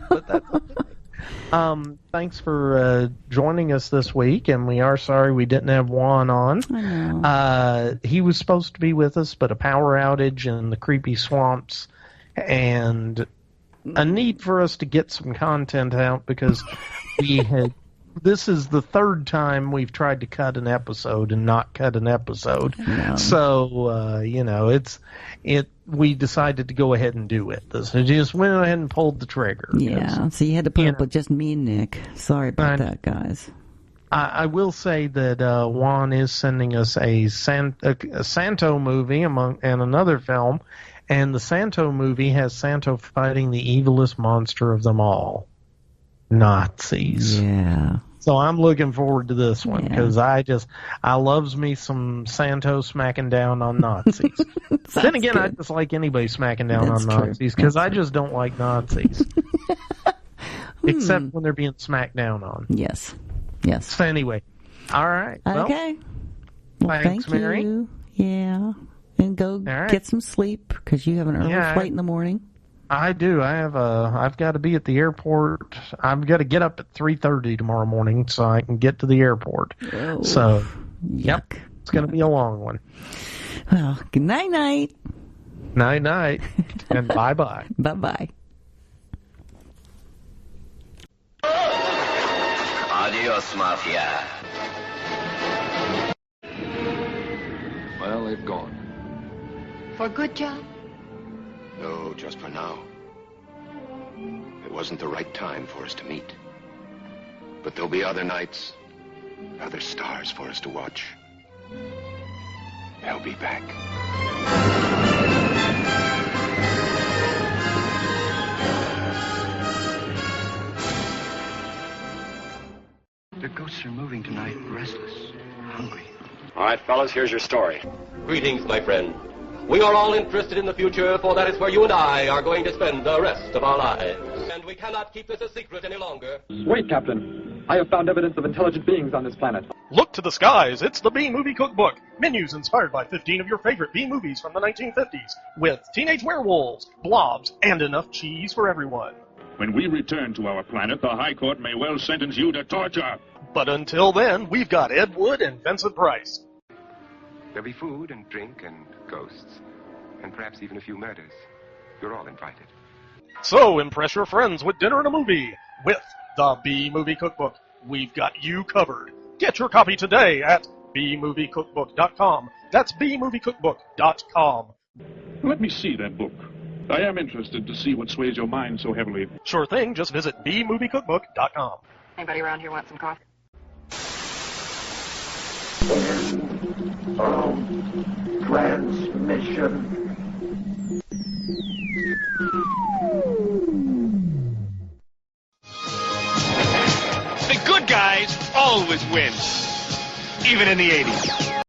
But that's okay. Thanks for joining us this week, and we are sorry we didn't have Juan on. I know. He was supposed to be with us, but a power outage in the creepy swamps and a need for us to get some content out because we had... This is the third time we've tried to cut an episode and not cut an episode. No. So, you know, we decided to go ahead and do it. So just went ahead and pulled the trigger. Yeah, so you had to put up with just me and Nick. Sorry about that, guys. I will say that Juan is sending us a Santo movie and another film, and the Santo movie has Santo fighting the evilest monster of them all. Nazis. Yeah. So I'm looking forward to this one because I loves me some Santo smacking down on Nazis. Then again, good. I just like anybody smacking down on Nazis because I just don't like Nazis. Except when they're being smacked down on. Yes. So anyway. All right. Okay. Well, thanks, thank Mary. You. Yeah. And go get some sleep because you have an early flight in the morning. I do. I've got to be at the airport. I've got to get up at 3:30 tomorrow morning so I can get to the airport. Oh, so, yuck. It's going to be a long one. Well, good night. Night. And bye-bye. Bye-bye. Adios, Mafia. Well, they've gone. For good, John? No, just for now. It wasn't the right time for us to meet. But there'll be other nights, other stars for us to watch. I'll be back. The ghosts are moving tonight, restless, hungry. All right, fellas, here's your story. Greetings, my friend. We are all interested in the future, for that is where you and I are going to spend the rest of our lives. And we cannot keep this a secret any longer. Wait, Captain. I have found evidence of intelligent beings on this planet. Look to the skies, it's the B-Movie Cookbook. Menus inspired by 15 of your favorite B-movies from the 1950s, with teenage werewolves, blobs, and enough cheese for everyone. When we return to our planet, the High Court may well sentence you to torture. But until then, we've got Ed Wood and Vincent Price. There'll be food and drink and ghosts, and perhaps even a few murders. You're all invited. So impress your friends with dinner and a movie with the B-Movie Cookbook. We've got you covered. Get your copy today at bmoviecookbook.com. That's bmoviecookbook.com. Let me see that book. I am interested to see what sways your mind so heavily. Sure thing, just visit bmoviecookbook.com. Anybody around here want some coffee? Transmission. The good guys always win, even in the 80s.